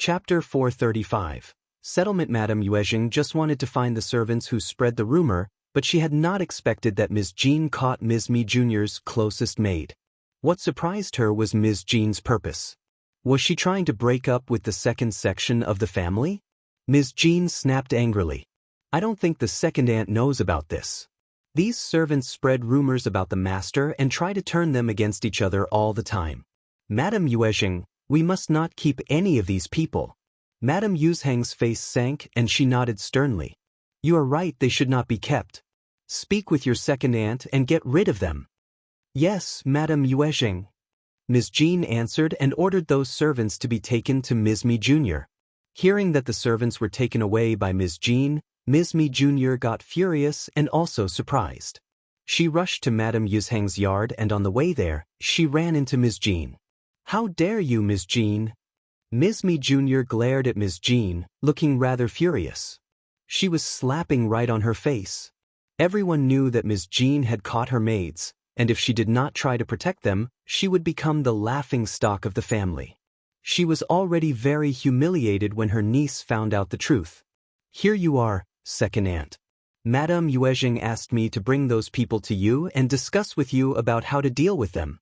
Chapter 435. Settlement. Madame Yuezhing just wanted to find the servants who spread the rumor, but she had not expected that Ms. Jean caught Ms. Mi Jr.'s closest maid. What surprised her was Ms. Jean's purpose. Was she trying to break up with the second section of the family? Ms. Jean snapped angrily. I don't think the second aunt knows about this. These servants spread rumors about the master and try to turn them against each other all the time. Madame Yuezhing, we must not keep any of these people. Madame Yuezhang's face sank and she nodded sternly. You are right, they should not be kept. Speak with your second aunt and get rid of them. Yes, Madame Yuezhing. Ms. Jean answered and ordered those servants to be taken to Ms. Mi Jr. Hearing that the servants were taken away by Ms. Jean, Ms. Mi Jr. got furious and also surprised. She rushed to Madame Yuezhang's yard and on the way there, she ran into Ms. Jean. How dare you, Ms. Jean? Ms. Mi Jr. glared at Ms. Jean, looking rather furious. She was slapping right on her face. Everyone knew that Ms. Jean had caught her maids, and if she did not try to protect them, she would become the laughingstock of the family. She was already very humiliated when her niece found out the truth. Here you are, second aunt. Madame Yuezhing asked me to bring those people to you and discuss with you about how to deal with them.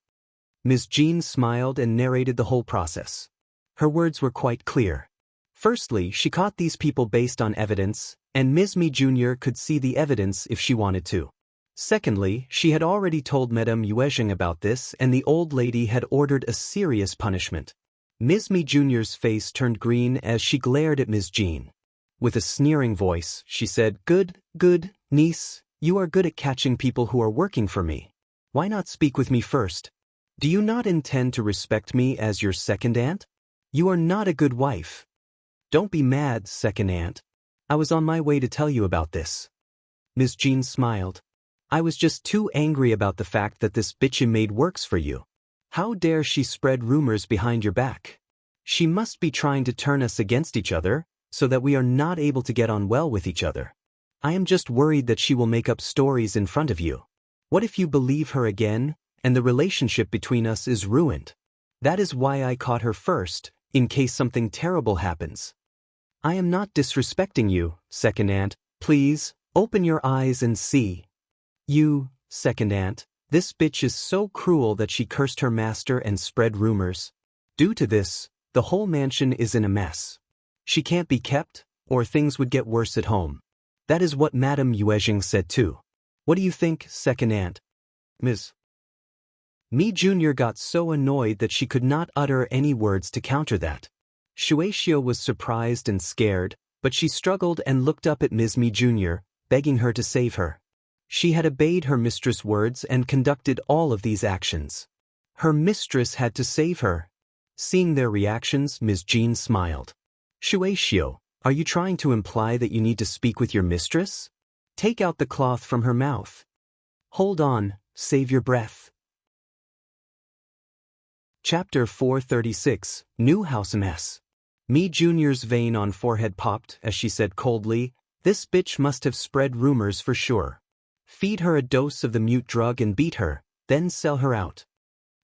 Ms. Jean smiled and narrated the whole process. Her words were quite clear. Firstly, she caught these people based on evidence, and Ms. Mi Jr. could see the evidence if she wanted to. Secondly, she had already told Madame Yuezhing about this and the old lady had ordered a serious punishment. Ms. Mi Jr.'s face turned green as she glared at Ms. Jean. With a sneering voice, she said, Good, niece, you are good at catching people who are working for me. Why not speak with me first? Do you not intend to respect me as your second aunt? You are not a good wife. Don't be mad, second aunt. I was on my way to tell you about this. Ms. Jean smiled. I was just too angry about the fact that this bitchin' maid works for you. How dare she spread rumors behind your back? She must be trying to turn us against each other, so that we are not able to get on well with each other. I am just worried that she will make up stories in front of you. What if you believe her again, and the relationship between us is ruined? That is why I caught her first, in case something terrible happens. I am not disrespecting you, second aunt. Please, open your eyes and see. You, second aunt, this bitch is so cruel that she cursed her master and spread rumors. Due to this, the whole mansion is in a mess. She can't be kept, or things would get worse at home. That is what Madame Yuezhing said too. What do you think, second aunt? Ms. Mi Jr. got so annoyed that she could not utter any words to counter that. Qiao was surprised and scared, but she struggled and looked up at Ms. Mi Jr., begging her to save her. She had obeyed her mistress' words and conducted all of these actions. Her mistress had to save her. Seeing their reactions, Ms. Jean smiled. Qiao, are you trying to imply that you need to speak with your mistress? Take out the cloth from her mouth. Hold on, save your breath. Chapter 436. New House Mess. Mi Jr.'s vein on forehead popped as she said coldly, This bitch must have spread rumors for sure. Feed her a dose of the mute drug and beat her, then sell her out.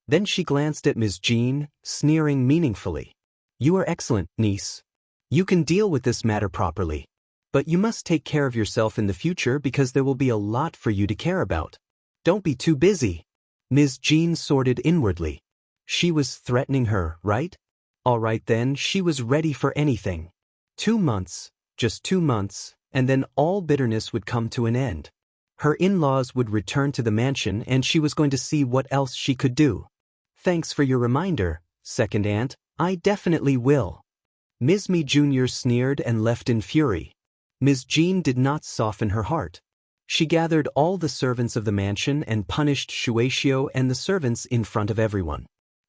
Then she glanced at Ms. Jean, sneering meaningfully. You are excellent, niece. You can deal with this matter properly. But you must take care of yourself in the future because there will be a lot for you to care about. Don't be too busy. Ms. Jean sorted inwardly. She was threatening her, right? All right then, she was ready for anything. 2 months, just 2 months, and then all bitterness would come to an end. Her in-laws would return to the mansion and she was going to see what else she could do. Thanks for your reminder, second aunt, I definitely will. Ms. Mi Jr. sneered and left in fury. Ms. Jean did not soften her heart. She gathered all the servants of the mansion and punished Qiao and the servants in front of everyone.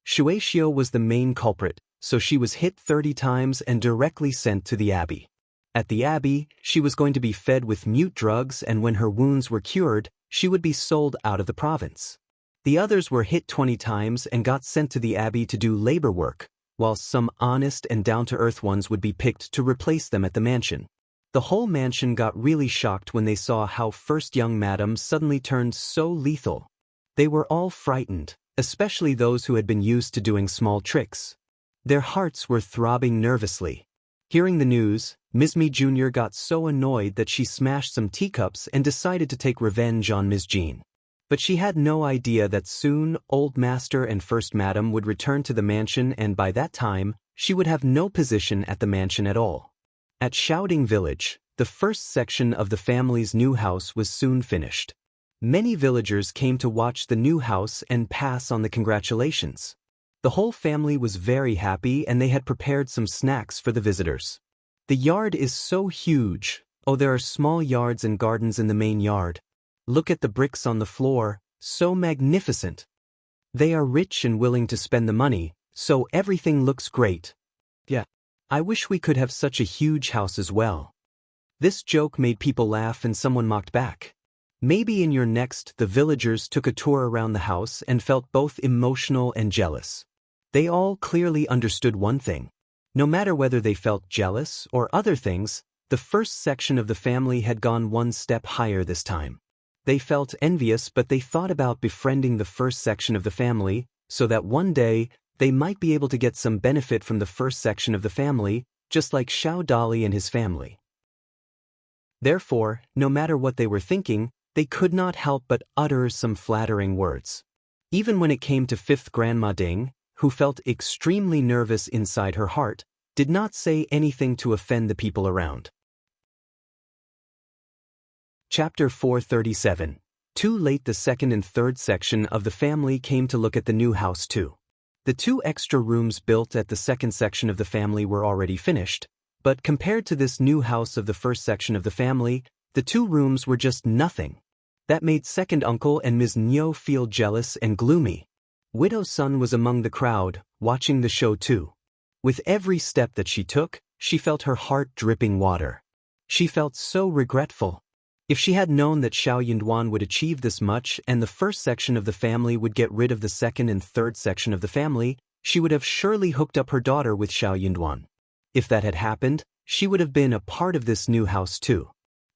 Qiao was the main culprit, so she was hit 30 times and directly sent to the abbey. At the abbey, she was going to be fed with mute drugs and when her wounds were cured, she would be sold out of the province. The others were hit 20 times and got sent to the abbey to do labor work, while some honest and down-to-earth ones would be picked to replace them at the mansion. The whole mansion got really shocked when they saw how first young madam suddenly turned so lethal. They were all frightened, especially those who had been used to doing small tricks. Their hearts were throbbing nervously. Hearing the news, Ms. Mi Jr. got so annoyed that she smashed some teacups and decided to take revenge on Ms. Jean. But she had no idea that soon Old Master and First Madam would return to the mansion, and by that time, she would have no position at the mansion at all. At Shouting Village, the first section of the family's new house was soon finished. Many villagers came to watch the new house and pass on the congratulations. The whole family was very happy, and they had prepared some snacks for the visitors. The yard is so huge. Oh, there are small yards and gardens in the main yard. Look at the bricks on the floor, so magnificent. They are rich and willing to spend the money, so everything looks great. Yeah, I wish we could have such a huge house as well. This joke made people laugh, and someone mocked back. Maybe in your next, the villagers took a tour around the house and felt both emotional and jealous. They all clearly understood one thing. No matter whether they felt jealous or other things, the first section of the family had gone one step higher this time. They felt envious, but they thought about befriending the first section of the family, so that one day, they might be able to get some benefit from the first section of the family, just like Xiao Dali and his family. Therefore, no matter what they were thinking, they could not help but utter some flattering words. Even when it came to fifth Grandma Ding, who felt extremely nervous inside her heart, did not say anything to offend the people around. Chapter 437. Too late. The second and third section of the family came to look at the new house too. The 2 extra rooms built at the second section of the family were already finished, but compared to this new house of the first section of the family, the 2 rooms were just nothing. That made second uncle and Ms. Nyo feel jealous and gloomy. Widow Sun was among the crowd, watching the show too. With every step that she took, she felt her heart dripping water. She felt so regretful. If she had known that Xiao Yunduan would achieve this much and the first section of the family would get rid of the second and third section of the family, she would have surely hooked up her daughter with Xiao Yunduan. If that had happened, she would have been a part of this new house too.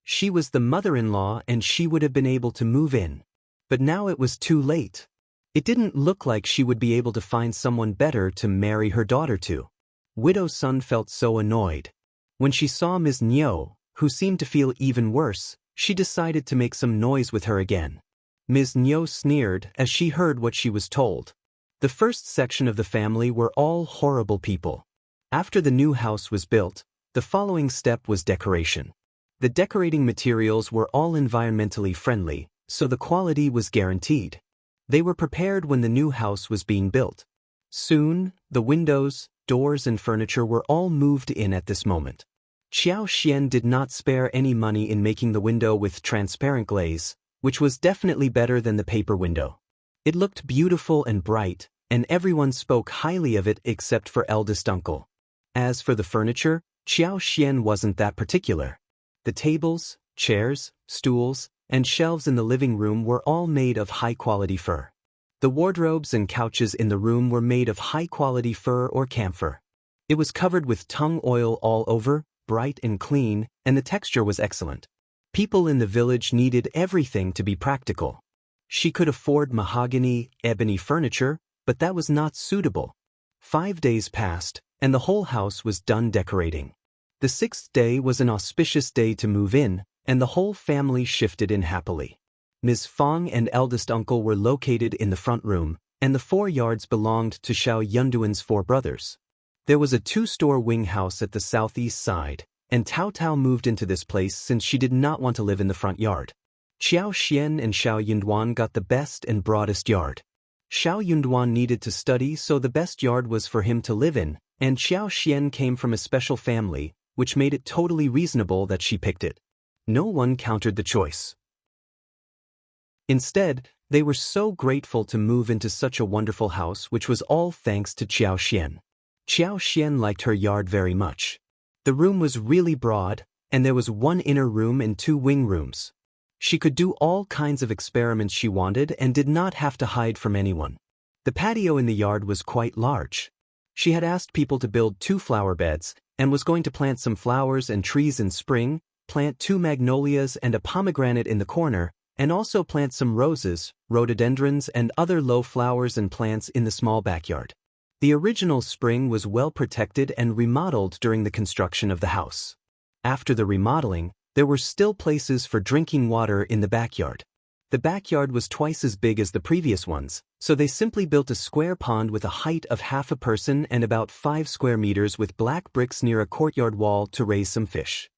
She was the mother-in-law and she would have been able to move in. But now it was too late. It didn't look like she would be able to find someone better to marry her daughter to. Widow Sun felt so annoyed. When she saw Ms. Nyo, who seemed to feel even worse, she decided to make some noise with her again. Ms. Nyo sneered as she heard what she was told. The first section of the family were all horrible people. After the new house was built, the following step was decoration. The decorating materials were all environmentally friendly, so the quality was guaranteed. They were prepared when the new house was being built. Soon, the windows, doors and furniture were all moved in at this moment. Qiao Xian did not spare any money in making the window with transparent glaze, which was definitely better than the paper window. It looked beautiful and bright, and everyone spoke highly of it except for eldest uncle. As for the furniture, Qiao Xian wasn't that particular. The tables, chairs, stools, and shelves in the living room were all made of high-quality fur. The wardrobes and couches in the room were made of high-quality fur or camphor. It was covered with tung oil all over, bright and clean, and the texture was excellent. People in the village needed everything to be practical. She could afford mahogany, ebony furniture, but that was not suitable. 5 days passed, and the whole house was done decorating. The 6th day was an auspicious day to move in, and the whole family shifted in happily. Ms. Fang and eldest uncle were located in the front room, and the 4 yards belonged to Xiao Yunduan's 4 brothers. There was a 2-store wing house at the southeast side, and Tao Tao moved into this place since she did not want to live in the front yard. Qiao Xian and Xiao Yunduan got the best and broadest yard. Xiao Yunduan needed to study, so the best yard was for him to live in, and Qiao Xian came from a special family, which made it totally reasonable that she picked it. No one countered the choice. Instead, they were so grateful to move into such a wonderful house, which was all thanks to Qiao Xian. Qiao Xian liked her yard very much. The room was really broad, and there was 1 inner room and 2 wing rooms. She could do all kinds of experiments she wanted and did not have to hide from anyone. The patio in the yard was quite large. She had asked people to build 2 flower beds, and was going to plant some flowers and trees in spring, plant 2 magnolias and a pomegranate in the corner, and also plant some roses, rhododendrons and other low flowers and plants in the small backyard. The original spring was well protected and remodeled during the construction of the house. After the remodeling, there were still places for drinking water in the backyard. The backyard was twice as big as the previous ones, so they simply built a square pond with a height of half a person and about 5 square meters with black bricks near a courtyard wall to raise some fish.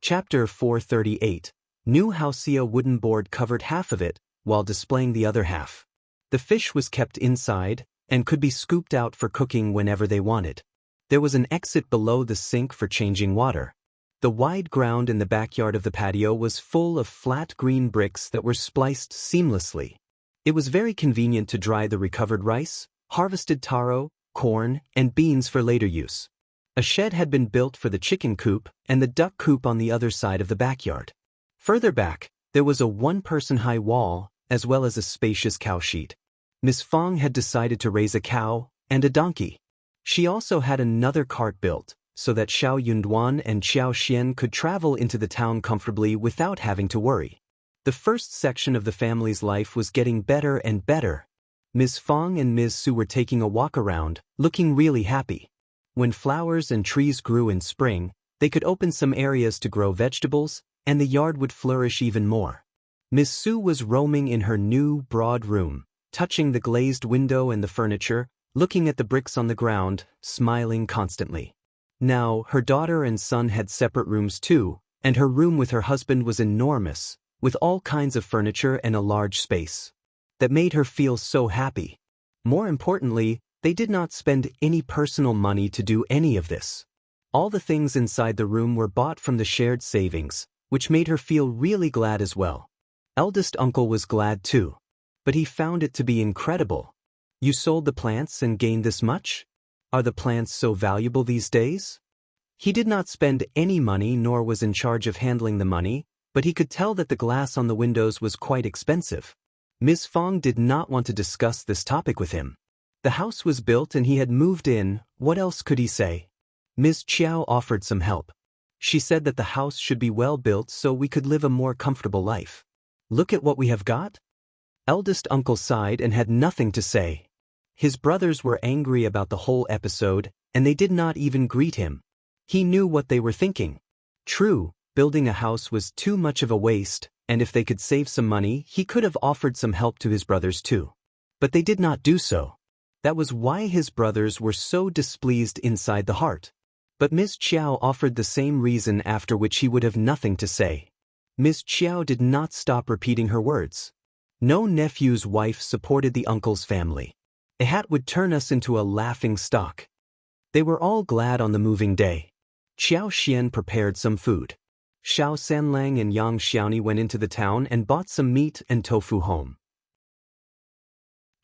Chapter 438. New Qiao wooden board covered half of it, while displaying the other half. The fish was kept inside, and could be scooped out for cooking whenever they wanted. There was an exit below the sink for changing water. The wide ground in the backyard of the patio was full of flat green bricks that were spliced seamlessly. It was very convenient to dry the recovered rice, harvested taro, corn, and beans for later use. A shed had been built for the chicken coop and the duck coop on the other side of the backyard. Further back, there was a one-person-high wall, as well as a spacious cow sheet. Miss Fang had decided to raise a cow and a donkey. She also had another cart built, so that Xiao Yunduan and Qiao Xian could travel into the town comfortably without having to worry. The first section of the family's life was getting better and better. Ms. Fang and Ms. Su were taking a walk around, looking really happy. When flowers and trees grew in spring, they could open some areas to grow vegetables, and the yard would flourish even more. Ms. Su was roaming in her new, broad room, touching the glazed window and the furniture, looking at the bricks on the ground, smiling constantly. Now, her daughter and son had separate rooms too, and her room with her husband was enormous, with all kinds of furniture and a large space. That made her feel so happy. More importantly, they did not spend any personal money to do any of this. All the things inside the room were bought from the shared savings, which made her feel really glad as well. Eldest uncle was glad too. But he found it to be incredible. You sold the plants and gained this much? Are the plants so valuable these days? He did not spend any money nor was in charge of handling the money, but he could tell that the glass on the windows was quite expensive. Ms. Fang did not want to discuss this topic with him. The house was built and he had moved in, what else could he say? Ms. Qiao offered some help. She said that the house should be well built so we could live a more comfortable life. Look at what we have got. Eldest uncle sighed and had nothing to say. His brothers were angry about the whole episode, and they did not even greet him. He knew what they were thinking. True, building a house was too much of a waste, and if they could save some money, he could have offered some help to his brothers too. But they did not do so. That was why his brothers were so displeased inside the heart. But Ms. Qiao offered the same reason after which he would have nothing to say. Ms. Qiao did not stop repeating her words. No nephew's wife supported the uncle's family. A hat would turn us into a laughing stock. They were all glad on the moving day. Qiao Xian prepared some food. Xiao Sanlang and Yang Xiaoni went into the town and bought some meat and tofu home.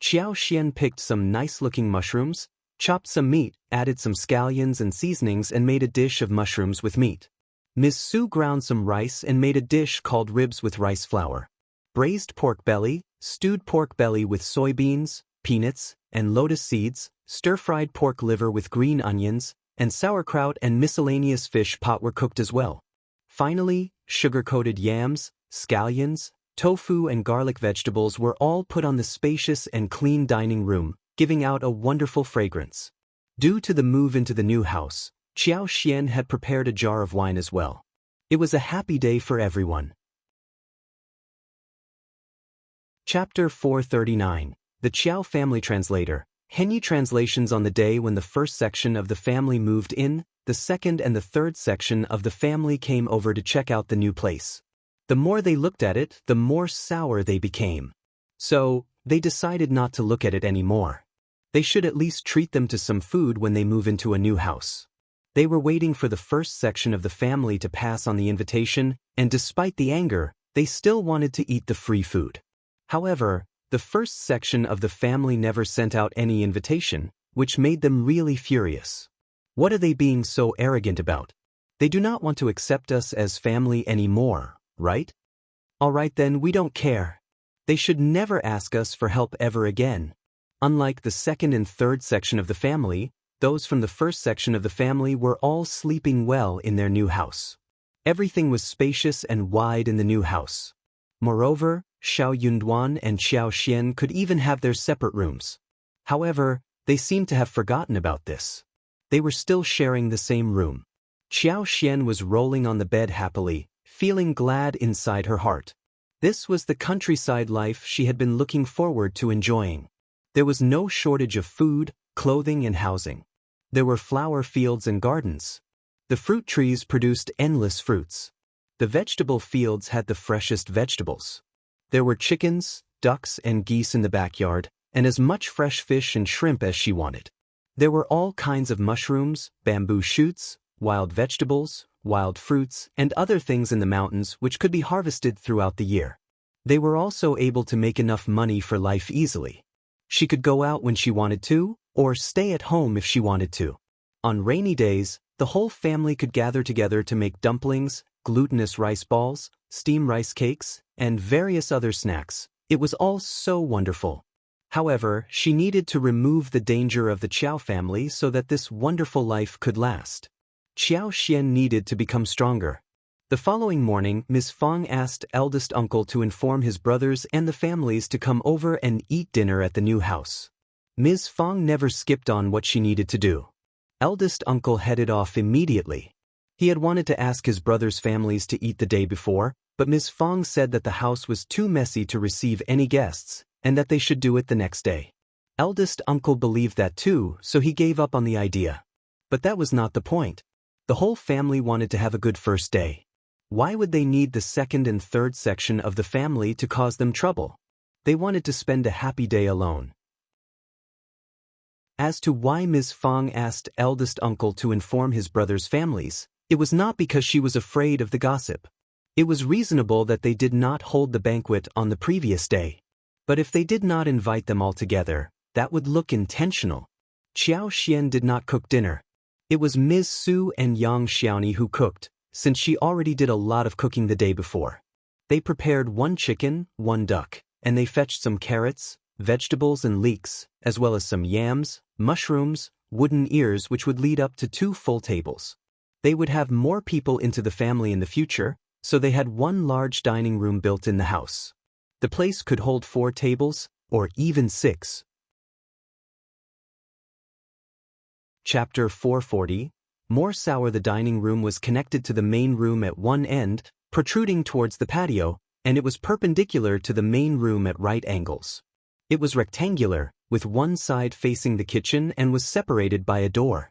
Qiao Xian picked some nice-looking mushrooms, chopped some meat, added some scallions and seasonings and made a dish of mushrooms with meat. Ms. Su ground some rice and made a dish called ribs with rice flour. Braised pork belly, stewed pork belly with soybeans, peanuts, and lotus seeds, stir-fried pork liver with green onions, and sauerkraut and miscellaneous fish pot were cooked as well. Finally, sugar-coated yams, scallions, tofu and garlic vegetables were all put on the spacious and clean dining room, giving out a wonderful fragrance. Due to the move into the new house, Qiao Xian had prepared a jar of wine as well. It was a happy day for everyone. Chapter 439. The Qiao Family Translator. Henyi translations on the day when the first section of the family moved in, the second and the third section of the family came over to check out the new place. The more they looked at it, the more sour they became. So, they decided not to look at it anymore. They should at least treat them to some food when they move into a new house. They were waiting for the first section of the family to pass on the invitation, and despite the anger, they still wanted to eat the free food. However, the first section of the family never sent out any invitation, which made them really furious. What are they being so arrogant about? They do not want to accept us as family anymore, right? Alright then, we don't care. They should never ask us for help ever again. Unlike the second and third section of the family, those from the first section of the family were all sleeping well in their new house. Everything was spacious and wide in the new house. Moreover, Xiao Yunduan and Xiao Xian could even have their separate rooms. However, they seemed to have forgotten about this. They were still sharing the same room. Xiao Xian was rolling on the bed happily, feeling glad inside her heart. This was the countryside life she had been looking forward to enjoying. There was no shortage of food, clothing and housing. There were flower fields and gardens. The fruit trees produced endless fruits. The vegetable fields had the freshest vegetables. There were chickens, ducks and geese in the backyard, and as much fresh fish and shrimp as she wanted. There were all kinds of mushrooms, bamboo shoots, wild vegetables, wild fruits, and other things in the mountains which could be harvested throughout the year. They were also able to make enough money for life easily. She could go out when she wanted to, or stay at home if she wanted to. On rainy days, the whole family could gather together to make dumplings, glutinous rice balls, steam rice cakes, and various other snacks. It was all so wonderful. However, she needed to remove the danger of the Qiao family so that this wonderful life could last. Qiao Xian needed to become stronger. The following morning, Ms. Fang asked eldest uncle to inform his brothers and the families to come over and eat dinner at the new house. Ms. Fang never skipped on what she needed to do. Eldest uncle headed off immediately. He had wanted to ask his brothers' families to eat the day before, but Ms. Fang said that the house was too messy to receive any guests, and that they should do it the next day. Eldest uncle believed that too, so he gave up on the idea. But that was not the point. The whole family wanted to have a good first day. Why would they need the second and third section of the family to cause them trouble? They wanted to spend a happy day alone. As to why Ms. Fang asked eldest uncle to inform his brothers' families, it was not because she was afraid of the gossip. It was reasonable that they did not hold the banquet on the previous day. But if they did not invite them all together, that would look intentional. Qiao Xian did not cook dinner. It was Ms. Su and Yang Xiaoni who cooked, since she already did a lot of cooking the day before. They prepared 1 chicken, 1 duck, and they fetched some carrots, vegetables and leeks, as well as some yams, mushrooms, wooden ears which would lead up to 2 full tables. They would have more people into the family in the future, so they had 1 large dining room built in the house. The place could hold 4 tables, or even 6. Chapter 440. More sour. The dining room was connected to the main room at one end, protruding towards the patio, and it was perpendicular to the main room at right angles. It was rectangular, with one side facing the kitchen and was separated by a door.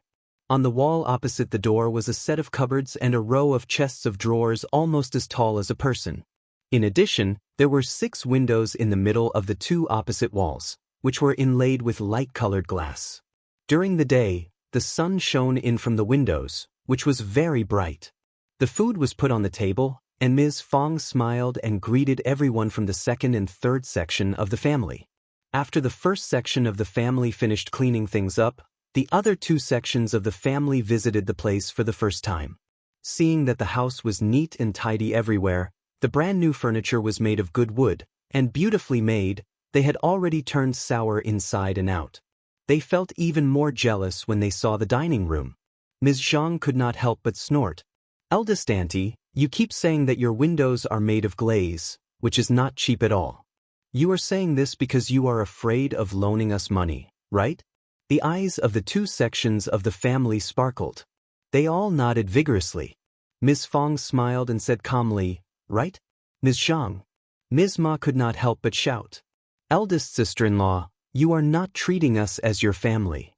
On the wall opposite the door was a set of cupboards and a row of chests of drawers almost as tall as a person. In addition, there were 6 windows in the middle of the 2 opposite walls, which were inlaid with light-colored glass. During the day, the sun shone in from the windows, which was very bright. The food was put on the table, and Ms. Fang smiled and greeted everyone from the second and third section of the family. After the first section of the family finished cleaning things up, the other 2 sections of the family visited the place for the first time. Seeing that the house was neat and tidy everywhere, the brand new furniture was made of good wood, and beautifully made, they had already turned sour inside and out. They felt even more jealous when they saw the dining room. Ms. Zhang could not help but snort. "Eldest auntie, you keep saying that your windows are made of glaze, which is not cheap at all. You are saying this because you are afraid of loaning us money, right?" The eyes of the 2 sections of the family sparkled. They all nodded vigorously. Ms. Fang smiled and said calmly, "Right? Ms. Zhang." Ms. Ma could not help but shout, "Eldest sister-in-law, you are not treating us as your family.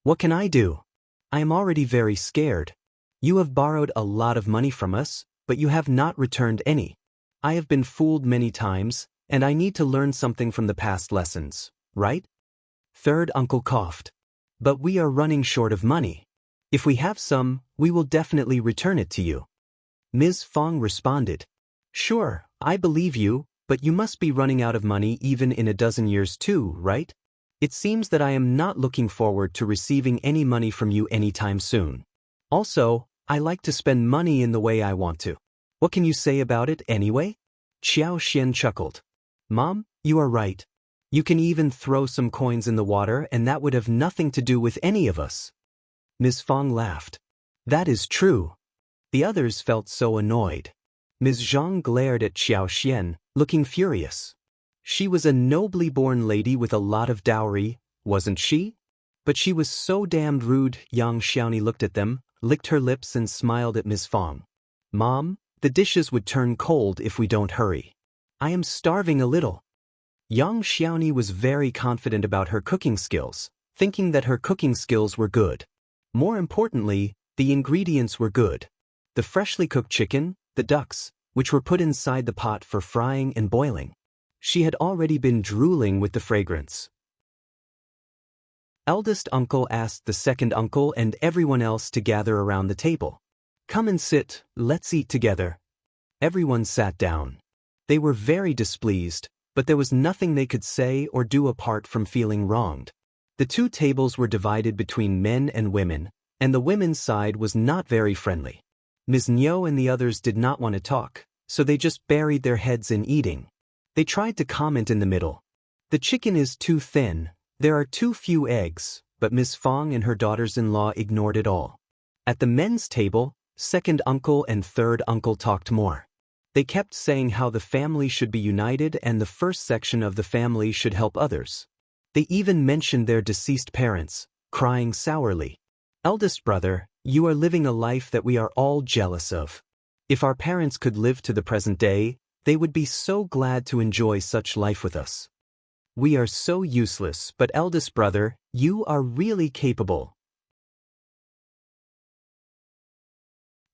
What can I do? I am already very scared. You have borrowed a lot of money from us, but you have not returned any. I have been fooled many times, and I need to learn something from the past lessons, right?" Third uncle coughed. "But we are running short of money. If we have some, we will definitely return it to you." Ms. Fang responded, "Sure, I believe you, but you must be running out of money even in a dozen years too, right? It seems that I am not looking forward to receiving any money from you anytime soon. Also, I like to spend money in the way I want to. What can you say about it anyway?" Qiao Xian chuckled. "Mom, you are right. You can even throw some coins in the water and that would have nothing to do with any of us." Ms. Fang laughed. "That is true." The others felt so annoyed. Ms. Zhang glared at Qiao Xian, looking furious. She was a nobly born lady with a lot of dowry, wasn't she? But she was so damned rude. Yang Xiaoni looked at them, licked her lips and smiled at Ms. Fang. Mom, the dishes would turn cold if we don't hurry. I am starving a little. Yang Xiaoni was very confident about her cooking skills, thinking that her cooking skills were good. More importantly, the ingredients were good. The freshly cooked chicken, the ducks, which were put inside the pot for frying and boiling. She had already been drooling with the fragrance. Eldest uncle asked the second uncle and everyone else to gather around the table. Come and sit, let's eat together. Everyone sat down. They were very displeased, but there was nothing they could say or do apart from feeling wronged. The two tables were divided between men and women, and the women's side was not very friendly. Ms. Niu and the others did not want to talk, so they just buried their heads in eating. They tried to comment in the middle. The chicken is too thin, there are too few eggs, but Ms. Fang and her daughters-in-law ignored it all. At the men's table, second uncle and third uncle talked more. They kept saying how the family should be united and the first section of the family should help others. They even mentioned their deceased parents, crying sourly. Eldest brother, you are living a life that we are all jealous of. If our parents could live to the present day, they would be so glad to enjoy such life with us. We are so useless, but eldest brother, you are really capable.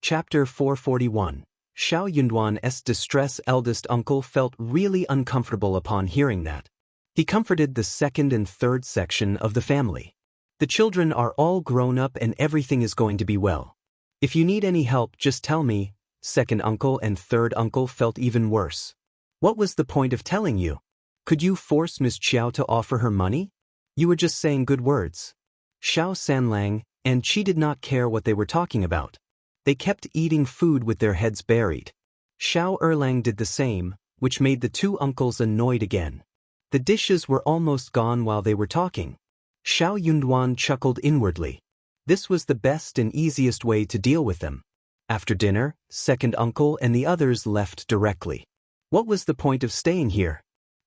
Chapter 441. Xiao Yunduan's distress. Eldest uncle felt really uncomfortable upon hearing that. He comforted the second and third section of the family. The children are all grown up and everything is going to be well. If you need any help, just tell me. Second uncle and third uncle felt even worse. What was the point of telling you? Could you force Ms. Qiao to offer her money? You were just saying good words. Xiao Sanlang and Qi did not care what they were talking about. They kept eating food with their heads buried. Xiao Erlang did the same, which made the two uncles annoyed again. The dishes were almost gone while they were talking. Xiao Yunduan chuckled inwardly. This was the best and easiest way to deal with them. After dinner, second uncle and the others left directly. What was the point of staying here?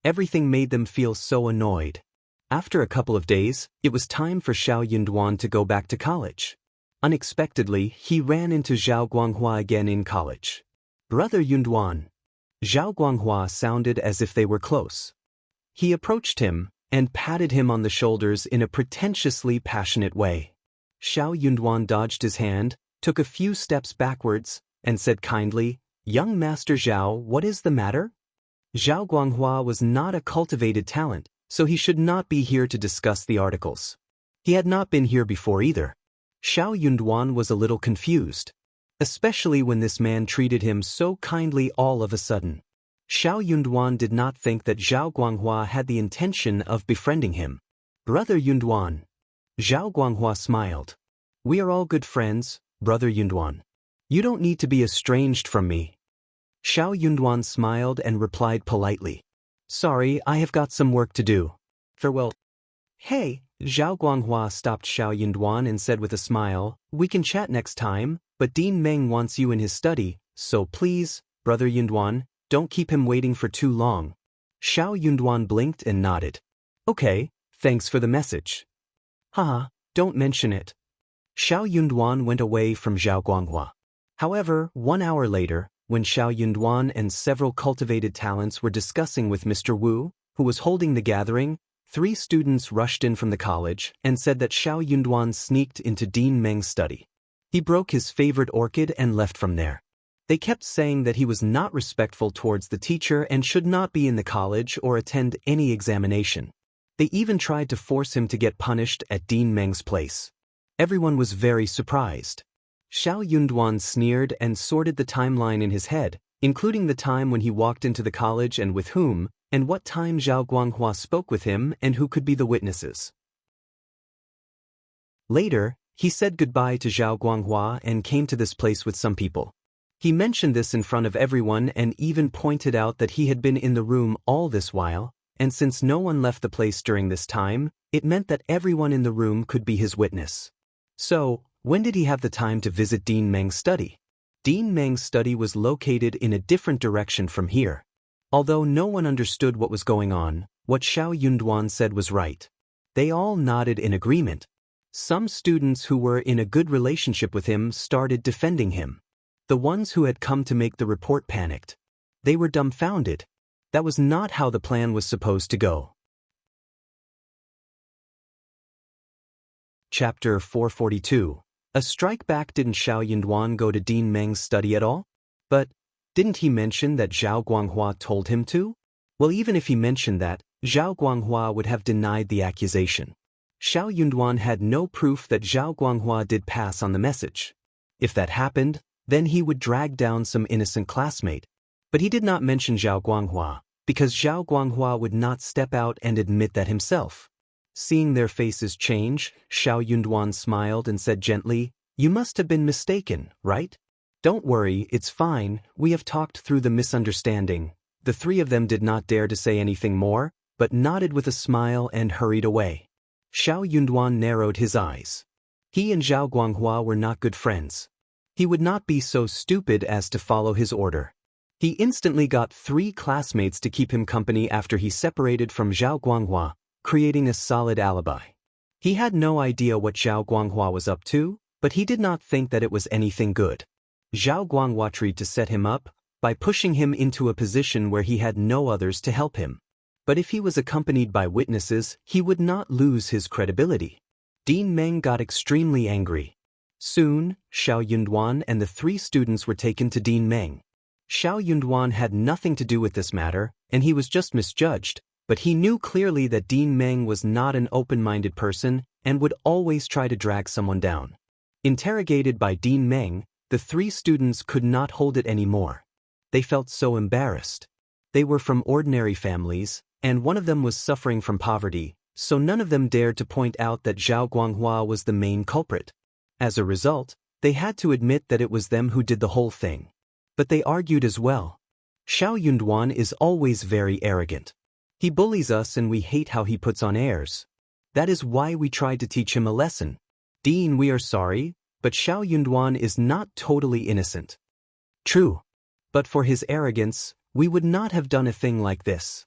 Everything made them feel so annoyed. After a couple of days, it was time for Xiao Yunduan to go back to college. Unexpectedly, he ran into Zhao Guanghua again in college. Brother Yunduan. Zhao Guanghua sounded as if they were close. He approached him and patted him on the shoulders in a pretentiously passionate way. Xiao Yunduan dodged his hand, took a few steps backwards, and said kindly, Young Master Zhao, what is the matter? Zhao Guanghua was not a cultivated talent, so he should not be here to discuss the articles. He had not been here before either. Xiao Yunduan was a little confused, especially when this man treated him so kindly all of a sudden. Xiao Yunduan did not think that Zhao Guanghua had the intention of befriending him. Brother Yunduan. Zhao Guanghua smiled. We are all good friends, Brother Yunduan. You don't need to be estranged from me. Xiao Yunduan smiled and replied politely. Sorry, I have got some work to do. Farewell. Hey, Zhao Guanghua stopped Xiao Yunduan and said with a smile, we can chat next time, but Dean Meng wants you in his study, so please, Brother Yunduan, don't keep him waiting for too long. Xiao Yunduan blinked and nodded. Okay, thanks for the message. Haha, don't mention it. Xiao Yunduan went away from Zhao Guanghua. However, 1 hour later, when Xiao Yunduan and several cultivated talents were discussing with Mr. Wu, who was holding the gathering, 3 students rushed in from the college and said that Xiao Yunduan sneaked into Dean Meng's study. He broke his favorite orchid and left from there. They kept saying that he was not respectful towards the teacher and should not be in the college or attend any examination. They even tried to force him to get punished at Dean Meng's place. Everyone was very surprised. Xiao Yunduan sneered and sorted the timeline in his head, including the time when he walked into the college and with whom, and what time Zhao Guanghua spoke with him and who could be the witnesses. Later, he said goodbye to Zhao Guanghua and came to this place with some people. He mentioned this in front of everyone and even pointed out that he had been in the room all this while, and since no one left the place during this time, it meant that everyone in the room could be his witness. So, when did he have the time to visit Dean Meng's study? Dean Meng's study was located in a different direction from here. Although no one understood what was going on, what Xiao Yunduan said was right. They all nodded in agreement. Some students who were in a good relationship with him started defending him. The ones who had come to make the report panicked. They were dumbfounded. That was not how the plan was supposed to go. Chapter 442. A strike back. Didn't Xiao Yunduan go to Dean Meng's study at all? But didn't he mention that Zhao Guanghua told him to? Well, even if he mentioned that, Zhao Guanghua would have denied the accusation. Xiao Yunduan had no proof that Zhao Guanghua did pass on the message. If that happened, then he would drag down some innocent classmate. But he did not mention Zhao Guanghua, because Zhao Guanghua would not step out and admit that himself. Seeing their faces change, Xiao Yunduan smiled and said gently, "You must have been mistaken, right? Don't worry, it's fine, we have talked through the misunderstanding." The three of them did not dare to say anything more, but nodded with a smile and hurried away. Xiao Yunduan narrowed his eyes. He and Zhao Guanghua were not good friends. He would not be so stupid as to follow his order. He instantly got 3 classmates to keep him company after he separated from Zhao Guanghua, creating a solid alibi. He had no idea what Zhao Guanghua was up to, but he did not think that it was anything good. Zhao Guanghua tried to set him up by pushing him into a position where he had no others to help him. But if he was accompanied by witnesses, he would not lose his credibility. Dean Meng got extremely angry. Soon, Xiao Yunduan and the 3 students were taken to Dean Meng. Xiao Yunduan had nothing to do with this matter, and he was just misjudged, but he knew clearly that Dean Meng was not an open-minded person and would always try to drag someone down. Interrogated by Dean Meng, the 3 students could not hold it anymore. They felt so embarrassed. They were from ordinary families, and one of them was suffering from poverty, so none of them dared to point out that Zhao Guanghua was the main culprit. As a result, they had to admit that it was them who did the whole thing. But they argued as well. Xiao Yunduan is always very arrogant. He bullies us and we hate how he puts on airs. That is why we tried to teach him a lesson. Dean, we are sorry, but Xiao Yunduan is not totally innocent. True. But for his arrogance, we would not have done a thing like this.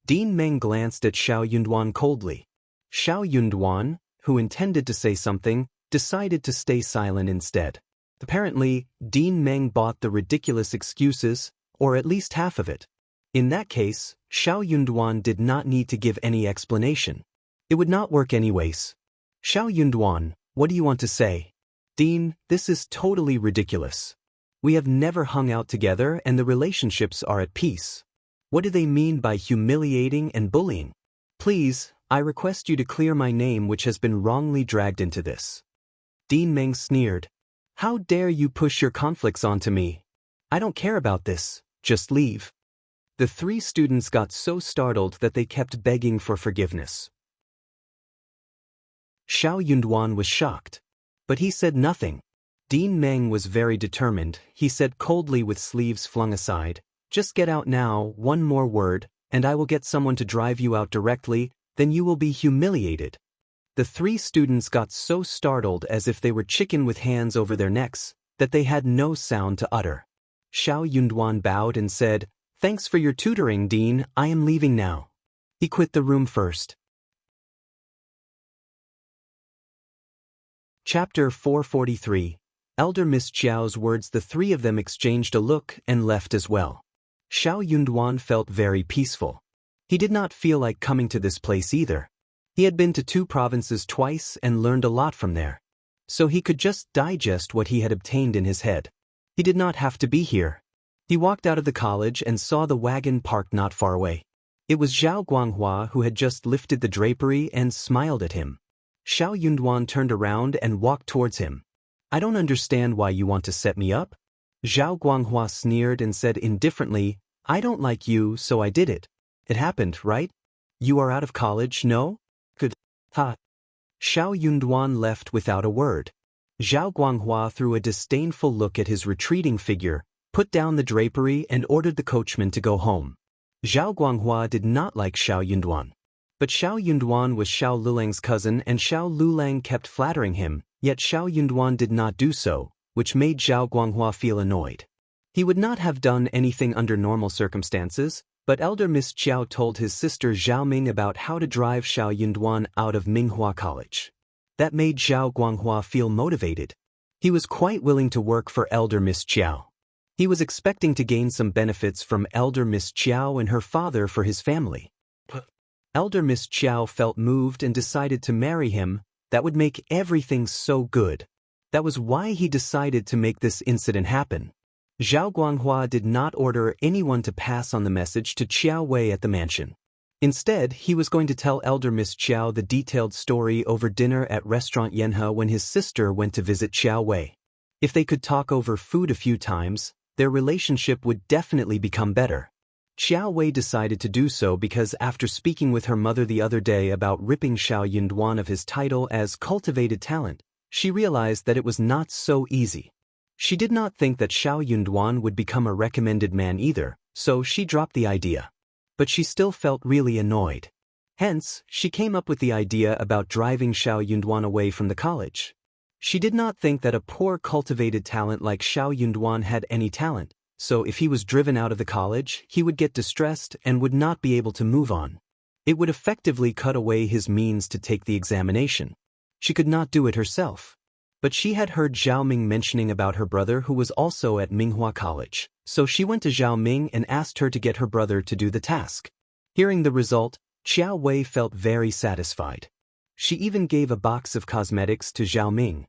Dean Meng glanced at Xiao Yunduan coldly. Xiao Yunduan, who intended to say something, decided to stay silent instead. Apparently, Dean Meng bought the ridiculous excuses, or at least half of it. In that case, Xiao Yunduan did not need to give any explanation. It would not work anyways. Xiao Yunduan, what do you want to say? Dean, this is totally ridiculous. We have never hung out together and the relationships are at peace. What do they mean by humiliating and bullying? Please, I request you to clear my name which has been wrongly dragged into this. Dean Meng sneered. How dare you push your conflicts onto me? I don't care about this, just leave. The 3 students got so startled that they kept begging for forgiveness. Xiao Yunduan was shocked. But he said nothing. Dean Meng was very determined. He said coldly with sleeves flung aside, just get out now, one more word, and I will get someone to drive you out directly, then you will be humiliated. The 3 students got so startled as if they were chicken with hands over their necks, that they had no sound to utter. Xiao Yunduan bowed and said, Thanks for your tutoring, Dean, I am leaving now. He quit the room first. Chapter 443. Elder Miss Qiao's words. The 3 of them exchanged a look and left as well. Xiao Yunduan felt very peaceful. He did not feel like coming to this place either. He had been to 2 provinces twice and learned a lot from there. So he could just digest what he had obtained in his head. He did not have to be here. He walked out of the college and saw the wagon parked not far away. It was Zhao Guanghua who had just lifted the drapery and smiled at him. Xiao Yunduan turned around and walked towards him. I don't understand why you want to set me up. Zhao Guanghua sneered and said indifferently, I don't like you, so I did it. It happened, right? You are out of college, no? Good. Ha. Xiao Yunduan left without a word. Zhao Guanghua threw a disdainful look at his retreating figure, put down the drapery and ordered the coachman to go home. Zhao Guanghua did not like Xiao Yunduan. But Xiao Yunduan was Xiao Lulang's cousin and Xiao Lulang kept flattering him, yet Xiao Yunduan did not do so, which made Zhao Guanghua feel annoyed. He would not have done anything under normal circumstances, but elder Miss Qiao told his sister Zhao Ming about how to drive Xiao Yunduan out of Minghua College. That made Zhao Guanghua feel motivated. He was quite willing to work for elder Miss Qiao. He was expecting to gain some benefits from elder Miss Qiao and her father for his family. Elder Miss Qiao felt moved and decided to marry him. That would make everything so good. That was why he decided to make this incident happen. Zhao Guanghua did not order anyone to pass on the message to Qiao Wei at the mansion. Instead, he was going to tell elder Miss Qiao the detailed story over dinner at restaurant Yanhe when his sister went to visit Qiao Wei. If they could talk over food a few times, their relationship would definitely become better. Qiao Wei decided to do so because after speaking with her mother the other day about ripping Xiao Yunduan of his title as cultivated talent, she realized that it was not so easy. She did not think that Xiao Yunduan would become a recommended man either, so she dropped the idea. But she still felt really annoyed. Hence, she came up with the idea about driving Xiao Yunduan away from the college. She did not think that a poor cultivated talent like Xiao Yunduan had any talent, so if he was driven out of the college, he would get distressed and would not be able to move on. It would effectively cut away his means to take the examination. She could not do it herself. But she had heard Zhao Ming mentioning about her brother who was also at Minghua College, so she went to Zhao Ming and asked her to get her brother to do the task. Hearing the result, Qiao Wei felt very satisfied. She even gave a box of cosmetics to Zhao Ming.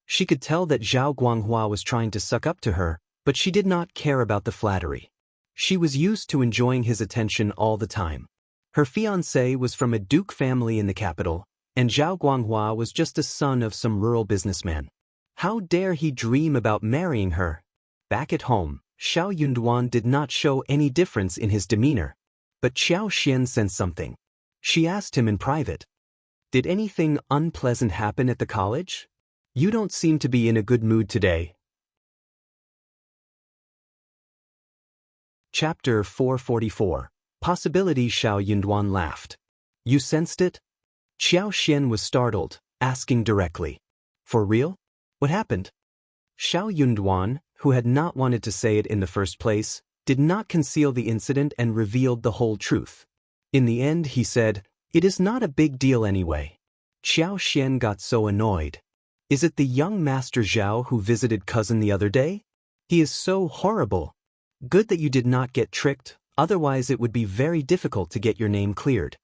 She could tell that Zhao Guanghua was trying to suck up to her, but she did not care about the flattery. She was used to enjoying his attention all the time. Her fiancé was from a duke family in the capital, and Zhao Guanghua was just a son of some rural businessman. How dare he dream about marrying her? Back at home, Xiao Yunduan did not show any difference in his demeanor. But Qiao Xian sensed something. She asked him in private. Did anything unpleasant happen at the college? You don't seem to be in a good mood today. Chapter 444. Possibility. Xiao Yunduan laughed. You sensed it? Qiao Xian was startled, asking directly. For real? What happened? Xiao Yunduan, who had not wanted to say it in the first place, did not conceal the incident and revealed the whole truth. In the end, he said, it is not a big deal anyway. Qiao Xian got so annoyed. Is it the young Master Zhao who visited cousin the other day? He is so horrible. Good that you did not get tricked, otherwise it would be very difficult to get your name cleared.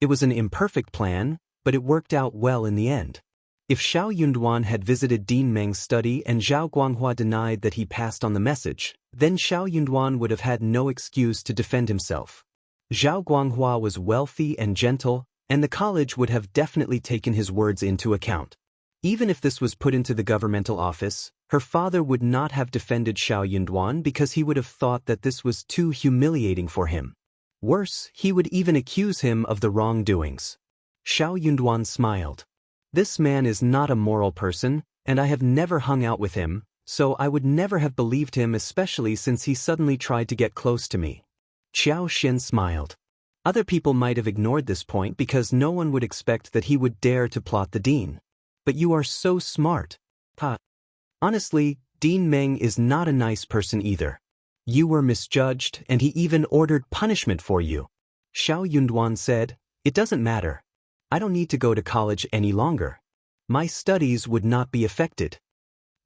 It was an imperfect plan, but it worked out well in the end. If Xiao Yunduan had visited Dean Meng's study and Zhao Guanghua denied that he passed on the message, then Xiao Yunduan would have had no excuse to defend himself. Zhao Guanghua was wealthy and gentle, and the college would have definitely taken his words into account. Even if this was put into the governmental office, her father would not have defended Xiao Yunduan because he would have thought that this was too humiliating for him. Worse, he would even accuse him of the wrongdoings. Xiao Yunduan smiled. This man is not a moral person, and I have never hung out with him, so I would never have believed him, especially since he suddenly tried to get close to me. Qiao Xian smiled. Other people might have ignored this point because no one would expect that he would dare to plot the dean. But you are so smart. Honestly, Dean Meng is not a nice person either. You were misjudged, and he even ordered punishment for you. Xiao Yunduan said, it doesn't matter. I don't need to go to college any longer. My studies would not be affected.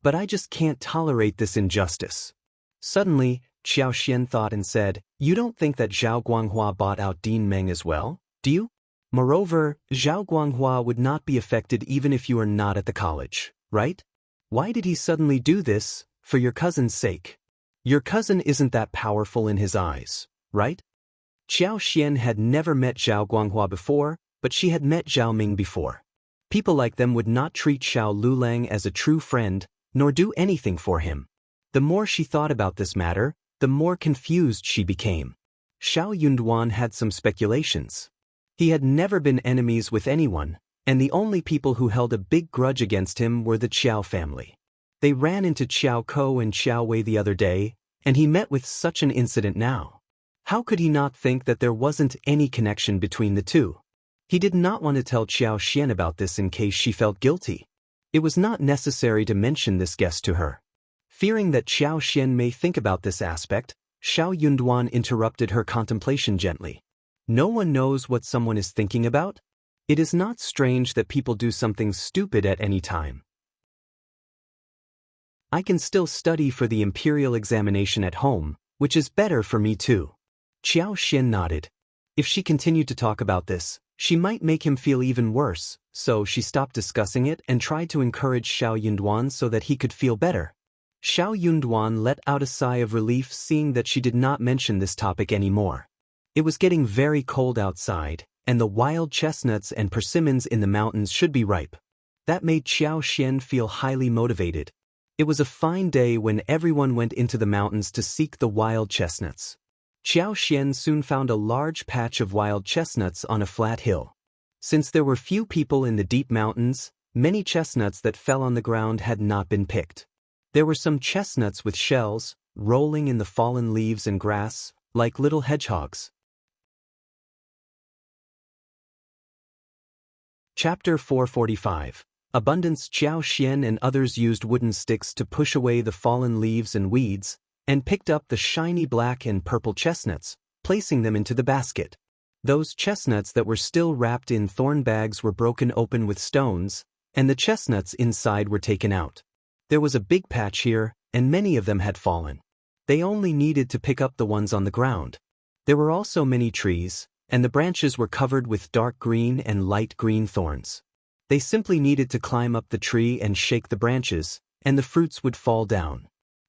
But I just can't tolerate this injustice. Suddenly, Qiao Xian thought and said, you don't think that Zhao Guanghua bought out Dean Meng as well, do you? Moreover, Zhao Guanghua would not be affected even if you are not at the college, right? Why did he suddenly do this? For your cousin's sake. Your cousin isn't that powerful in his eyes, right? Qiao Xian had never met Zhao Guanghua before, but she had met Zhao Ming before. People like them would not treat Xiao Lulang as a true friend, nor do anything for him. The more she thought about this matter, the more confused she became. Xiao Yunduan had some speculations. He had never been enemies with anyone, and the only people who held a big grudge against him were the Qiao family. They ran into Qiao Ko and Qiao Wei the other day, and he met with such an incident now. How could he not think that there wasn't any connection between the two? He did not want to tell Qiao Xian about this in case she felt guilty. It was not necessary to mention this guest to her. Fearing that Xiao Xian may think about this aspect, Xiao Yunduan interrupted her contemplation gently. No one knows what someone is thinking about? It is not strange that people do something stupid at any time. I can still study for the imperial examination at home, which is better for me too. Qiao Xian nodded. If she continued to talk about this, she might make him feel even worse, so she stopped discussing it and tried to encourage Xiao Yunduan so that he could feel better. Xiao Yunduan let out a sigh of relief seeing that she did not mention this topic anymore. It was getting very cold outside, and the wild chestnuts and persimmons in the mountains should be ripe. That made Qiao Xian feel highly motivated. It was a fine day when everyone went into the mountains to seek the wild chestnuts. Qiao Xian soon found a large patch of wild chestnuts on a flat hill. Since there were few people in the deep mountains, many chestnuts that fell on the ground had not been picked. There were some chestnuts with shells, rolling in the fallen leaves and grass, like little hedgehogs. Chapter 445. Abundance. Qiao Xian and others used wooden sticks to push away the fallen leaves and weeds, and picked up the shiny black and purple chestnuts, placing them into the basket. Those chestnuts that were still wrapped in thorn bags were broken open with stones, and the chestnuts inside were taken out. There was a big patch here, and many of them had fallen. They only needed to pick up the ones on the ground. There were also many trees, and the branches were covered with dark green and light green thorns. They simply needed to climb up the tree and shake the branches, and the fruits would fall down.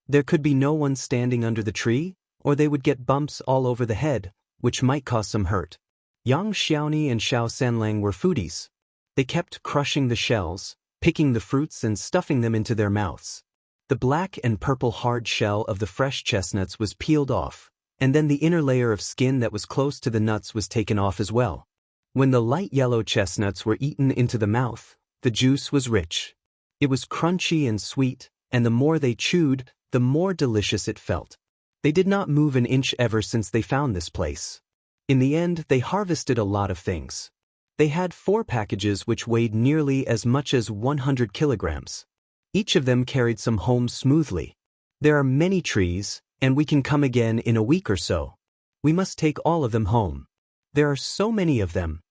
There could be no one standing under the tree, or they would get bumps all over the head, which might cause some hurt. Yang Xiaoni and Xiao Sanlang were foodies. They kept crushing the shells, picking the fruits and stuffing them into their mouths. The black and purple hard shell of the fresh chestnuts was peeled off, and then the inner layer of skin that was close to the nuts was taken off as well. When the light yellow chestnuts were eaten into the mouth, the juice was rich. It was crunchy and sweet, and the more they chewed, the more delicious it felt. They did not move an inch ever since they found this place. In the end, they harvested a lot of things. They had 4 packages which weighed nearly as much as 100 kilograms. Each of them carried some home smoothly. There are many trees, and we can come again in a week or so. We must take all of them home. There are so many of them.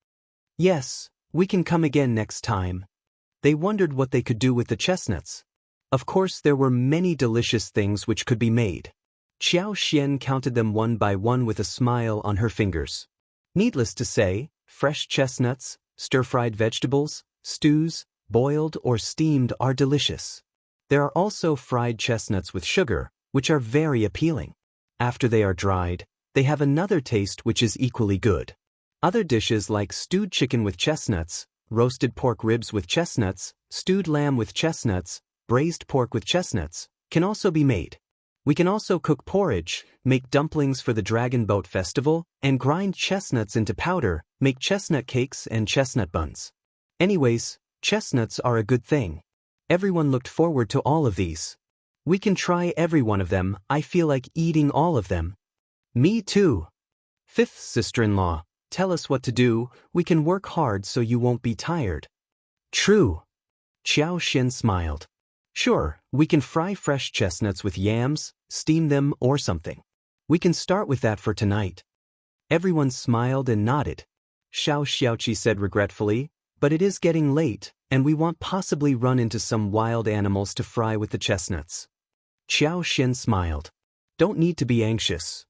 Yes, we can come again next time. They wondered what they could do with the chestnuts. Of course, there were many delicious things which could be made. Qiao Xian counted them one by one with a smile on her fingers. Needless to say, fresh chestnuts, stir-fried vegetables, stews, boiled or steamed are delicious. There are also fried chestnuts with sugar, which are very appealing. After they are dried, they have another taste which is equally good. Other dishes like stewed chicken with chestnuts, roasted pork ribs with chestnuts, stewed lamb with chestnuts, braised pork with chestnuts, can also be made. We can also cook porridge, make dumplings for the Dragon Boat Festival, and grind chestnuts into powder, make chestnut cakes and chestnut buns. Anyways, chestnuts are a good thing. Everyone looked forward to all of these. We can try every one of them. I feel like eating all of them. Me too. 5th sister-in-law, tell us what to do. We can work hard so you won't be tired. True. Qiao Xian smiled. Sure, we can fry fresh chestnuts with yams, steam them or something. We can start with that for tonight. Everyone smiled and nodded. Xiao Xiaoqi said regretfully, but it is getting late, and we want possibly run into some wild animals to fry with the chestnuts. Qiao Xian smiled. Don't need to be anxious.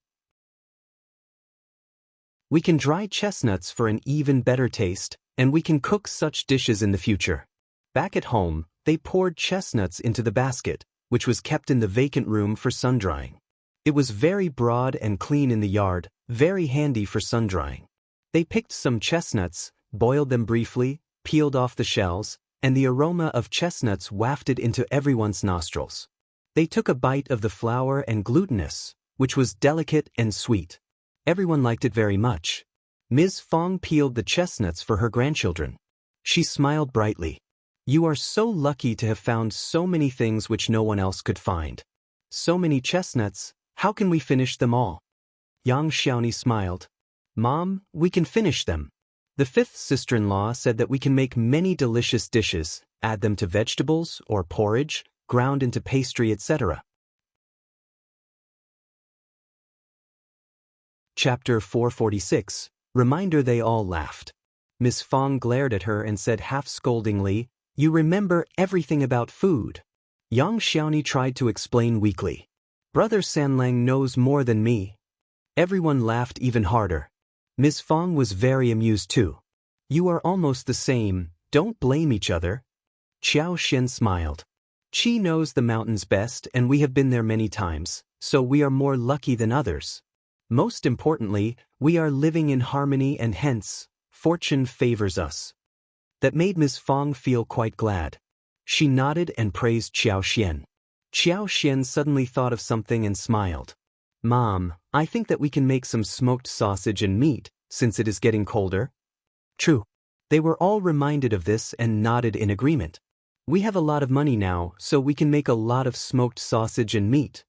We can dry chestnuts for an even better taste, and we can cook such dishes in the future. Back at home, they poured chestnuts into the basket, which was kept in the vacant room for sun-drying. It was very broad and clean in the yard, very handy for sun-drying. They picked some chestnuts, boiled them briefly, peeled off the shells, and the aroma of chestnuts wafted into everyone's nostrils. They took a bite of the flour and glutinous, which was delicate and sweet. Everyone liked it very much. Ms. Fang peeled the chestnuts for her grandchildren. She smiled brightly. You are so lucky to have found so many things which no one else could find. So many chestnuts, how can we finish them all? Yang Xiaoni smiled. Mom, we can finish them. The 5th sister-in-law said that we can make many delicious dishes, Add them to vegetables or porridge, ground into pastry, etc. Chapter 446. Reminder. They all laughed. Miss Fang glared at her and said half scoldingly, "You remember everything about food." Yang Xiaoni tried to explain weakly. "Brother Sanlang knows more than me." Everyone laughed even harder. Miss Fang was very amused too. "You are almost the same, don't blame each other." Qiao Xian smiled. "Qi knows the mountains best and we have been there many times, so we are more lucky than others. Most importantly, we are living in harmony and hence, fortune favors us." That made Miss Fang feel quite glad. She nodded and praised Qiao Xian. Qiao Xian suddenly thought of something and smiled. "Mom, I think that we can make some smoked sausage and meat, since it is getting colder." True. They were all reminded of this and nodded in agreement. "We have a lot of money now, so we can make a lot of smoked sausage and meat."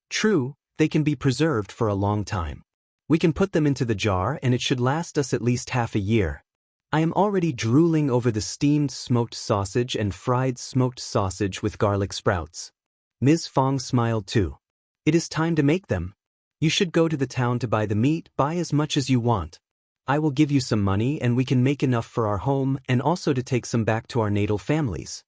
True, they can be preserved for a long time. We can put them into the jar and it should last us at least half a year. I am already drooling over the steamed smoked sausage and fried smoked sausage with garlic sprouts. Ms. Fang smiled too. "It is time to make them. You should go to the town to buy the meat, buy as much as you want. I will give you some money and we can make enough for our home and also to take some back to our natal families."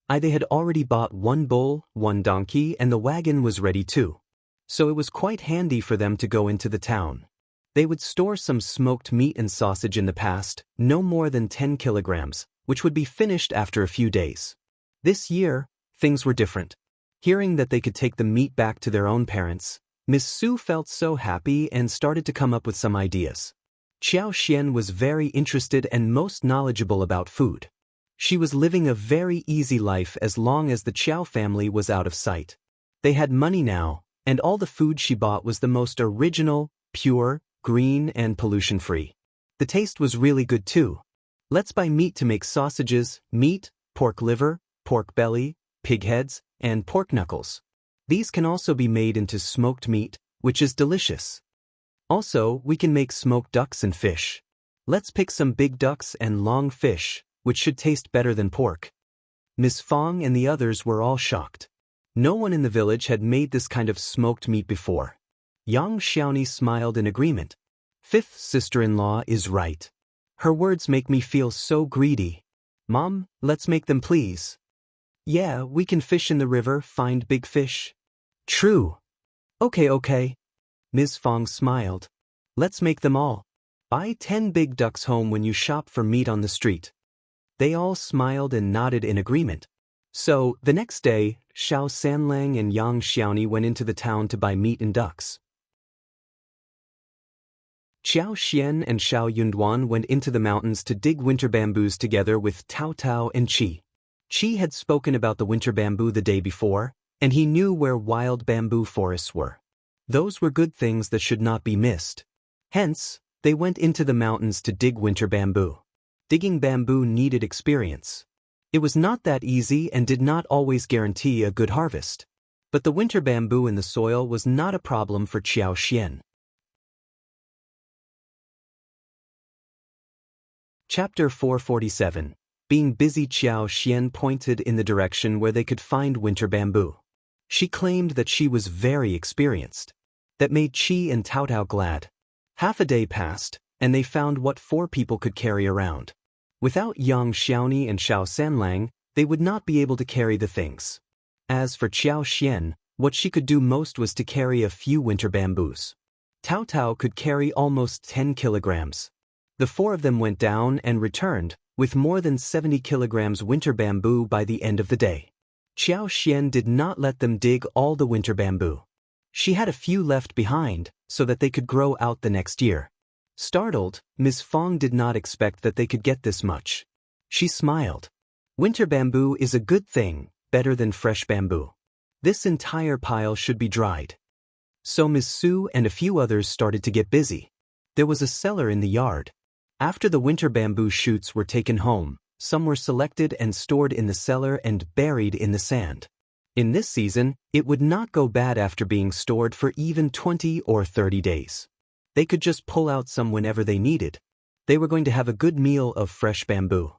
They had already bought 1 bull, 1 donkey, and the wagon was ready too. So it was quite handy for them to go into the town. They would store some smoked meat and sausage in the past, no more than 10 kilograms, which would be finished after a few days. This year, things were different. Hearing that they could take the meat back to their own parents, Miss Su felt so happy and started to come up with some ideas. Qiao Xian was very interested and most knowledgeable about food. She was living a very easy life as long as the Qiao family was out of sight. They had money now, and all the food she bought was the most original, pure, green and pollution-free. The taste was really good too. Let's buy meat to make sausages, meat, pork liver, pork belly, pig heads, and pork knuckles. These can also be made into smoked meat, which is delicious. Also, we can make smoked ducks and fish. Let's pick some big ducks and long fish, which should taste better than pork. Miss Fang and the others were all shocked. No one in the village had made this kind of smoked meat before. Yang Xiaoni smiled in agreement. "Fifth sister-in-law is right. Her words make me feel so greedy. Mom, let's make them please." "Yeah, we can fish in the river, find big fish." "True." Okay. Ms. Fang smiled. "Let's make them all. Buy 10 big ducks home when you shop for meat on the street." They all smiled and nodded in agreement. So, the next day, Xiao Sanlang and Yang Xiaoni went into the town to buy meat and ducks. Qiao Xian and Xiao Yunduan went into the mountains to dig winter bamboos together with Tao Tao and Qi. Qi had spoken about the winter bamboo the day before, and he knew where wild bamboo forests were. Those were good things that should not be missed. Hence, they went into the mountains to dig winter bamboo. Digging bamboo needed experience. It was not that easy and did not always guarantee a good harvest. But the winter bamboo in the soil was not a problem for Qiao Xian. Chapter 447. Being busy. Qiao Xian pointed in the direction where they could find winter bamboo. She claimed that she was very experienced. That made Qi and Tao Tao glad. Half a day passed, and they found what 4 people could carry around. Without Yang Xiaoni and Xiao Sanlang, they would not be able to carry the things. As for Qiao Xian, what she could do most was to carry a few winter bamboos. Tao Tao could carry almost 10 kilograms. The 4 of them went down and returned, with more than 70 kilograms winter bamboo by the end of the day. Qiao Xian did not let them dig all the winter bamboo. She had a few left behind, so that they could grow out the next year. Startled, Ms. Fang did not expect that they could get this much. She smiled. Winter bamboo is a good thing, better than fresh bamboo. This entire pile should be dried. So Ms. Su and a few others started to get busy. There was a cellar in the yard. After the winter bamboo shoots were taken home, some were selected and stored in the cellar and buried in the sand. In this season, it would not go bad after being stored for even 20 or 30 days. They could just pull out some whenever they needed. They were going to have a good meal of fresh bamboo.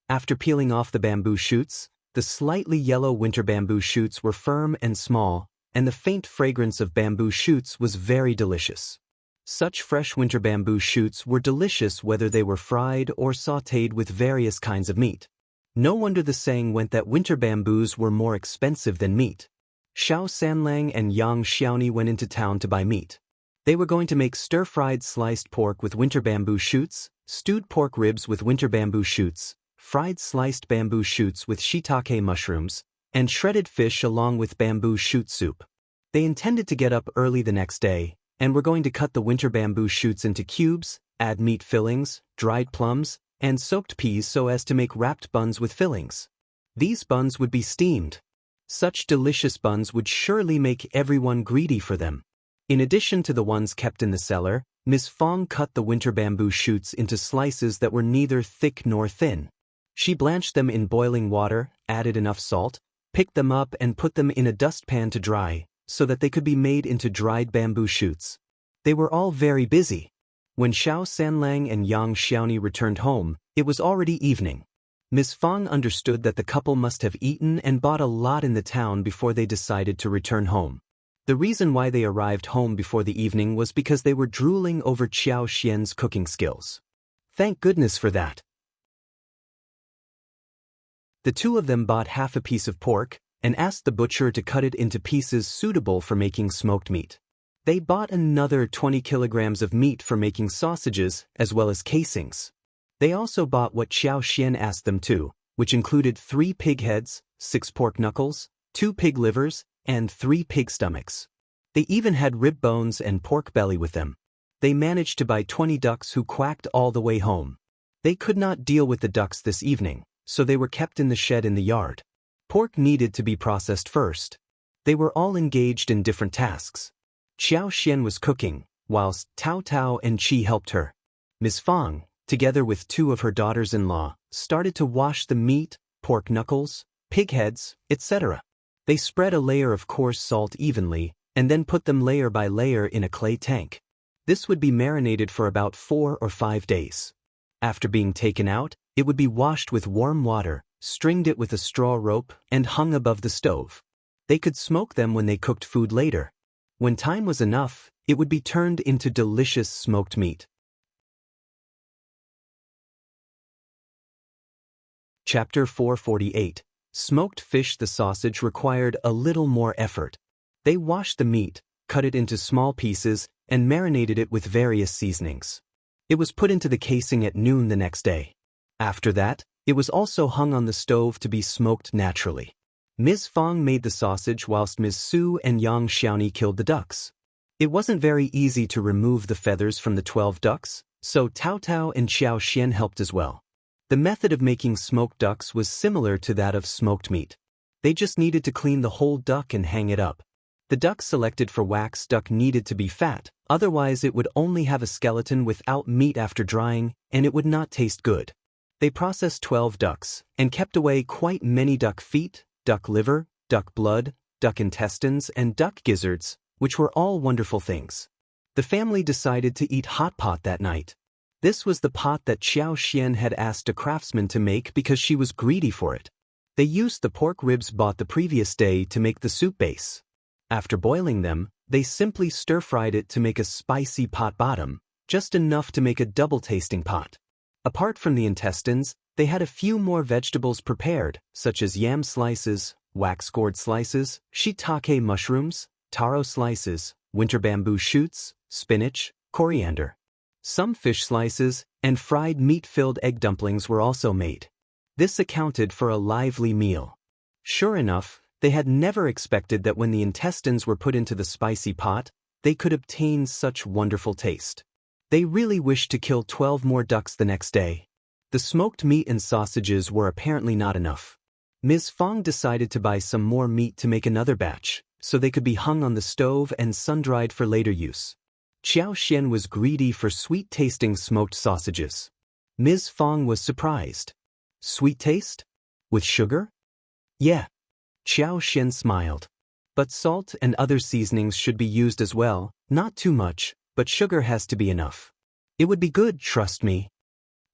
After peeling off the bamboo shoots, the slightly yellow winter bamboo shoots were firm and small, and the faint fragrance of bamboo shoots was very delicious. Such fresh winter bamboo shoots were delicious whether they were fried or sautéed with various kinds of meat. No wonder the saying went that winter bamboos were more expensive than meat. Xiao Sanlang and Yang Xiaoni went into town to buy meat. They were going to make stir-fried sliced pork with winter bamboo shoots, stewed pork ribs with winter bamboo shoots, fried sliced bamboo shoots with shiitake mushrooms, and shredded fish along with bamboo shoot soup. They intended to get up early the next day, and were going to cut the winter bamboo shoots into cubes, add meat fillings, dried plums, and soaked peas so as to make wrapped buns with fillings. These buns would be steamed. Such delicious buns would surely make everyone greedy for them. In addition to the ones kept in the cellar, Ms. Fang cut the winter bamboo shoots into slices that were neither thick nor thin. She blanched them in boiling water, added enough salt, picked them up and put them in a dustpan to dry, so that they could be made into dried bamboo shoots. They were all very busy. When Xiao Sanlang and Yang Xiaoni returned home, it was already evening. Ms. Fang understood that the couple must have eaten and bought a lot in the town before they decided to return home. The reason why they arrived home before the evening was because they were drooling over Qiao Xian's cooking skills. Thank goodness for that. The two of them bought half a piece of pork and asked the butcher to cut it into pieces suitable for making smoked meat. They bought another 20 kilograms of meat for making sausages as well as casings. They also bought what Qiao Xian asked them to, which included 3 pig heads, 6 pork knuckles, 2 pig livers, and 3 pig stomachs. They even had rib bones and pork belly with them. They managed to buy 20 ducks who quacked all the way home. They could not deal with the ducks this evening, so they were kept in the shed in the yard. Pork needed to be processed first. They were all engaged in different tasks. Qiao Xian was cooking, whilst Tao Tao and Qi helped her. Ms. Fang, together with 2 of her daughters-in-law, started to wash the meat, pork knuckles, pig heads, etc. They spread a layer of coarse salt evenly, and then put them layer by layer in a clay tank. This would be marinated for about 4 or 5 days. After being taken out, it would be washed with warm water, stringed it with a straw rope, and hung above the stove. They could smoke them when they cooked food later. When time was enough, it would be turned into delicious smoked meat. Chapter 448. Smoked fish. The sausage required a little more effort. They washed the meat, cut it into small pieces, and marinated it with various seasonings. It was put into the casing at noon the next day. After that, it was also hung on the stove to be smoked naturally. Ms. Fang made the sausage whilst Ms. Su and Yang Xiaoni killed the ducks. It wasn't very easy to remove the feathers from the 12 ducks, so Tao Tao and Qiao Xian helped as well. The method of making smoked ducks was similar to that of smoked meat. They just needed to clean the whole duck and hang it up. The duck selected for wax duck needed to be fat, otherwise it would only have a skeleton without meat after drying, and it would not taste good. They processed 12 ducks, and kept away quite many duck feet, duck liver, duck blood, duck intestines, and duck gizzards, which were all wonderful things. The family decided to eat hot pot that night. This was the pot that Qiao Xian had asked a craftsman to make because she was greedy for it. They used the pork ribs bought the previous day to make the soup base. After boiling them, they simply stir-fried it to make a spicy pot bottom, just enough to make a double-tasting pot. Apart from the intestines, they had a few more vegetables prepared, such as yam slices, wax gourd slices, shiitake mushrooms, taro slices, winter bamboo shoots, spinach, coriander. Some fish slices, and fried meat-filled egg dumplings were also made. This accounted for a lively meal. Sure enough, they had never expected that when the intestines were put into the spicy pot, they could obtain such wonderful taste. They really wished to kill 12 more ducks the next day. The smoked meat and sausages were apparently not enough. Ms. Fang decided to buy some more meat to make another batch, so they could be hung on the stove and sun-dried for later use. Qiao Xian was greedy for sweet-tasting smoked sausages. Ms. Fang was surprised. Sweet taste? With sugar? Yeah. Qiao Xian smiled. But salt and other seasonings should be used as well, not too much, but sugar has to be enough. It would be good, trust me.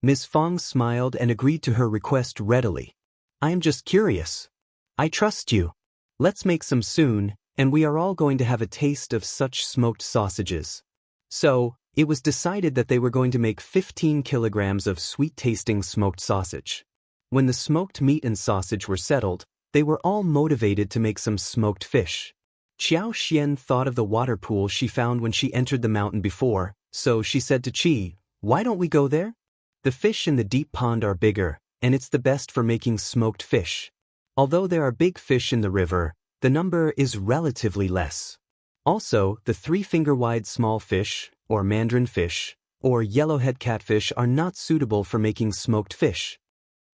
Ms. Fang smiled and agreed to her request readily. I am just curious. I trust you. Let's make some soon, and we are all going to have a taste of such smoked sausages. So, it was decided that they were going to make 15 kilograms of sweet-tasting smoked sausage. When the smoked meat and sausage were settled, they were all motivated to make some smoked fish. Qiao Xian thought of the water pool she found when she entered the mountain before, so she said to Qi, "Why don't we go there? The fish in the deep pond are bigger, and it's the best for making smoked fish. Although there are big fish in the river, the number is relatively less. Also, the 3-finger-wide small fish, or mandarin fish, or yellowhead catfish are not suitable for making smoked fish."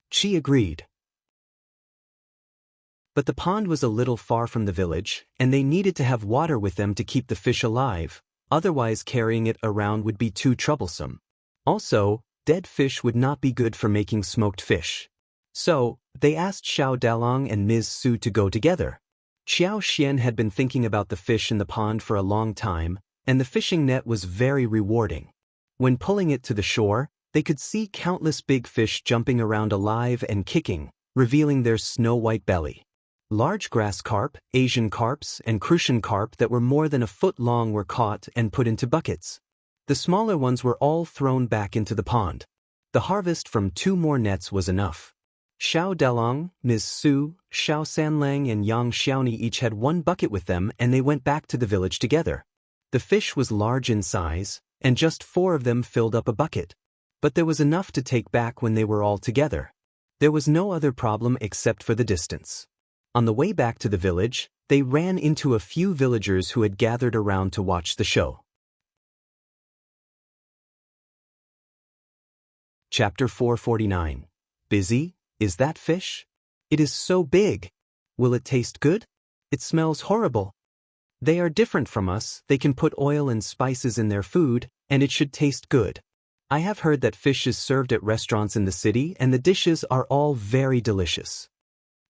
Qi agreed. But the pond was a little far from the village, and they needed to have water with them to keep the fish alive, otherwise carrying it around would be too troublesome. Also, dead fish would not be good for making smoked fish. So, they asked Xiao Dalong and Ms. Su to go together. Qiao Xian had been thinking about the fish in the pond for a long time, and the fishing net was very rewarding. When pulling it to the shore, they could see countless big fish jumping around alive and kicking, revealing their snow-white belly. Large grass carp, Asian carps, and Crucian carp that were more than a foot long were caught and put into buckets. The smaller ones were all thrown back into the pond. The harvest from 2 more nets was enough. Xiao Dalong, Ms. Su, Xiao Sanlang and Yang Xiaoni each had 1 bucket with them, and they went back to the village together. The fish was large in size, and just 4 of them filled up a bucket. But there was enough to take back when they were all together. There was no other problem except for the distance. On the way back to the village, they ran into a few villagers who had gathered around to watch the show. Chapter 449. Busy? Is that fish? It is so big. Will it taste good? It smells horrible. They are different from us, they can put oil and spices in their food, and it should taste good. I have heard that fish is served at restaurants in the city and the dishes are all very delicious.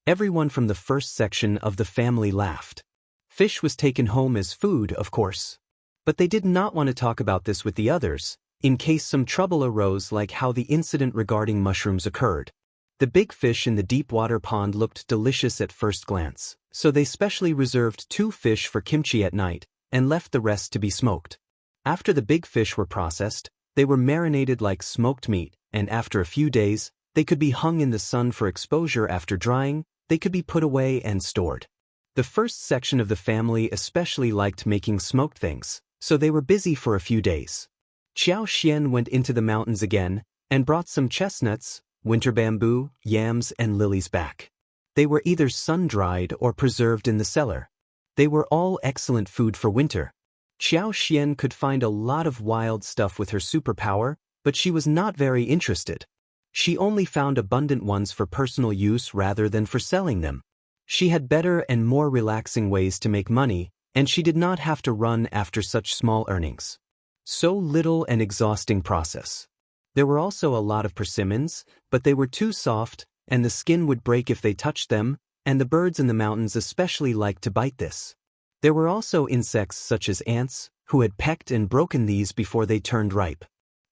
Everyone from the first section of the family laughed. Fish was taken home as food, of course. But they did not want to talk about this with the others, in case some trouble arose like how the incident regarding mushrooms occurred. The big fish in the deep water pond looked delicious at first glance, so they specially reserved 2 fish for kimchi at night, and left the rest to be smoked. After the big fish were processed, they were marinated like smoked meat, and after a few days, they could be hung in the sun for exposure. After drying, they could be put away and stored. The first section of the family especially liked making smoked things, so they were busy for a few days. Qiao Xian went into the mountains again, and brought some chestnuts, winter bamboo, yams and lilies back. They were either sun-dried or preserved in the cellar. They were all excellent food for winter. Qiao Xian could find a lot of wild stuff with her superpower, but she was not very interested. She only found abundant ones for personal use rather than for selling them. She had better and more relaxing ways to make money, and she did not have to run after such small earnings. So little and exhausting process. There were also a lot of persimmons, but they were too soft, and the skin would break if they touched them, and the birds in the mountains especially liked to bite this. There were also insects such as ants, who had pecked and broken these before they turned ripe.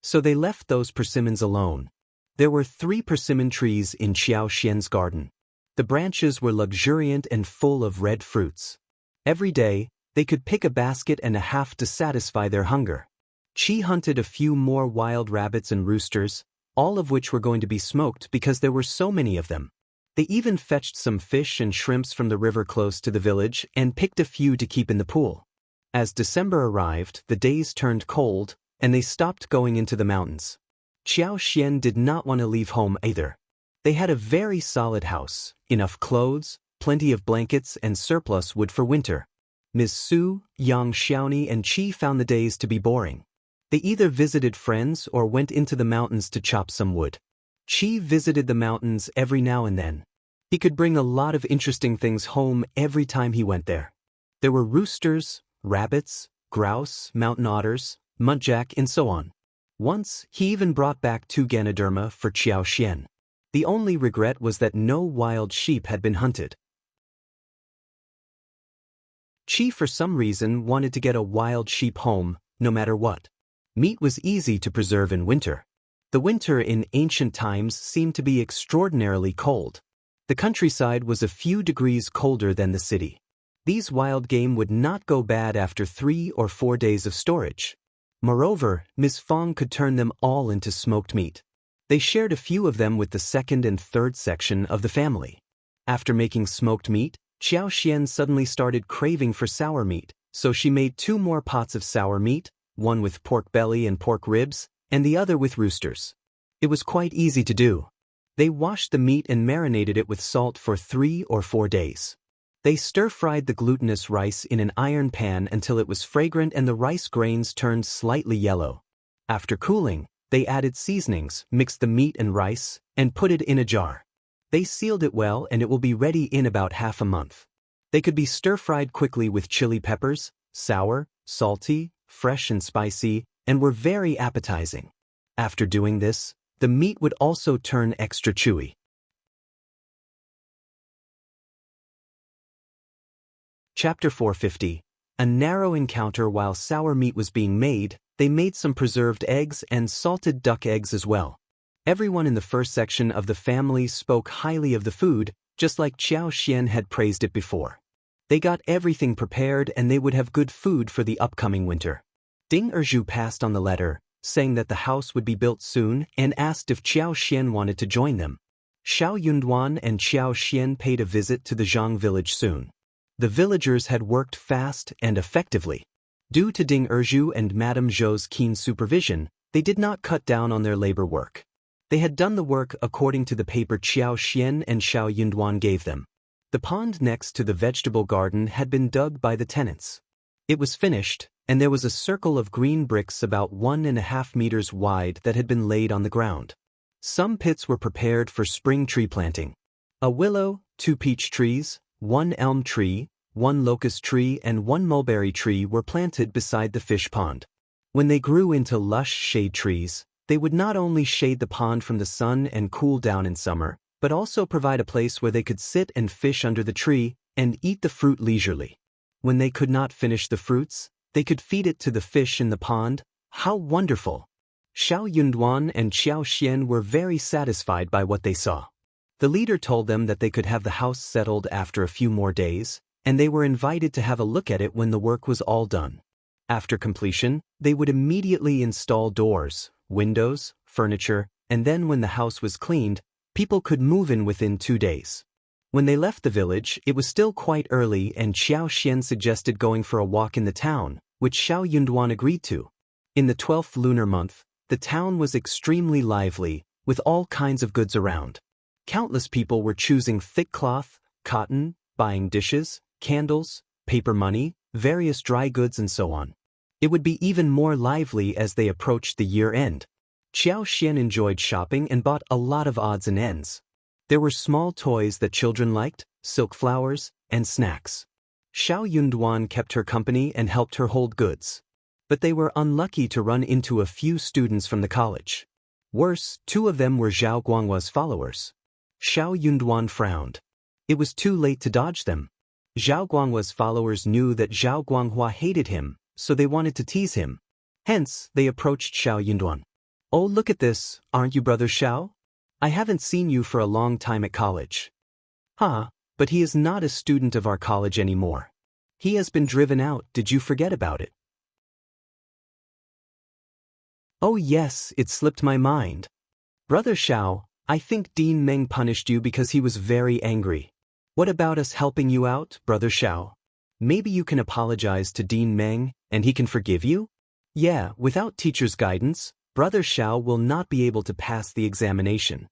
So they left those persimmons alone. There were 3 persimmon trees in Qiao Xian's garden. The branches were luxuriant and full of red fruits. Every day, they could pick a basket and a half to satisfy their hunger. Qi hunted a few more wild rabbits and roosters, all of which were going to be smoked because there were so many of them. They even fetched some fish and shrimps from the river close to the village and picked a few to keep in the pool. As December arrived, the days turned cold, and they stopped going into the mountains. Qiao Xian did not want to leave home either. They had a very solid house, enough clothes, plenty of blankets and surplus wood for winter. Ms. Su, Yang Xiaoni and Qi found the days to be boring. They either visited friends or went into the mountains to chop some wood. Qi visited the mountains every now and then. He could bring a lot of interesting things home every time he went there. There were roosters, rabbits, grouse, mountain otters, muntjac and so on. Once, he even brought back 2 Ganoderma for Qiao Xian. The only regret was that no wild sheep had been hunted. Qi for some reason wanted to get a wild sheep home, no matter what. Meat was easy to preserve in winter. The winter in ancient times seemed to be extraordinarily cold. The countryside was a few degrees colder than the city. These wild game would not go bad after 3 or 4 days of storage. Moreover, Ms. Fang could turn them all into smoked meat. They shared a few of them with the second and third section of the family. After making smoked meat, Qiao Xian suddenly started craving for sour meat, so she made 2 more pots of sour meat, one with pork belly and pork ribs, and the other with roosters. It was quite easy to do. They washed the meat and marinated it with salt for 3 or 4 days. They stir-fried the glutinous rice in an iron pan until it was fragrant and the rice grains turned slightly yellow. After cooling, they added seasonings, mixed the meat and rice, and put it in a jar. They sealed it well and it will be ready in about half a month. They could be stir-fried quickly with chili peppers, sour, salty, fresh and spicy, and were very appetizing. After doing this, the meat would also turn extra chewy. Chapter 450. A narrow encounter. While sour meat was being made, they made some preserved eggs and salted duck eggs as well. Everyone in the first section of the family spoke highly of the food, just like Qiao Xian had praised it before. They got everything prepared and they would have good food for the upcoming winter. Ding Erju passed on the letter, saying that the house would be built soon and asked if Qiao Xian wanted to join them. Xiao Yunduan and Qiao Xian paid a visit to the Zhang village soon. The villagers had worked fast and effectively. Due to Ding Erju and Madame Zhou's keen supervision, they did not cut down on their labor work. They had done the work according to the paper Qiao Xian and Xiao Yunduan gave them. The pond next to the vegetable garden had been dug by the tenants. It was finished, and there was a circle of green bricks about 1.5 meters wide that had been laid on the ground. Some pits were prepared for spring tree planting. A willow, 2 peach trees, 1 elm tree, 1 locust tree and 1 mulberry tree were planted beside the fish pond. When they grew into lush shade trees, they would not only shade the pond from the sun and cool down in summer, but also provide a place where they could sit and fish under the tree and eat the fruit leisurely. When they could not finish the fruits, they could feed it to the fish in the pond. How wonderful! Xiao Yunduan and Qiao Xian were very satisfied by what they saw. The leader told them that they could have the house settled after a few more days, and they were invited to have a look at it when the work was all done. After completion, they would immediately install doors, windows, furniture, and then when the house was cleaned, people could move in within 2 days. When they left the village, it was still quite early and Qiao Xian suggested going for a walk in the town, which Xiao Yunduan agreed to. In the 12th lunar month, the town was extremely lively, with all kinds of goods around. Countless people were choosing thick cloth, cotton, buying dishes, candles, paper money, various dry goods and so on. It would be even more lively as they approached the year end. Qiao Xian enjoyed shopping and bought a lot of odds and ends. There were small toys that children liked, silk flowers, and snacks. Xiao Yunduan kept her company and helped her hold goods. But they were unlucky to run into a few students from the college. Worse, 2 of them were Zhao Guanghua's followers. Xiao Yunduan frowned. It was too late to dodge them. Zhao Guanghua's followers knew that Zhao Guanghua hated him, so they wanted to tease him. Hence, they approached Xiao Yunduan. "Oh, look at this, aren't you Brother Xiao? I haven't seen you for a long time at college." "Huh, but he is not a student of our college anymore. He has been driven out. Did you forget about it?" "Oh yes, it slipped my mind. Brother Xiao, I think Dean Meng punished you because he was very angry. What about us helping you out, Brother Xiao? Maybe you can apologize to Dean Meng, and he can forgive you?" "Yeah, without teacher's guidance, Brother Xiao will not be able to pass the examination."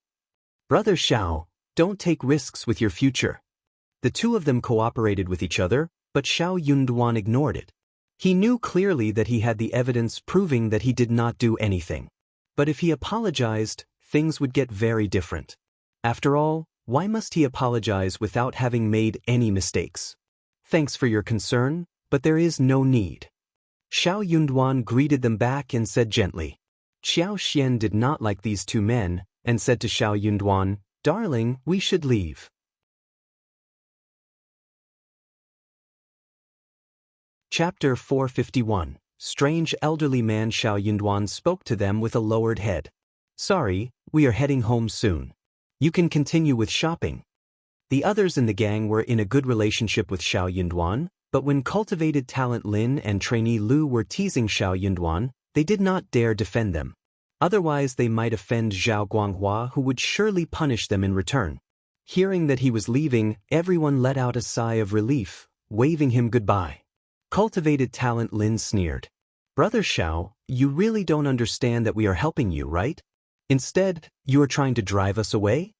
"Brother Xiao, don't take risks with your future." The 2 of them cooperated with each other, but Xiao Yunduan ignored it. He knew clearly that he had the evidence proving that he did not do anything. But if he apologized, things would get very different. After all, why must he apologize without having made any mistakes? "Thanks for your concern, but there is no need." Xiao Yunduan greeted them back and said gently. Qiao Xian did not like these 2 men, and said to Xiao Yunduan, "Darling, we should leave." Chapter 451. Strange elderly man. Xiao Yunduan spoke to them with a lowered head. Sorry, we are heading home soon. You can continue with shopping. The others in the gang were in a good relationship with Xiao Yunduan, but when cultivated talent Lin and trainee Lu were teasing Xiao Yunduan, they did not dare defend them. Otherwise they might offend Zhao Guanghua, who would surely punish them in return. Hearing that he was leaving, everyone let out a sigh of relief, waving him goodbye. Cultivated talent Lin sneered. Brother Xiao, you really don't understand that we are helping you, right? Instead, you are trying to drive us away?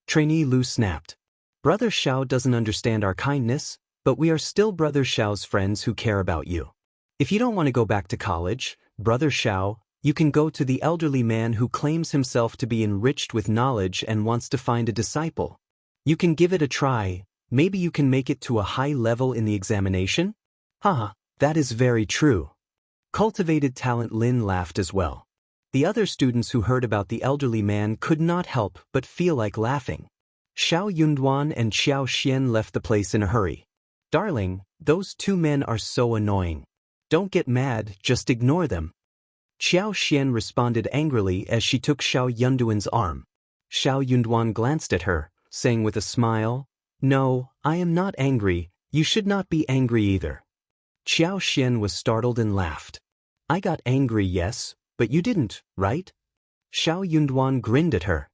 Trainee Lu snapped. Brother Xiao doesn't understand our kindness, but we are still Brother Xiao's friends who care about you. If you don't want to go back to college, Brother Xiao, you can go to the elderly man who claims himself to be enriched with knowledge and wants to find a disciple. You can give it a try, maybe you can make it to a high level in the examination? Haha, that is very true. Cultivated talent Lin laughed as well. The other students who heard about the elderly man could not help but feel like laughing. Xiao Yunduan and Qiao Xian left the place in a hurry. Darling, those two men are so annoying. Don't get mad, just ignore them. Qiao Xian responded angrily as she took Xiao Yunduan's arm. Xiao Yunduan glanced at her, saying with a smile, No, I am not angry, you should not be angry either. Qiao Xian was startled and laughed. I got angry, yes, but you didn't, right? Xiao Yunduan grinned at her.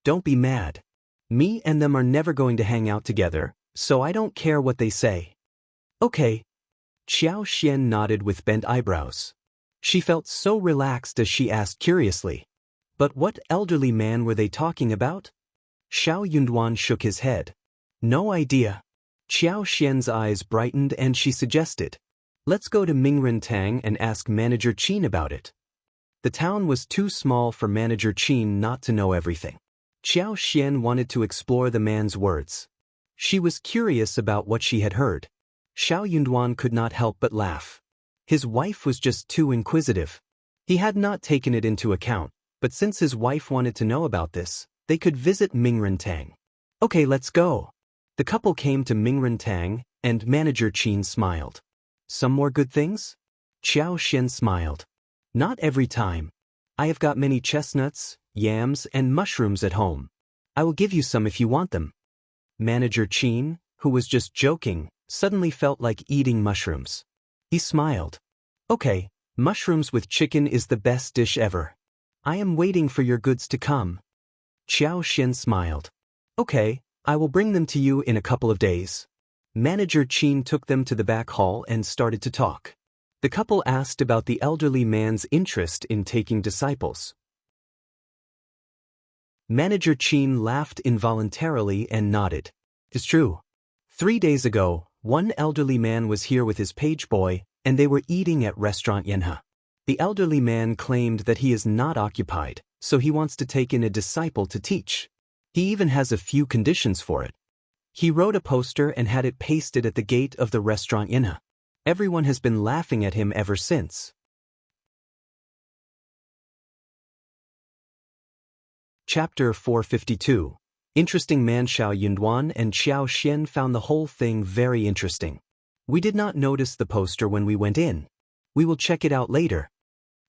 Don't be mad. Me and them are never going to hang out together, so I don't care what they say. Okay. Qiao Xian nodded with bent eyebrows. She felt so relaxed as she asked curiously. But what elderly man were they talking about? Xiao Yunduan shook his head. No idea. Qiao Xian's eyes brightened and she suggested. Let's go to Mingrentang and ask Manager Qin about it. The town was too small for Manager Qin not to know everything. Qiao Xian wanted to explore the man's words. She was curious about what she had heard. Xiao Yunduan could not help but laugh. His wife was just too inquisitive. He had not taken it into account, but since his wife wanted to know about this, they could visit Mingrentang. Okay, let's go. The couple came to Mingrentang, and Manager Qin smiled. Some more good things? Qiao Xian smiled. Not every time. I have got many chestnuts, yams, and mushrooms at home. I will give you some if you want them. Manager Qin, who was just joking, suddenly felt like eating mushrooms. He smiled. Okay, mushrooms with chicken is the best dish ever. I am waiting for your goods to come. Qiao Xian smiled. Okay, I will bring them to you in a couple of days. Manager Qin took them to the back hall and started to talk. The couple asked about the elderly man's interest in taking disciples. Manager Qin laughed involuntarily and nodded. It's true. 3 days ago, one elderly man was here with his page boy, and they were eating at restaurant Yanhe. The elderly man claimed that he is not occupied, so he wants to take in a disciple to teach. He even has a few conditions for it. He wrote a poster and had it pasted at the gate of the restaurant Yanhe. Everyone has been laughing at him ever since. Chapter 452. Interesting man. Xiao Yunduan and Qiao Xian found the whole thing very interesting. We did not notice the poster when we went in. We will check it out later.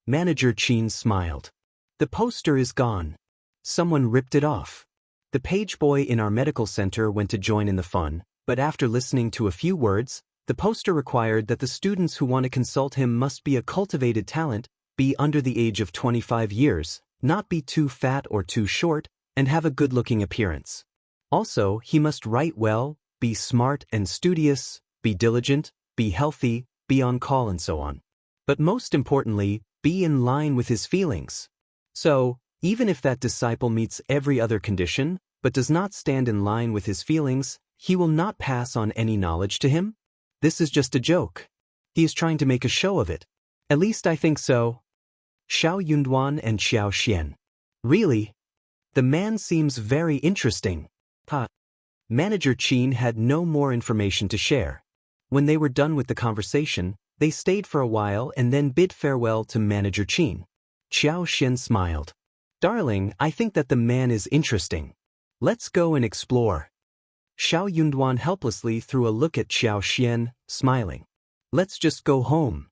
Manager Qin smiled. The poster is gone. Someone ripped it off. The page boy in our medical center went to join in the fun, but after listening to a few words, the poster required that the students who want to consult him must be a cultivated talent, be under the age of 25 years, not be too fat or too short, and have a good-looking appearance. Also, he must write well, be smart and studious, be diligent, be healthy, be on call and so on. But most importantly, be in line with his feelings. So, even if that disciple meets every other condition, but does not stand in line with his feelings, he will not pass on any knowledge to him? This is just a joke. He is trying to make a show of it. At least I think so. Xiao Yunduan and Qiao Xian. Really? The man seems very interesting. Manager Qin had no more information to share. When they were done with the conversation, they stayed for a while and then bid farewell to Manager Qin. Qiao Xian smiled. Darling, I think that the man is interesting. Let's go and explore. Xiao Yunduan helplessly threw a look at Qiao Xian, smiling. Let's just go home.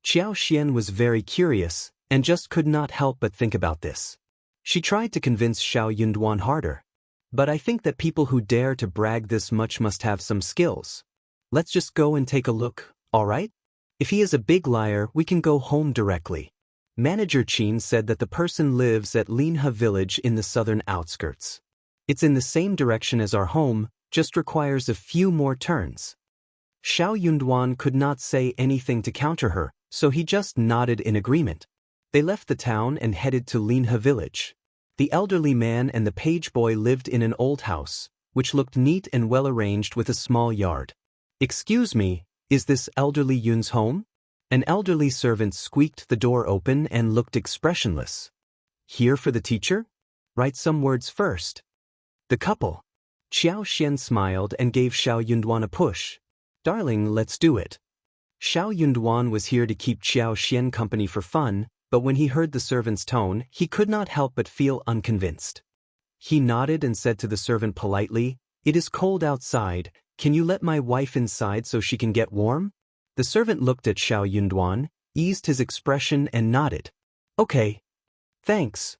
Qiao Xian was very curious, and just could not help but think about this. She tried to convince Xiao Yunduan harder. But I think that people who dare to brag this much must have some skills. Let's just go and take a look, alright? If he is a big liar, we can go home directly. Manager Qin said that the person lives at Linhe village in the southern outskirts. It's in the same direction as our home, just requires a few more turns. Xiao Yunduan could not say anything to counter her, so he just nodded in agreement. They left the town and headed to Linhe village. The elderly man and the page boy lived in an old house, which looked neat and well-arranged with a small yard. "Excuse me, is this elderly Yun's home?" An elderly servant squeaked the door open and looked expressionless. "Here for the teacher? Write some words first." The couple. Qiao Xian smiled and gave Xiao Yunduan a push. "Darling, let's do it." Xiao Yunduan was here to keep Qiao Xian company for fun, but when he heard the servant's tone, he could not help but feel unconvinced. He nodded and said to the servant politely, "It is cold outside, can you let my wife inside so she can get warm?" The servant looked at Xiao Yunduan, eased his expression and nodded. "Okay. Thanks."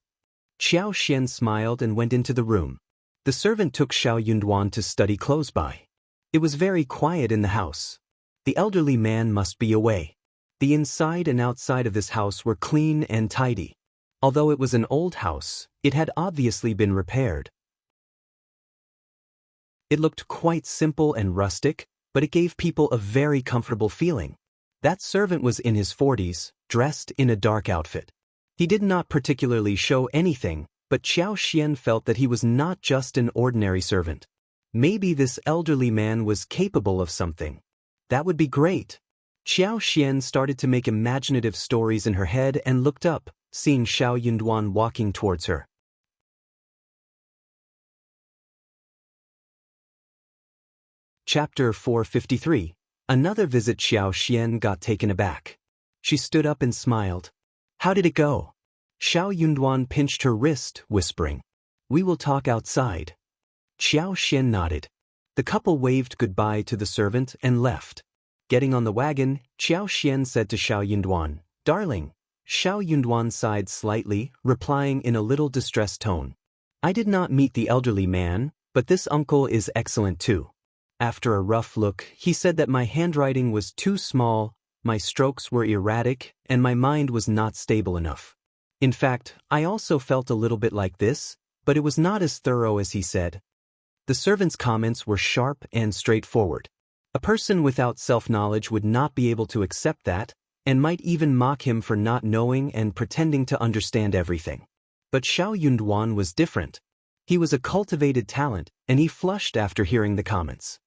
Qiao Xian smiled and went into the room. The servant took Xiao Yunduan to study close by. It was very quiet in the house. The elderly man must be away. The inside and outside of this house were clean and tidy. Although it was an old house, it had obviously been repaired. It looked quite simple and rustic, but it gave people a very comfortable feeling. That servant was in his 40s, dressed in a dark outfit. He did not particularly show anything, but Qiao Xian felt that he was not just an ordinary servant. Maybe this elderly man was capable of something. That would be great. Qiao Xian started to make imaginative stories in her head and looked up, seeing Xiao Yunduan walking towards her. Chapter 453. Another visit. Xiao Xian got taken aback. She stood up and smiled. "How did it go?" Xiao Yunduan pinched her wrist, whispering, "We will talk outside." Xiao Xian nodded. The couple waved goodbye to the servant and left. Getting on the wagon, Qiao Xian said to Xiao Yunduan, "Darling." Xiao Yunduan sighed slightly, replying in a little distressed tone, "I did not meet the elderly man, but this uncle is excellent too." After a rough look, he said that my handwriting was too small, my strokes were erratic, and my mind was not stable enough. In fact, I also felt a little bit like this, but it was not as thorough as he said. The servant's comments were sharp and straightforward. A person without self-knowledge would not be able to accept that, and might even mock him for not knowing and pretending to understand everything. But Xiao Yunduan was different. He was a cultivated talent, and he flushed after hearing the comments.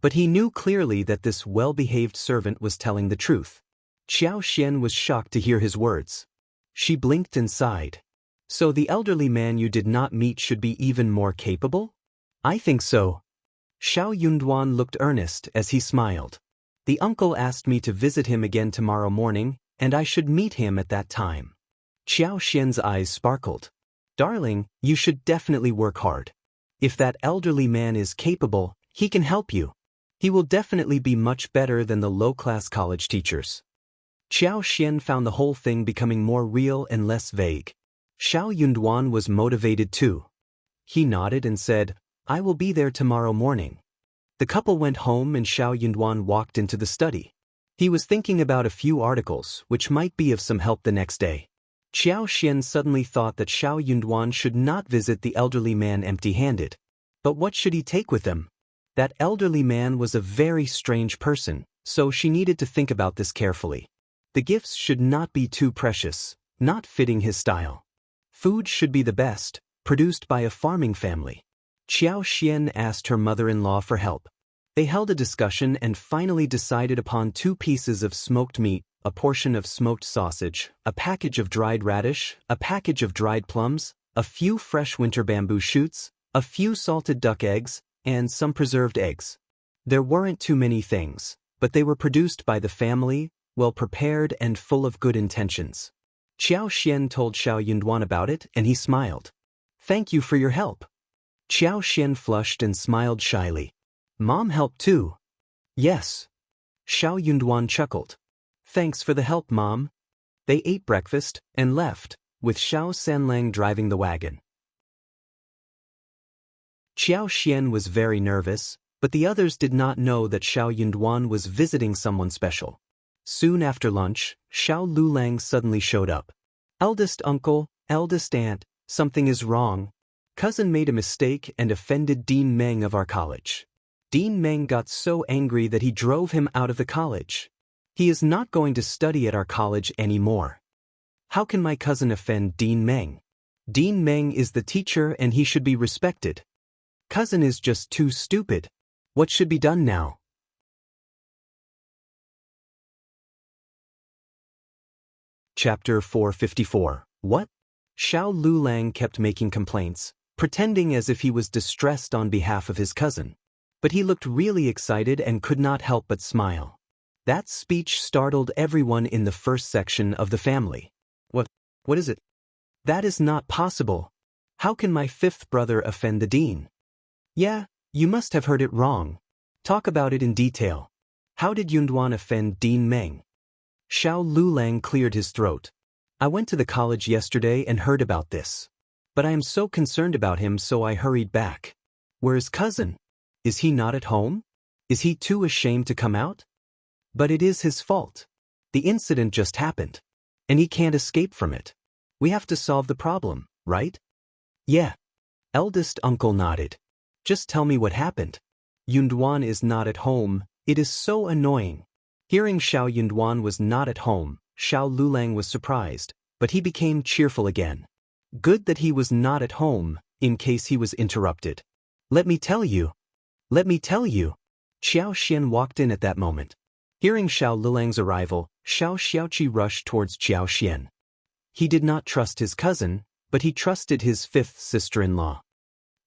But he knew clearly that this well-behaved servant was telling the truth. Qiao Xian was shocked to hear his words. She blinked and sighed. "So the elderly man you did not meet should be even more capable?" "I think so." Xiao Yunduan looked earnest as he smiled. "The uncle asked me to visit him again tomorrow morning, and I should meet him at that time." Qiao Xian's eyes sparkled. "Darling, you should definitely work hard. If that elderly man is capable, he can help you. He will definitely be much better than the low-class college teachers." Qiao Xian found the whole thing becoming more real and less vague. Xiao Yunduan was motivated too. He nodded and said, "I will be there tomorrow morning." The couple went home and Xiao Yunduan walked into the study. He was thinking about a few articles which might be of some help the next day. Qiao Xian suddenly thought that Xiao Yunduan should not visit the elderly man empty-handed. But what should he take with him? That elderly man was a very strange person, so she needed to think about this carefully. The gifts should not be too precious, not fitting his style. Food should be the best, produced by a farming family. Qiao Xian asked her mother-in-law for help. They held a discussion and finally decided upon 2 pieces of smoked meat, a portion of smoked sausage, a package of dried radish, a package of dried plums, a few fresh winter bamboo shoots, a few salted duck eggs, and some preserved eggs. There weren't too many things, but they were produced by the family, well prepared and full of good intentions. Qiao Xian told Xiao Yunduan about it and he smiled. "Thank you for your help." Qiao Xian flushed and smiled shyly. "Mom helped too." "Yes." Xiao Yunduan chuckled. "Thanks for the help, Mom." They ate breakfast and left, with Xiao Sanlang driving the wagon. Qiao Xian was very nervous, but the others did not know that Xiao Yunduan was visiting someone special. Soon after lunch, Xiao Lulang suddenly showed up. Eldest uncle, eldest aunt, something is wrong. Cousin made a mistake and offended Dean Meng of our college. Dean Meng got so angry that he drove him out of the college. He is not going to study at our college anymore. How can my cousin offend Dean Meng? Dean Meng is the teacher and he should be respected. Cousin is just too stupid. What should be done now? Chapter 454. What? Xiao Lulang kept making complaints, pretending as if he was distressed on behalf of his cousin. But he looked really excited and could not help but smile. That speech startled everyone in the first section of the family. What is it? That is not possible. How can my fifth brother offend the dean? Yeah, you must have heard it wrong. Talk about it in detail. How did Yunduan offend Dean Meng? Xiao Lulang cleared his throat. I went to the college yesterday and heard about this. But I am so concerned about him, so I hurried back. Where is cousin? Is he not at home? Is he too ashamed to come out? But it is his fault. The incident just happened. And he can't escape from it. We have to solve the problem, right? Yeah. Eldest uncle nodded. Just tell me what happened. Yunduan is not at home. It is so annoying. Hearing Xiao Yunduan was not at home, Xiao Lulang was surprised, but he became cheerful again. Good that he was not at home, in case he was interrupted. Let me tell you. Let me tell you. Xiao Xian walked in at that moment. Hearing Xiao Lulang's arrival, Xiao Xiaoqi rushed towards Xiao Xian. He did not trust his cousin, but he trusted his fifth sister-in-law.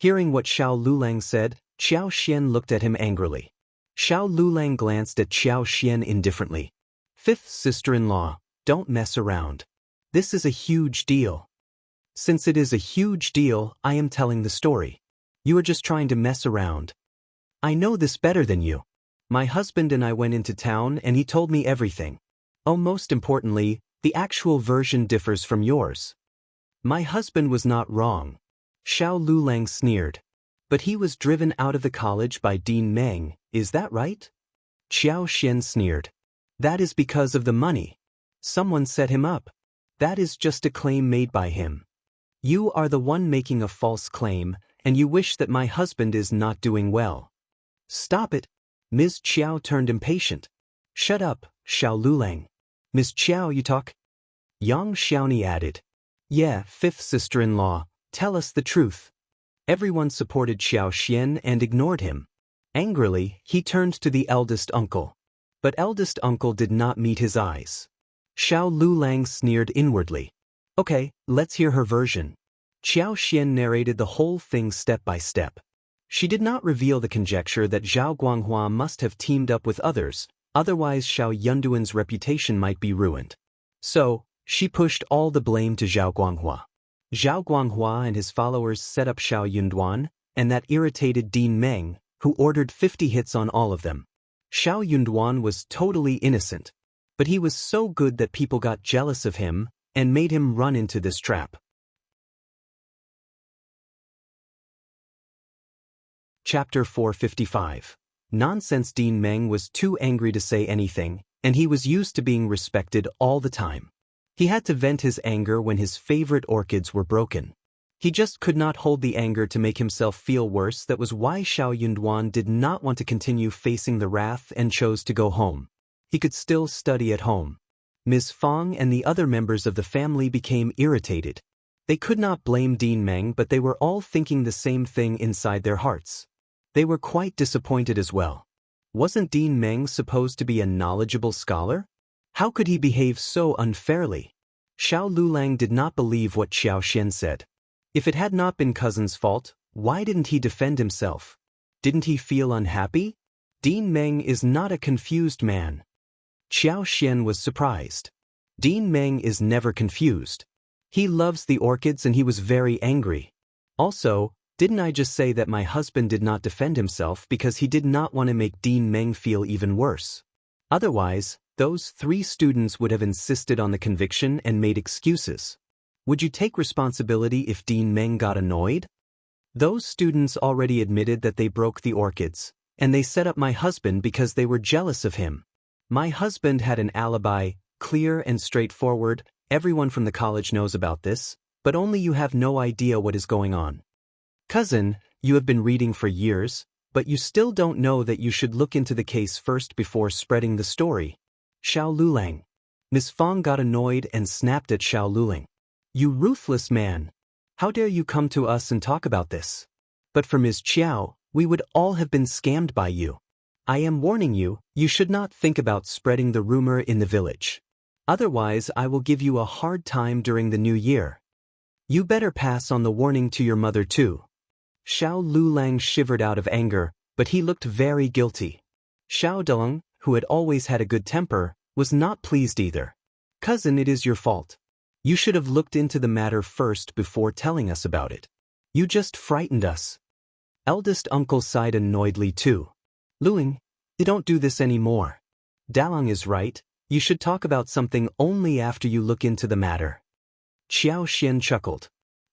Hearing what Xiao Lulang said, Xiao Xian looked at him angrily. Xiao Lulang glanced at Xiao Xian indifferently. Fifth sister-in-law, don't mess around. This is a huge deal. Since it is a huge deal, I am telling the story. You are just trying to mess around. I know this better than you. My husband and I went into town and he told me everything. Oh, most importantly, the actual version differs from yours. My husband was not wrong. Xiao Lulang sneered. But he was driven out of the college by Dean Meng, is that right? Xiao Xian sneered. That is because of the money. Someone set him up. That is just a claim made by him. You are the one making a false claim, and you wish that my husband is not doing well. Stop it. Ms. Qiao turned impatient. Shut up, Xiao Lulang. Ms. Qiao, you talk? Yang Xiaoni added. Yeah, fifth sister-in-law, tell us the truth. Everyone supported Xiao Xian and ignored him. Angrily, he turned to the eldest uncle. But eldest uncle did not meet his eyes. Xiao Lulang sneered inwardly. Okay, let's hear her version. Xiao Xian narrated the whole thing step by step. She did not reveal the conjecture that Zhao Guanghua must have teamed up with others, otherwise Xiao Yunduan's reputation might be ruined. So, she pushed all the blame to Zhao Guanghua. Zhao Guanghua and his followers set up Xiao Yunduan, and that irritated Dean Meng, who ordered 50 hits on all of them. Xiao Yunduan was totally innocent, but he was so good that people got jealous of him and made him run into this trap. Chapter 455. Nonsense. Dean Meng was too angry to say anything, and he was used to being respected all the time. He had to vent his anger when his favorite orchids were broken. He just could not hold the anger to make himself feel worse. That was why Xiao Yunduan did not want to continue facing the wrath and chose to go home. He could still study at home. Ms. Fang and the other members of the family became irritated. They could not blame Dean Meng, but they were all thinking the same thing inside their hearts. They were quite disappointed as well. Wasn't Dean Meng supposed to be a knowledgeable scholar? How could he behave so unfairly? Xiao Lulang did not believe what Xiao Xian said. If it had not been cousin's fault, why didn't he defend himself? Didn't he feel unhappy? Dean Meng is not a confused man. Xiao Xian was surprised. Dean Meng is never confused. He loves the orchids and he was very angry. Also, didn't I just say that my husband did not defend himself because he did not want to make Dean Meng feel even worse? Otherwise, those 3 students would have insisted on the conviction and made excuses. Would you take responsibility if Dean Meng got annoyed? Those students already admitted that they broke the orchids, and they set up my husband because they were jealous of him. My husband had an alibi, clear and straightforward. Everyone from the college knows about this, but only you have no idea what is going on. Cousin, you have been reading for years, but you still don't know that you should look into the case first before spreading the story. Xiao Lulang. Miss Fang got annoyed and snapped at Xiao Lulang. You ruthless man! How dare you come to us and talk about this? But for Ms. Qiao, we would all have been scammed by you. I am warning you, you should not think about spreading the rumor in the village. Otherwise I will give you a hard time during the new year. You better pass on the warning to your mother too. Xiao Lulang shivered out of anger, but he looked very guilty. Xiao Dong, who had always had a good temper, was not pleased either. Cousin, it is your fault. You should have looked into the matter first before telling us about it. You just frightened us. Eldest uncle sighed annoyedly too. Luling, you don't do this anymore. Dalang is right, you should talk about something only after you look into the matter. Qiao Xian chuckled.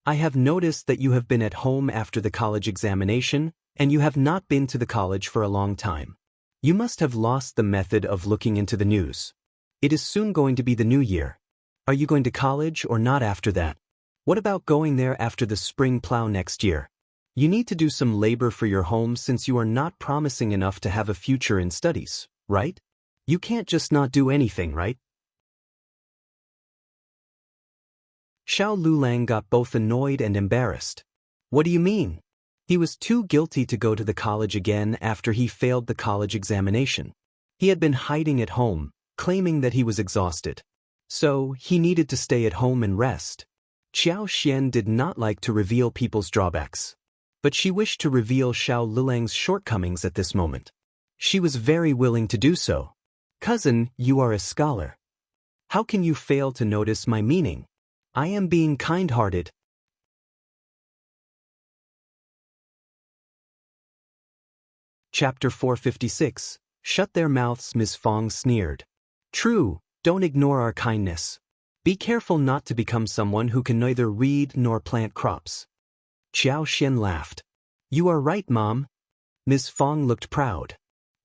I have noticed that you have been at home after the college examination, and you have not been to the college for a long time. You must have lost the method of looking into the news. It is soon going to be the new year. Are you going to college or not after that? What about going there after the spring plow next year? You need to do some labor for your home since you are not promising enough to have a future in studies, right? You can't just not do anything, right? Xiao Lulang got both annoyed and embarrassed. What do you mean? He was too guilty to go to the college again after he failed the college examination. He had been hiding at home, claiming that he was exhausted. So, he needed to stay at home and rest. Qiao Xian did not like to reveal people's drawbacks. But she wished to reveal Xiao Lulang's shortcomings at this moment. She was very willing to do so. Cousin, you are a scholar. How can you fail to notice my meaning? I am being kind-hearted. Chapter 456. Shut their mouths, Ms. Fang sneered. True, don't ignore our kindness. Be careful not to become someone who can neither read nor plant crops. Qiao Xian laughed. You are right, Mom. Ms. Fang looked proud.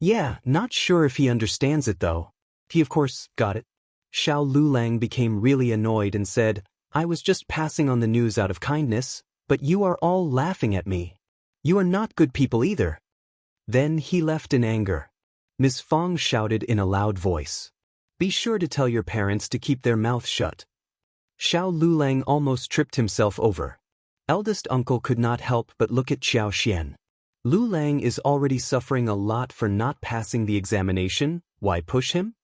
Yeah, not sure if he understands it though. He of course got it. Xiao Lulang became really annoyed and said, I was just passing on the news out of kindness, but you are all laughing at me. You are not good people either. Then he left in anger. Ms. Fang shouted in a loud voice. Be sure to tell your parents to keep their mouth shut. Xiao Lulang almost tripped himself over. Eldest uncle could not help but look at Qiao Xian. Lulang is already suffering a lot for not passing the examination, why push him?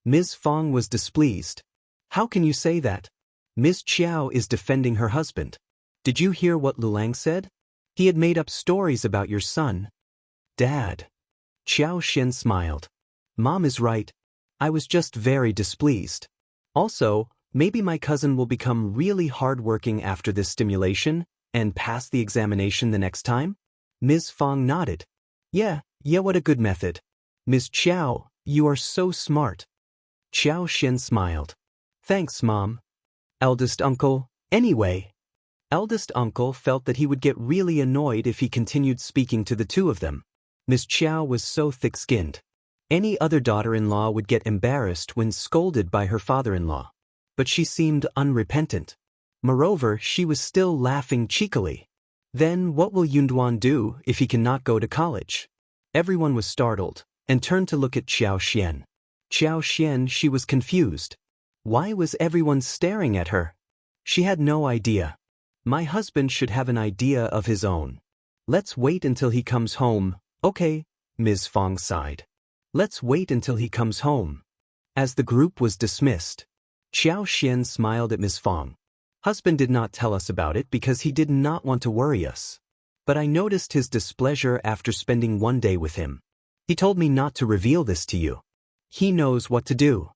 Ms. Fang was displeased. How can you say that? Ms. Qiao is defending her husband. Did you hear what Lulang said? He had made up stories about your son. Dad. Qiao Xian smiled. Mom is right. I was just very displeased. Also, maybe my cousin will become really hardworking after this stimulation and pass the examination the next time? Ms. Fang nodded. Yeah, what a good method. Ms. Qiao, you are so smart. Qiao Xian smiled. Thanks, Mom. Eldest uncle, anyway. Eldest uncle felt that he would get really annoyed if he continued speaking to the two of them. Miss Qiao was so thick-skinned. Any other daughter-in-law would get embarrassed when scolded by her father-in-law. But she seemed unrepentant. Moreover, she was still laughing cheekily. Then what will Yunduan do if he cannot go to college? Everyone was startled, and turned to look at Qiao Xian. Qiao Xian, she was confused. Why was everyone staring at her? She had no idea. My husband should have an idea of his own. Let's wait until he comes home. Okay, Ms. Fang sighed. Let's wait until he comes home. As the group was dismissed, Qiao Xian smiled at Ms. Fang. Husband did not tell us about it because he did not want to worry us. But I noticed his displeasure after spending one day with him. He told me not to reveal this to you. He knows what to do.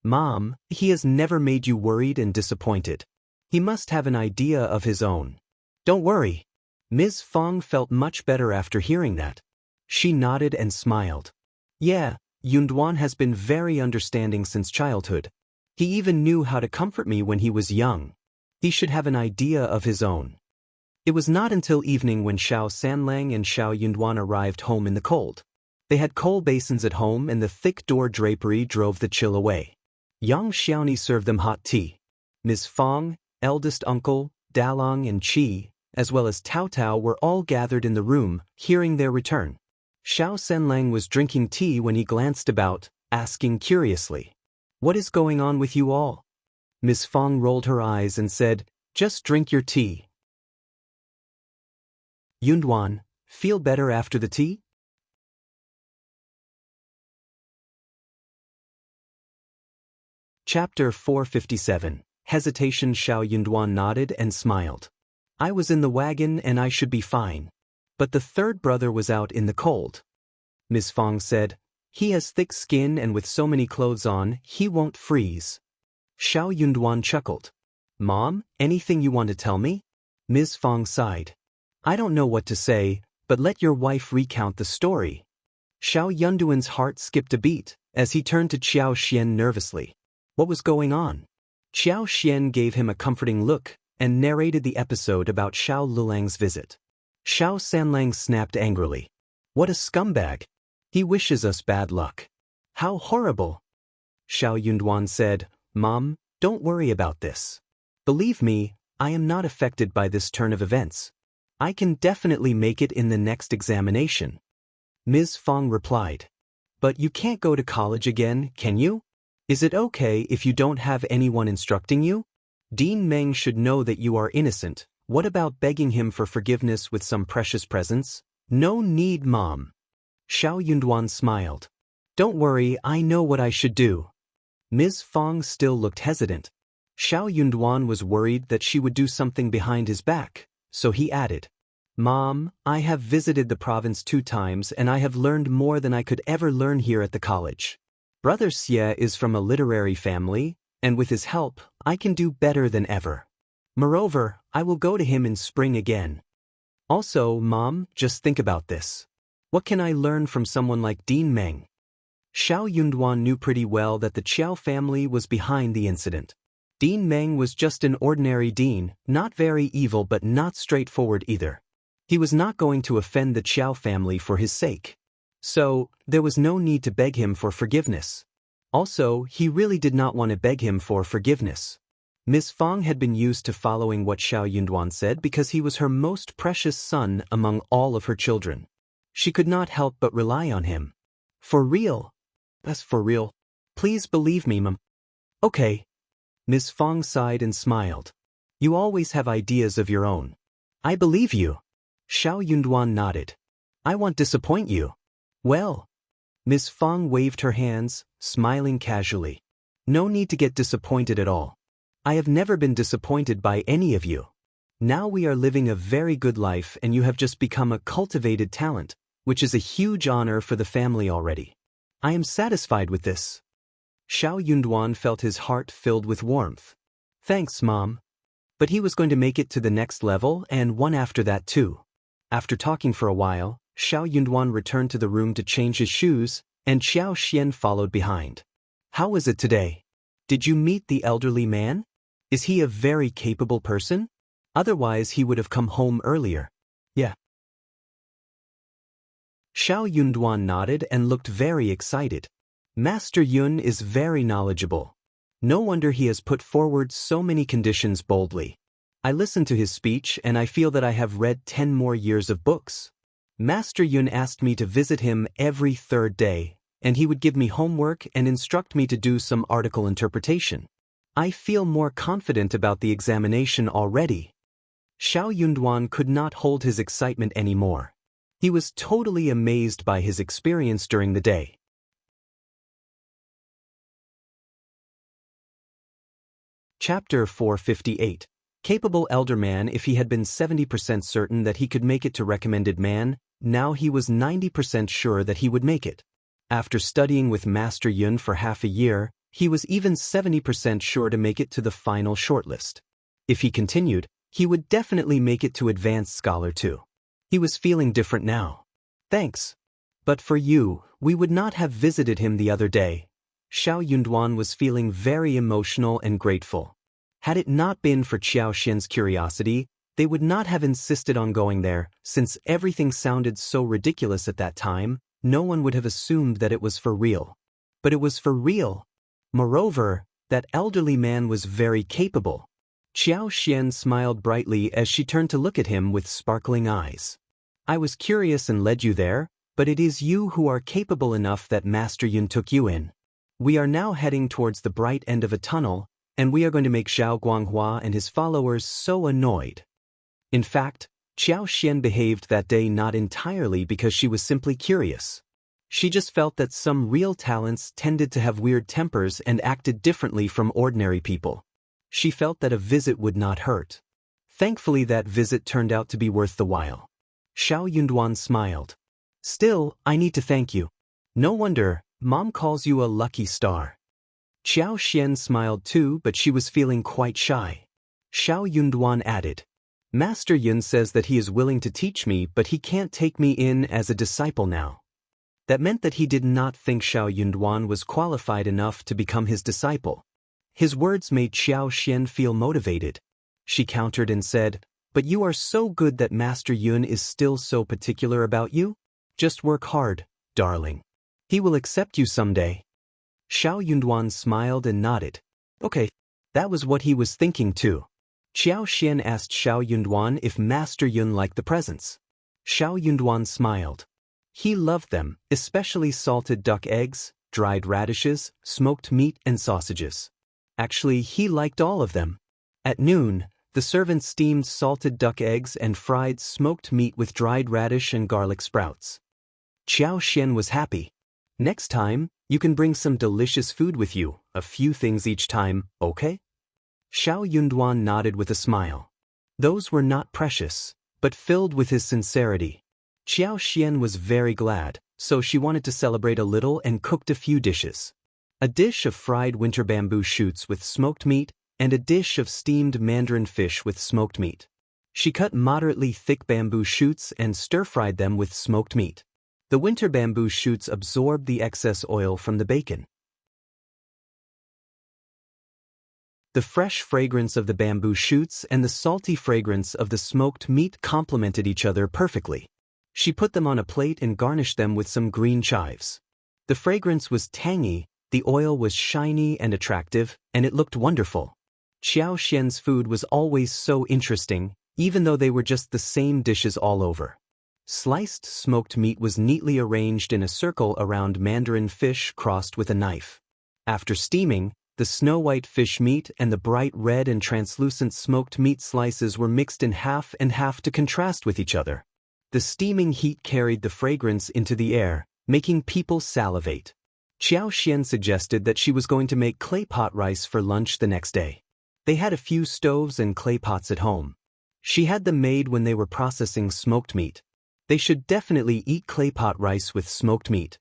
Mom, he has never made you worried and disappointed. He must have an idea of his own. Don't worry. Ms. Fang felt much better after hearing that. She nodded and smiled. Yeah, Yunduan has been very understanding since childhood. He even knew how to comfort me when he was young. He should have an idea of his own. It was not until evening when Xiao Sanlang and Xiao Yunduan arrived home in the cold. They had coal basins at home and the thick door drapery drove the chill away. Yang Xiaoni served them hot tea. Ms. Fang, eldest uncle, Dalong and Qi, as well as Tao Tao were all gathered in the room, hearing their return. Xiao Sanlang was drinking tea when he glanced about, asking curiously, "What is going on with you all?" Ms. Fang rolled her eyes and said, "Just drink your tea." Yunduan, feel better after the tea? Chapter 457. Hesitation. Xiao Yunduan nodded and smiled. I was in the wagon and I should be fine. But the third brother was out in the cold. Ms. Fang said, "He has thick skin and with so many clothes on, he won't freeze." Xiao Yunduan chuckled. "Mom, anything you want to tell me?" Ms. Fang sighed. "I don't know what to say, but let your wife recount the story." Xiao Yunduan's heart skipped a beat, as he turned to Qiao Xian nervously. What was going on? Qiao Xian gave him a comforting look, and narrated the episode about Xiao Lulang's visit. Xiao Sanlang snapped angrily. "What a scumbag! He wishes us bad luck. How horrible!" Xiao Yunduan said, "Mom, don't worry about this. Believe me, I am not affected by this turn of events. I can definitely make it in the next examination." Ms. Fang replied. "But you can't go to college again, can you? Is it okay if you don't have anyone instructing you? Dean Meng should know that you are innocent. What about begging him for forgiveness with some precious presents?" "No need, Mom." Xiao Yunduan smiled. "Don't worry, I know what I should do." Ms. Fang still looked hesitant. Xiao Yunduan was worried that she would do something behind his back, so he added, "Mom, I have visited the province 2 times and I have learned more than I could ever learn here at the college. Brother Xie is from a literary family, and with his help, I can do better than ever. Moreover, I will go to him in spring again. Also, Mom, just think about this. What can I learn from someone like Dean Meng?" Xiao Yunduan knew pretty well that the Qiao family was behind the incident. Dean Meng was just an ordinary dean, not very evil but not straightforward either. He was not going to offend the Qiao family for his sake. So, there was no need to beg him for forgiveness. Also, he really did not want to beg him for forgiveness. Ms. Fang had been used to following what Xiao Yunduan said because he was her most precious son among all of her children. She could not help but rely on him. "For real? That's for real. Please believe me, Mom." "Okay." Ms. Fang sighed and smiled. "You always have ideas of your own. I believe you." Xiao Yunduan nodded. "I won't disappoint you." "Well." Ms. Fang waved her hands, smiling casually. "No need to get disappointed at all. I have never been disappointed by any of you. Now we are living a very good life and you have just become a cultivated talent, which is a huge honor for the family already. I am satisfied with this." Xiao Yunduan felt his heart filled with warmth. "Thanks, Mom." But he was going to make it to the next level and one after that too. After talking for a while, Xiao Yunduan returned to the room to change his shoes, and Qiao Xian followed behind. "How is it today? Did you meet the elderly man? Is he a very capable person? Otherwise he would have come home earlier." "Yeah." Xiao Yunduan nodded and looked very excited. "Master Yun is very knowledgeable. No wonder he has put forward so many conditions boldly. I listened to his speech and I feel that I have read 10 more years of books. Master Yun asked me to visit him every 3rd day, and he would give me homework and instruct me to do some article interpretation. I feel more confident about the examination already." Xiao Yunduan could not hold his excitement anymore. He was totally amazed by his experience during the day. Chapter 458. Capable elder man. If he had been 70% certain that he could make it to recommended man, now he was 90% sure that he would make it. After studying with Master Yun for half a year, he was even 70% sure to make it to the final shortlist. If he continued, he would definitely make it to advanced scholar too. He was feeling different now. "Thanks. But for you, we would not have visited him the other day." Xiao Yunduan was feeling very emotional and grateful. Had it not been for Qiao Xian's curiosity, they would not have insisted on going there, since everything sounded so ridiculous at that time, no one would have assumed that it was for real. But it was for real. Moreover, that elderly man was very capable. Qiao Xian smiled brightly as she turned to look at him with sparkling eyes. I was curious and led you there, but it is you who are capable enough that Master Yun took you in. We are now heading towards the bright end of a tunnel, and we are going to make Xiao Guanghua and his followers so annoyed. In fact, Qiao Xian behaved that day not entirely because she was simply curious. She just felt that some real talents tended to have weird tempers and acted differently from ordinary people. She felt that a visit would not hurt. Thankfully that visit turned out to be worth the while. Xiao Yunduan smiled. Still, I need to thank you. No wonder, Mom calls you a lucky star. Qiao Xian smiled too, but she was feeling quite shy. Xiao Yunduan added, Master Yun says that he is willing to teach me, but he can't take me in as a disciple now. That meant that he did not think Xiao Yunduan was qualified enough to become his disciple. His words made Qiao Xian feel motivated. She countered and said, But you are so good that Master Yun is still so particular about you? Just work hard, darling. He will accept you someday. Xiao Yunduan smiled and nodded. Okay, that was what he was thinking too. Qiao Xian asked Xiao Yunduan if Master Yun liked the presents. Xiao Yunduan smiled. He loved them, especially salted duck eggs, dried radishes, smoked meat and sausages. Actually, he liked all of them. At noon, the servants steamed salted duck eggs and fried smoked meat with dried radish and garlic sprouts. Qiao Xian was happy. Next time, you can bring some delicious food with you, a few things each time, okay? Xiao Yunduan nodded with a smile. Those were not precious, but filled with his sincerity. Qiao Xian was very glad, so she wanted to celebrate a little and cooked a few dishes. A dish of fried winter bamboo shoots with smoked meat, and a dish of steamed mandarin fish with smoked meat. She cut moderately thick bamboo shoots and stir-fried them with smoked meat. The winter bamboo shoots absorbed the excess oil from the bacon. The fresh fragrance of the bamboo shoots and the salty fragrance of the smoked meat complemented each other perfectly. She put them on a plate and garnished them with some green chives. The fragrance was tangy, the oil was shiny and attractive, and it looked wonderful. Qiao Xian's food was always so interesting, even though they were just the same dishes all over. Sliced smoked meat was neatly arranged in a circle around mandarin fish crossed with a knife. After steaming, the snow-white fish meat and the bright red and translucent smoked meat slices were mixed in half and half to contrast with each other. The steaming heat carried the fragrance into the air, making people salivate. Qiao Xian suggested that she was going to make clay pot rice for lunch the next day. They had a few stoves and clay pots at home. She had them made when they were processing smoked meat. They should definitely eat clay pot rice with smoked meat.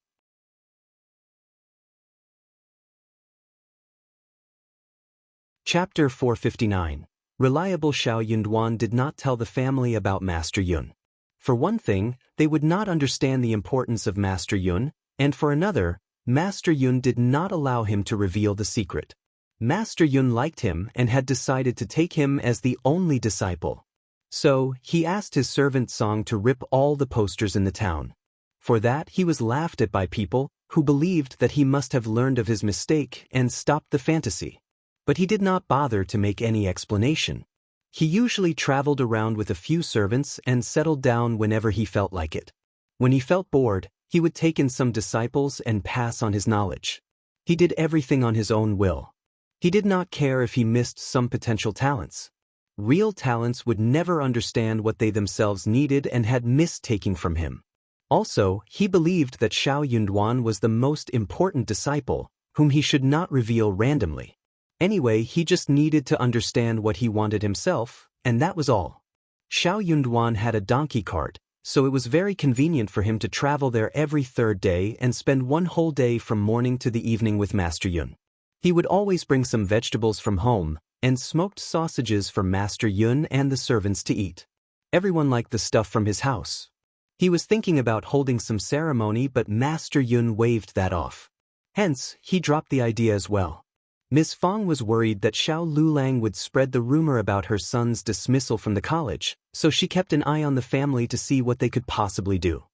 Chapter 459. Reliable Xiao Yunduan did not tell the family about Master Yun. For one thing, they would not understand the importance of Master Yun, and for another, Master Yun did not allow him to reveal the secret. Master Yun liked him and had decided to take him as the only disciple. So, he asked his servant Song to rip all the posters in the town. For that, he was laughed at by people who believed that he must have learned of his mistake and stopped the fantasy. But he did not bother to make any explanation. He usually traveled around with a few servants and settled down whenever he felt like it. When he felt bored, he would take in some disciples and pass on his knowledge. He did everything on his own will. He did not care if he missed some potential talents. Real talents would never understand what they themselves needed and had missed taking from him. Also, he believed that Xiao Yunduan was the most important disciple, whom he should not reveal randomly. Anyway, he just needed to understand what he wanted himself, and that was all. Xiao Yunduan had a donkey cart, so it was very convenient for him to travel there every third day and spend one whole day from morning to the evening with Master Yun. He would always bring some vegetables from home, and smoked sausages for Master Yun and the servants to eat. Everyone liked the stuff from his house. He was thinking about holding some ceremony, but Master Yun waved that off. Hence, he dropped the idea as well. Ms. Fang was worried that Xiao Lulang would spread the rumor about her son's dismissal from the college, so she kept an eye on the family to see what they could possibly do.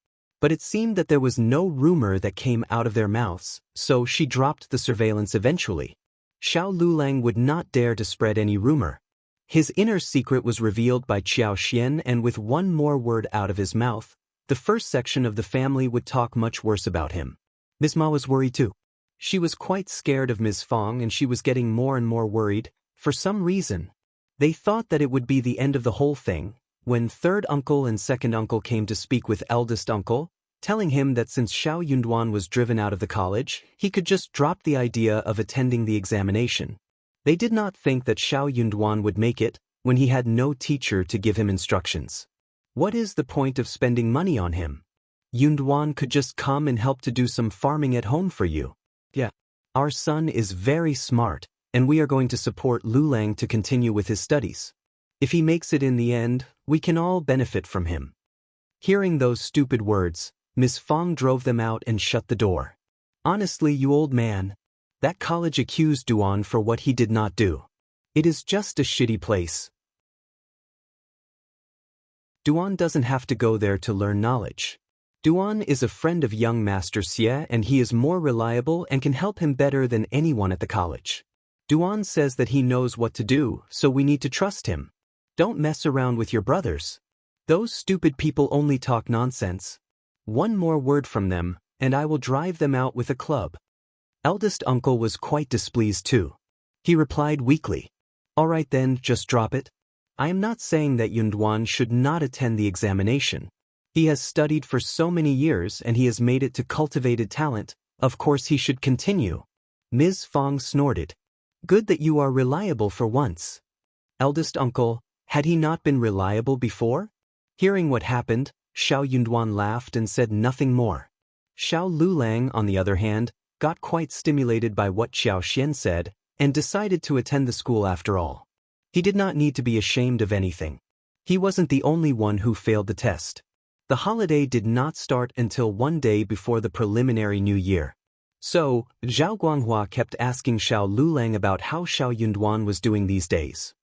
But it seemed that there was no rumor that came out of their mouths, so she dropped the surveillance eventually. Xiao Lulang would not dare to spread any rumor. His inner secret was revealed by Qiao Xian, and with one more word out of his mouth, the first section of the family would talk much worse about him. Ms. Ma was worried too. She was quite scared of Ms. Fang, and she was getting more and more worried, for some reason. They thought that it would be the end of the whole thing, when third uncle and second uncle came to speak with eldest uncle, telling him that since Xiao Yunduan was driven out of the college, he could just drop the idea of attending the examination. They did not think that Xiao Yunduan would make it, when he had no teacher to give him instructions. What is the point of spending money on him? Yunduan could just come and help to do some farming at home for you. Yeah. Our son is very smart, and we are going to support Lulang to continue with his studies. If he makes it in the end, we can all benefit from him. Hearing those stupid words, Ms. Fang drove them out and shut the door. Honestly, you old man, that college accused Duan for what he did not do. It is just a shitty place. Duan doesn't have to go there to learn knowledge. Duan is a friend of young Master Xie, and he is more reliable and can help him better than anyone at the college. Duan says that he knows what to do, so we need to trust him. Don't mess around with your brothers. Those stupid people only talk nonsense. One more word from them, and I will drive them out with a club. Eldest uncle was quite displeased too. He replied weakly, "All right then, just drop it. I am not saying that Yunduan should not attend the examination. He has studied for so many years and he has made it to cultivated talent, of course he should continue." Ms. Fang snorted. "Good that you are reliable for once." Eldest uncle, had he not been reliable before? Hearing what happened, Xiao Yunduan laughed and said nothing more. Xiao Lulang, on the other hand, got quite stimulated by what Qiao Xian said, and decided to attend the school after all. He did not need to be ashamed of anything. He wasn't the only one who failed the test. The holiday did not start until one day before the preliminary New Year. So, Zhao Guanghua kept asking Xiao Lulang about how Xiao Yunduan was doing these days.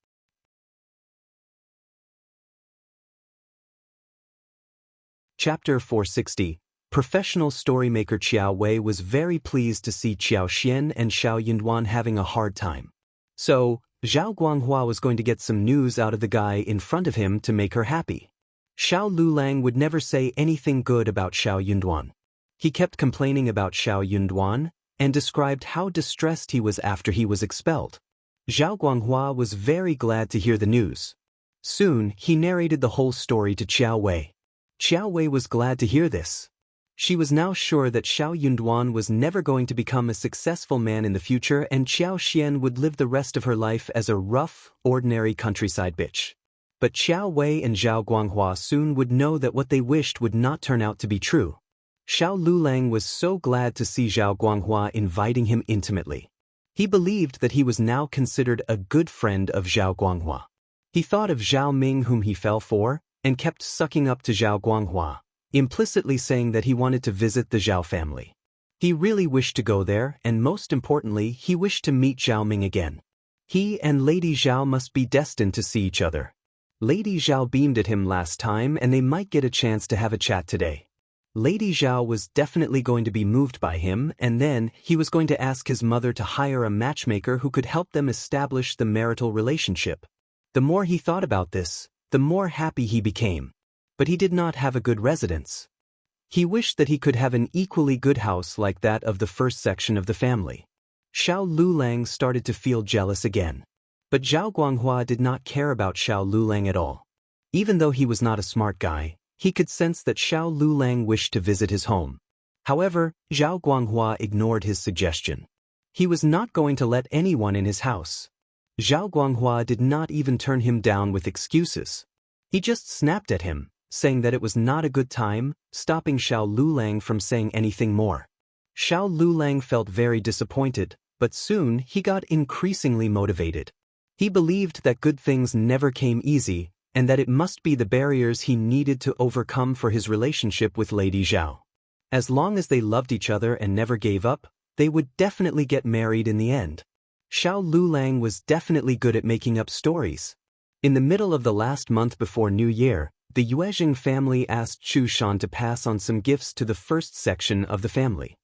Chapter 460. Professional storymaker Qiao Wei was very pleased to see Qiao Xian and Xiao Yunduan having a hard time. So, Zhao Guanghua was going to get some news out of the guy in front of him to make her happy. Xiao Lulang would never say anything good about Xiao Yunduan. He kept complaining about Xiao Yunduan, and described how distressed he was after he was expelled. Zhao Guanghua was very glad to hear the news. Soon, he narrated the whole story to Qiao Wei. Qiao Wei was glad to hear this. She was now sure that Xiao Yunduan was never going to become a successful man in the future, and Qiao Xian would live the rest of her life as a rough, ordinary countryside bitch. But Qiao Wei and Zhao Guanghua soon would know that what they wished would not turn out to be true. Xiao Lulang was so glad to see Zhao Guanghua inviting him intimately. He believed that he was now considered a good friend of Zhao Guanghua. He thought of Zhao Ming, whom he fell for, and kept sucking up to Zhao Guanghua, implicitly saying that he wanted to visit the Zhao family. He really wished to go there, and most importantly, he wished to meet Zhao Ming again. He and Lady Zhao must be destined to see each other. Lady Zhao beamed at him last time, and they might get a chance to have a chat today. Lady Zhao was definitely going to be moved by him, and then he was going to ask his mother to hire a matchmaker who could help them establish the marital relationship. The more he thought about this, the more happy he became. But he did not have a good residence. He wished that he could have an equally good house like that of the first section of the family. Xiao Lulang started to feel jealous again. But Zhao Guanghua did not care about Xiao Lulang at all. Even though he was not a smart guy, he could sense that Xiao Lulang wished to visit his home. However, Zhao Guanghua ignored his suggestion. He was not going to let anyone in his house. Zhao Guanghua did not even turn him down with excuses. He just snapped at him, saying that it was not a good time, stopping Xiao Lulang from saying anything more. Xiao Lulang felt very disappointed, but soon he got increasingly motivated. He believed that good things never came easy, and that it must be the barriers he needed to overcome for his relationship with Lady Zhao. As long as they loved each other and never gave up, they would definitely get married in the end. Xiao Lulang was definitely good at making up stories. In the middle of the last month before New Year, the Yuezheng family asked Chu Shan to pass on some gifts to the first section of the family.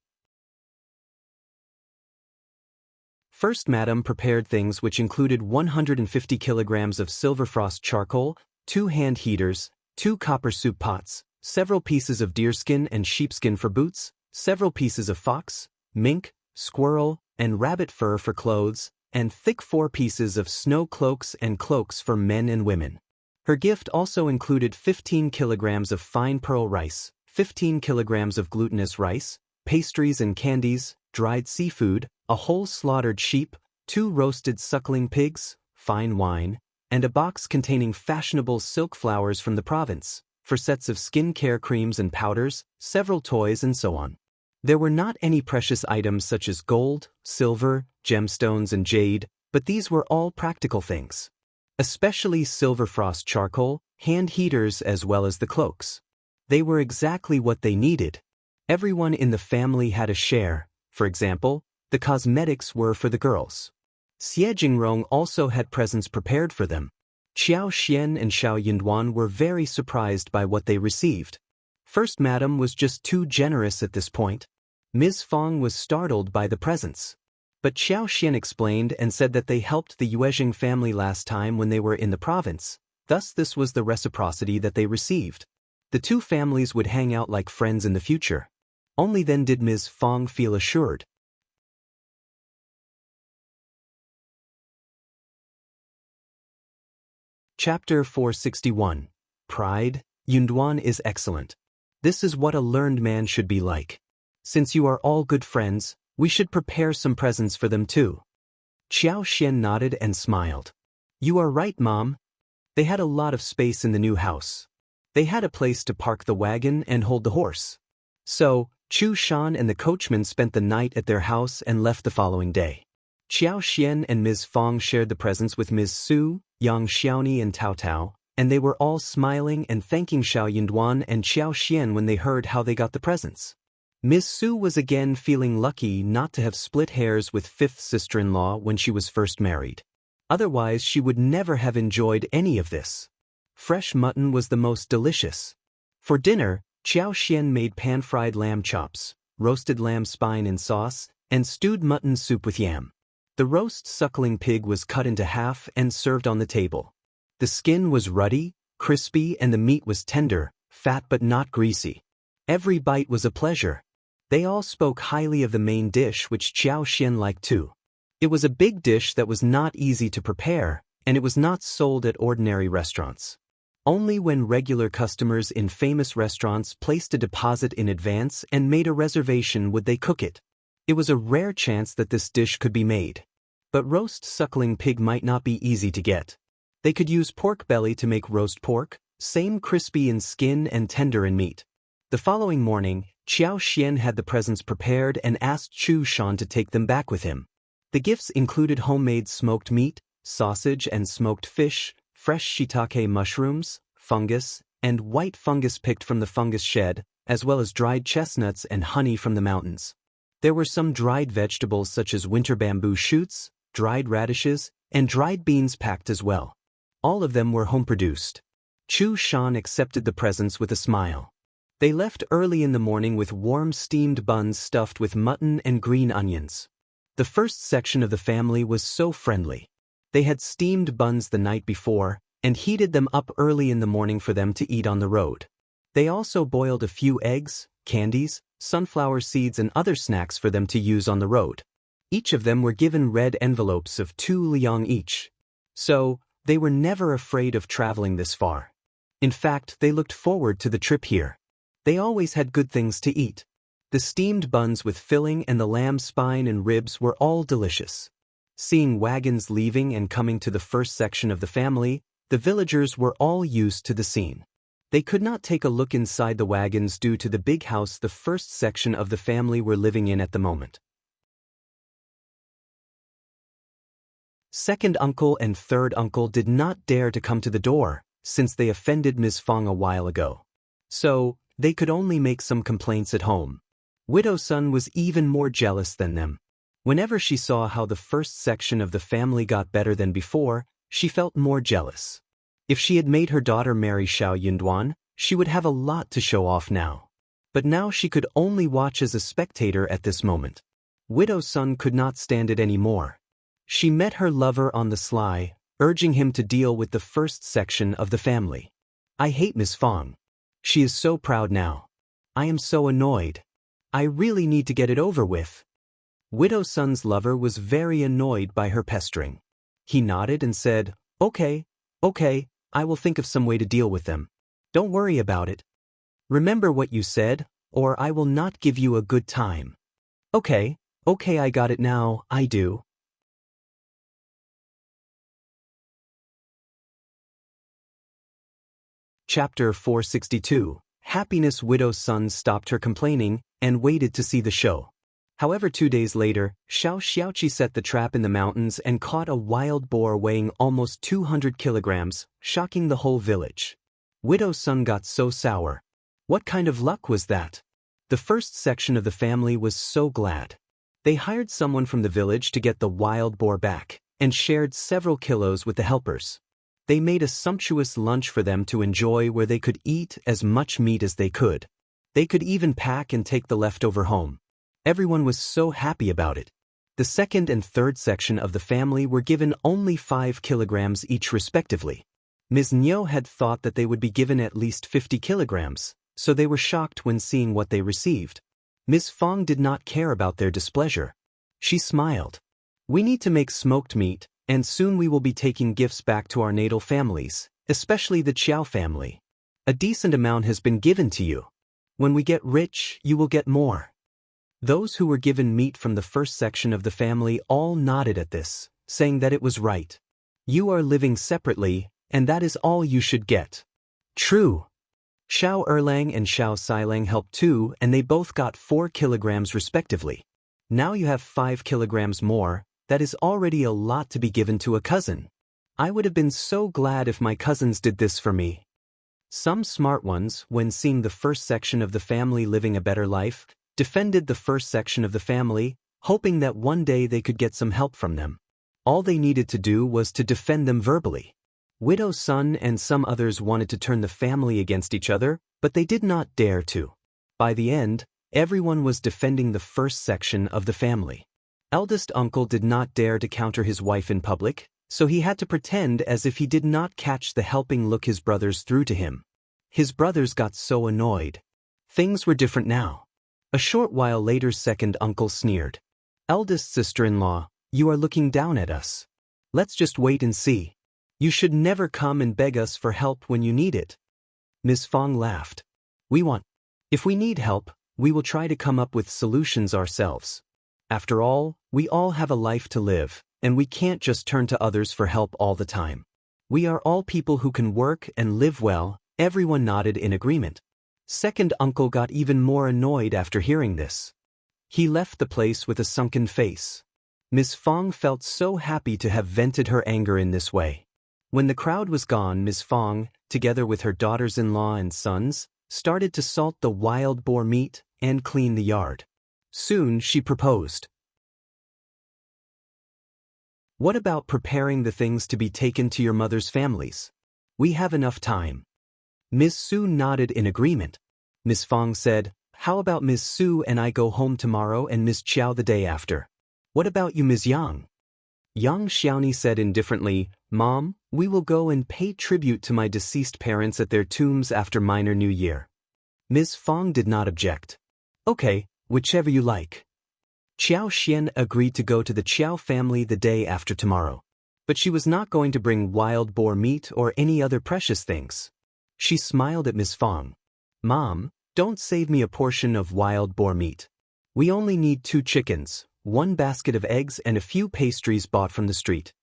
First Madam prepared things which included 150 kilograms of silver frost charcoal, 2 hand heaters, 2 copper soup pots, several pieces of deerskin and sheepskin for boots, several pieces of fox, mink, squirrel, and rabbit fur for clothes, and thick 4 pieces of snow cloaks and cloaks for men and women. Her gift also included 15 kilograms of fine pearl rice, 15 kilograms of glutinous rice, pastries and candies, dried seafood, a whole slaughtered sheep, 2 roasted suckling pigs, fine wine, and a box containing fashionable silk flowers from the province, for sets of skin care creams and powders, several toys and so on. There were not any precious items such as gold, silver, gemstones and jade, but these were all practical things. Especially silver frost charcoal, hand heaters as well as the cloaks. They were exactly what they needed. Everyone in the family had a share. For example, the cosmetics were for the girls. Xie Jingrong also had presents prepared for them. Qiao Xian and Xiao Yinduan were very surprised by what they received. First Madam was just too generous at this point. Ms. Fang was startled by the presents. But Qiao Xian explained and said that they helped the Yuezheng family last time when they were in the province, thus this was the reciprocity that they received. The two families would hang out like friends in the future. Only then did Ms. Fang feel assured. Chapter 461. Pride. Yunduan is excellent. This is what a learned man should be like. Since you are all good friends, we should prepare some presents for them too. Qiao Xian nodded and smiled. You are right, Mom. They had a lot of space in the new house. They had a place to park the wagon and hold the horse. So, Chu Shan and the coachman spent the night at their house and left the following day. Qiao Xian and Ms. Fang shared the presents with Ms. Su, Yang Xiaoni and Tao Tao, and they were all smiling and thanking Xiao Yinduan and Qiao Xian when they heard how they got the presents. Ms. Su was again feeling lucky not to have split hairs with fifth sister-in-law when she was first married. Otherwise she would never have enjoyed any of this. Fresh mutton was the most delicious. For dinner, Qiao Xian made pan-fried lamb chops, roasted lamb spine in sauce, and stewed mutton soup with yam. The roast suckling pig was cut into half and served on the table. The skin was ruddy, crispy, and the meat was tender, fat but not greasy. Every bite was a pleasure. They all spoke highly of the main dish, which Qiao Xian liked too. It was a big dish that was not easy to prepare, and it was not sold at ordinary restaurants. Only when regular customers in famous restaurants placed a deposit in advance and made a reservation would they cook it. It was a rare chance that this dish could be made. But roast suckling pig might not be easy to get. They could use pork belly to make roast pork, same crispy in skin and tender in meat. The following morning, Qiao Xian had the presents prepared and asked Chu Shan to take them back with him. The gifts included homemade smoked meat, sausage and smoked fish, fresh shiitake mushrooms, fungus, and white fungus picked from the fungus shed, as well as dried chestnuts and honey from the mountains. There were some dried vegetables such as winter bamboo shoots, dried radishes, and dried beans packed as well. All of them were home-produced. Chu Shan accepted the presents with a smile. They left early in the morning with warm steamed buns stuffed with mutton and green onions. The first section of the family was so friendly. They had steamed buns the night before and heated them up early in the morning for them to eat on the road. They also boiled a few eggs, candies, sunflower seeds and other snacks for them to use on the road. Each of them were given red envelopes of 2 liang each. So, they were never afraid of traveling this far. In fact, they looked forward to the trip here. They always had good things to eat. The steamed buns with filling and the lamb spine and ribs were all delicious. Seeing wagons leaving and coming to the first section of the family, the villagers were all used to the scene. They could not take a look inside the wagons due to the big house the first section of the family were living in at the moment. Second uncle and third uncle did not dare to come to the door, since they offended Ms. Fang a while ago. So, they could only make some complaints at home. Widow Sun was even more jealous than them. Whenever she saw how the first section of the family got better than before, she felt more jealous. If she had made her daughter marry Xiao Yunduan, she would have a lot to show off now. But now she could only watch as a spectator at this moment. Widow Sun could not stand it anymore. She met her lover on the sly, urging him to deal with the first section of the family. I hate Miss Fang. She is so proud now. I am so annoyed. I really need to get it over with. Widow Sun's lover was very annoyed by her pestering. He nodded and said, Okay, I will think of some way to deal with them. Don't worry about it. Remember what you said, or I will not give you a good time. Okay, I got it now, I do. Chapter 462. Happiness. Widow Sun stopped her complaining and waited to see the show. However, 2 days later, Xiao Xiaoqi set the trap in the mountains and caught a wild boar weighing almost 200 kilograms, shocking the whole village. Widow Sun got so sour. What kind of luck was that? The first section of the family was so glad. They hired someone from the village to get the wild boar back, and shared several kilos with the helpers. They made a sumptuous lunch for them to enjoy where they could eat as much meat as they could. They could even pack and take the leftover home. Everyone was so happy about it. The second and third section of the family were given only 5 kilograms each respectively. Ms. Niu had thought that they would be given at least 50 kilograms, so they were shocked when seeing what they received. Ms. Fang did not care about their displeasure. She smiled. We need to make smoked meat, and soon we will be taking gifts back to our natal families, especially the Qiao family. A decent amount has been given to you. When we get rich, you will get more. Those who were given meat from the first section of the family all nodded at this, saying that it was right. You are living separately, and that is all you should get. True. Xiao Erlang and Xiao Silang helped too, and they both got 4 kilograms respectively. Now you have 5 kilograms more. That is already a lot to be given to a cousin. I would have been so glad if my cousins did this for me. Some smart ones, when seeing the first section of the family living a better life, defended the first section of the family, hoping that one day they could get some help from them. All they needed to do was to defend them verbally. Widow Sun and some others wanted to turn the family against each other, but they did not dare to. By the end, everyone was defending the first section of the family. Eldest uncle did not dare to counter his wife in public, so he had to pretend as if he did not catch the helping look his brothers threw to him. His brothers got so annoyed. Things were different now. A short while later, second uncle sneered. Eldest sister-in-law, you are looking down at us. Let's just wait and see. You should never come and beg us for help when you need it. Ms. Fang laughed. If we need help, we will try to come up with solutions ourselves. After all, we all have a life to live, and we can't just turn to others for help all the time. We are all people who can work and live well. Everyone nodded in agreement. Second uncle got even more annoyed after hearing this. He left the place with a sunken face. Ms. Fang felt so happy to have vented her anger in this way. When the crowd was gone, Ms. Fang, together with her daughters-in-law and sons, started to salt the wild boar meat and clean the yard. Soon she proposed. What about preparing the things to be taken to your mother's families? We have enough time. Ms. Su nodded in agreement. Ms. Fang said, How about Ms. Su and I go home tomorrow and Ms. Qiao the day after? What about you, Ms. Yang? Yang Xiaoni said indifferently, Mom, we will go and pay tribute to my deceased parents at their tombs after Minor New Year. Ms. Fang did not object. Okay, whichever you like. Qiao Xian agreed to go to the Qiao family the day after tomorrow. But she was not going to bring wild boar meat or any other precious things. She smiled at Ms. Fang. Mom, don't save me a portion of wild boar meat. We only need 2 chickens, 1 basket of eggs and a few pastries bought from the street.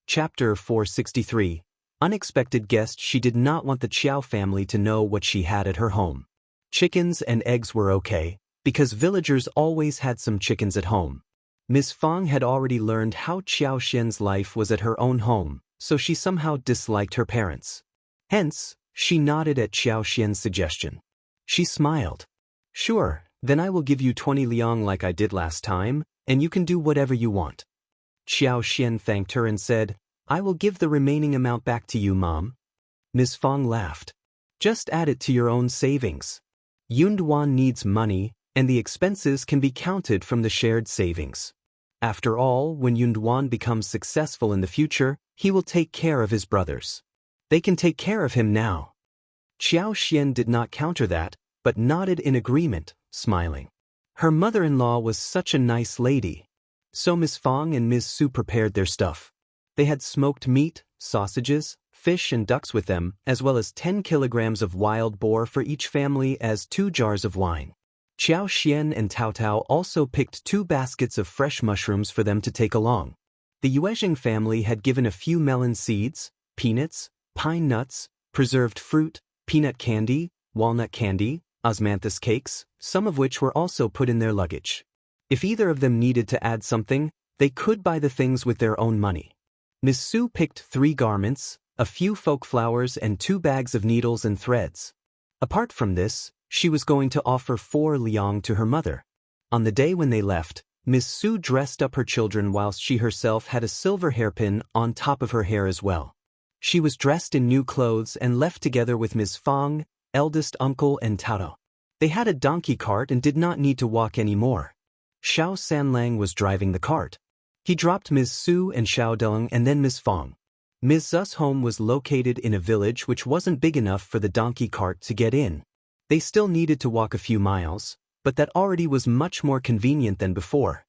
Chapter 463. Unexpected guest. She did not want the Qiao family to know what she had at her home. Chickens and eggs were okay, because villagers always had some chickens at home. Ms. Fang had already learned how Qiao Xian's life was at her own home, so she somehow disliked her parents. Hence, She nodded at Qiao Xian's suggestion. She smiled. Sure, then I will give you 20 liang like I did last time, and you can do whatever you want. Qiao Xian thanked her and said, I will give the remaining amount back to you, Mom. Ms. Fang laughed. Just add it to your own savings. Yunduan needs money, and the expenses can be counted from the shared savings. After all, when Yunduan becomes successful in the future, he will take care of his brothers. They can take care of him now. Qiao Xian did not counter that, but nodded in agreement, smiling. Her mother-in-law was such a nice lady. So Ms. Fang and Ms. Su prepared their stuff. They had smoked meat, sausages, fish and ducks with them, as well as 10 kilograms of wild boar for each family as 2 jars of wine. Qiao Xian and Tao Tao also picked 2 baskets of fresh mushrooms for them to take along. The Yuezheng family had given a few melon seeds, peanuts, pine nuts, preserved fruit, peanut candy, walnut candy, osmanthus cakes, some of which were also put in their luggage. If either of them needed to add something, they could buy the things with their own money. Ms. Su picked 3 garments, a few folk flowers and 2 bags of needles and threads. Apart from this, she was going to offer 4 liang to her mother. On the day when they left, Ms. Su dressed up her children whilst she herself had a silver hairpin on top of her hair as well. She was dressed in new clothes and left together with Ms. Fang, eldest uncle and Tao. They had a donkey cart and did not need to walk anymore. Xiao Sanlang was driving the cart. He dropped Ms. Su and Xiao Deng and then Ms. Fang. Ms. Zu's home was located in a village which wasn't big enough for the donkey cart to get in. They still needed to walk a few miles, but that already was much more convenient than before.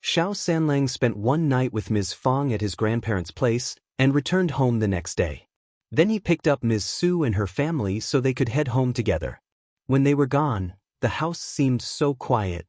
Xiao Sanlang spent one night with Ms. Fang at his grandparents' place and returned home the next day. Then he picked up Ms. Su and her family so they could head home together. When they were gone, the house seemed so quiet,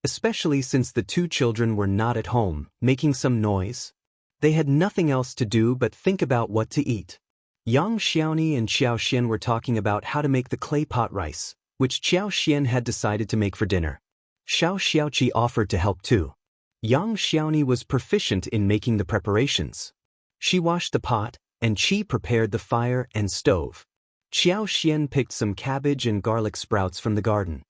especially since the 2 children were not at home, making some noise. They had nothing else to do but think about what to eat. Yang Xiaoni and Qiao Xian were talking about how to make the clay pot rice, which Qiao Xian had decided to make for dinner. Xiao Xiaoqi offered to help too. Yang Xiaoni was proficient in making the preparations. She washed the pot, and Qi prepared the fire and stove. Qiao Xian picked some cabbage and garlic sprouts from the garden.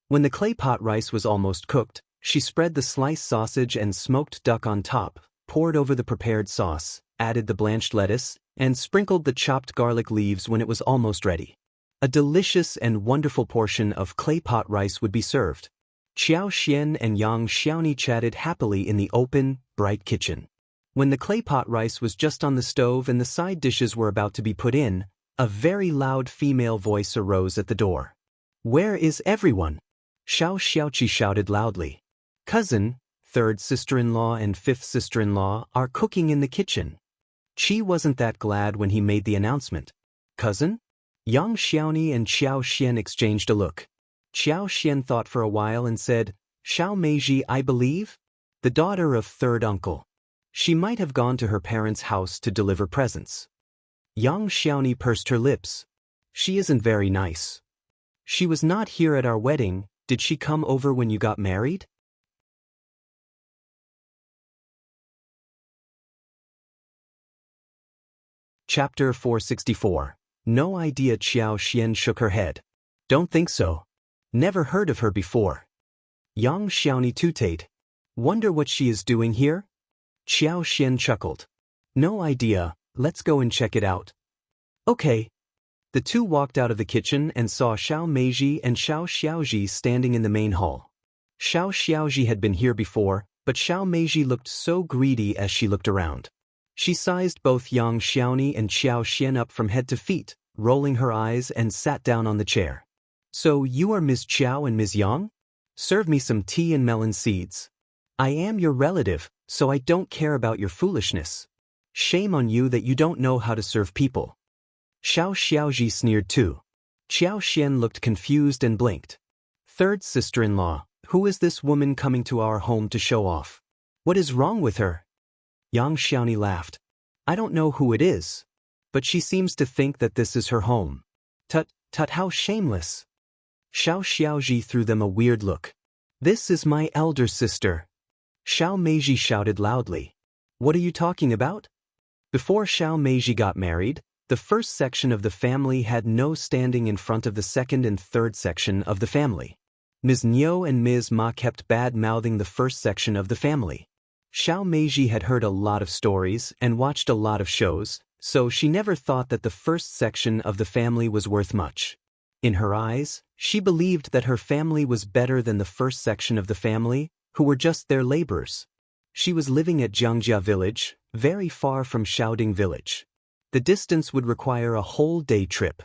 When the clay pot rice was almost cooked, she spread the sliced sausage and smoked duck on top, poured over the prepared sauce, added the blanched lettuce, and sprinkled the chopped garlic leaves when it was almost ready. A delicious and wonderful portion of clay pot rice would be served. Qiao Xian and Yang Xiaoni chatted happily in the open, bright kitchen. When the clay pot rice was just on the stove and the side dishes were about to be put in, a very loud female voice arose at the door. Where is everyone? Xiao Xiaoqi shouted loudly. Cousin, 3rd sister-in-law and 5th sister-in-law are cooking in the kitchen. Qi wasn't that glad when he made the announcement. Cousin? Yang Xiaoni and Qiao Xian exchanged a look. Qiao Xian thought for a while and said, Xiao Meiji, I believe? The daughter of 3rd uncle. She might have gone to her parents' house to deliver presents. Yang Xiaoni pursed her lips. She isn't very nice. She was not here at our wedding. Did she come over when you got married? Chapter 464. No idea. Qiao Xian shook her head. Don't think so. Never heard of her before. Yang Xiaoni tooted. Wonder what she is doing here? Qiao Xian chuckled. No idea, let's go and check it out. Okay. The two walked out of the kitchen and saw Xiao Meiji and Xiao Xiaoji standing in the main hall. Xiao Xiaoji had been here before, but Xiao Meiji looked so greedy as she looked around. She sized both Yang Xiaoni and Qiao Xian up from head to feet, rolling her eyes and sat down on the chair. So you are Ms. Qiao and Ms. Yang? Serve me some tea and melon seeds. I am your relative, so I don't care about your foolishness. Shame on you that you don't know how to serve people. Xiao Xiaoji sneered too. Qiao Xian looked confused and blinked. 3rd sister-in-law, who is this woman coming to our home to show off? What is wrong with her? Yang Xiaoni laughed. I don't know who it is, but she seems to think that this is her home. Tut, how shameless. Xiao Xiaoji threw them a weird look. This is my elder sister. Xiao Meiji shouted loudly. What are you talking about? Before Xiao Meiji got married, the first section of the family had no standing in front of the second and third section of the family. Ms. Niu and Ms. Ma kept bad-mouthing the first section of the family. Xiao Meiji had heard a lot of stories and watched a lot of shows, so she never thought that the first section of the family was worth much. In her eyes, she believed that her family was better than the first section of the family, who were just their laborers. She was living at Jiangjia village, very far from Xiaoding village. The distance would require a whole day trip.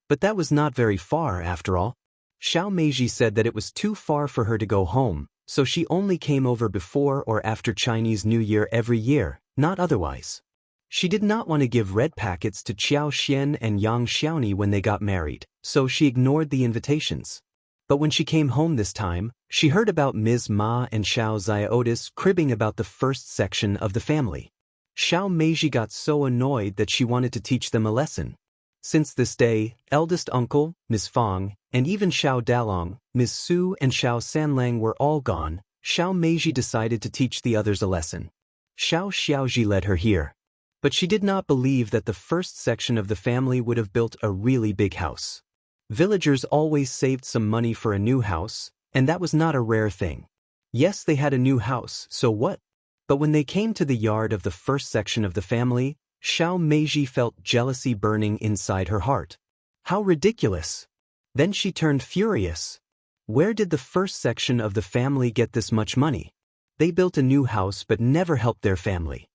But that was not very far after all. Xiao Meiji said that it was too far for her to go home, so she only came over before or after Chinese New Year every year, not otherwise. She did not want to give red packets to Qiao Xian and Yang Xiaoni when they got married, so she ignored the invitations. But when she came home this time, she heard about Ms. Ma and Xiao Ziotis cribbing about the first section of the family. Xiao Meiji got so annoyed that she wanted to teach them a lesson. Since this day, eldest uncle, Ms. Fang, and even Xiao Dalong, Ms. Su and Xiao Sanlang were all gone, Xiao Meiji decided to teach the others a lesson. Xiao Xiaoji led her here. But she did not believe that the first section of the family would have built a really big house. Villagers always saved some money for a new house, and that was not a rare thing. Yes, they had a new house, so what? But when they came to the yard of the first section of the family, Xiao Meiji felt jealousy burning inside her heart. How ridiculous! Then she turned furious. Where did the first section of the family get this much money? They built a new house but never helped their family.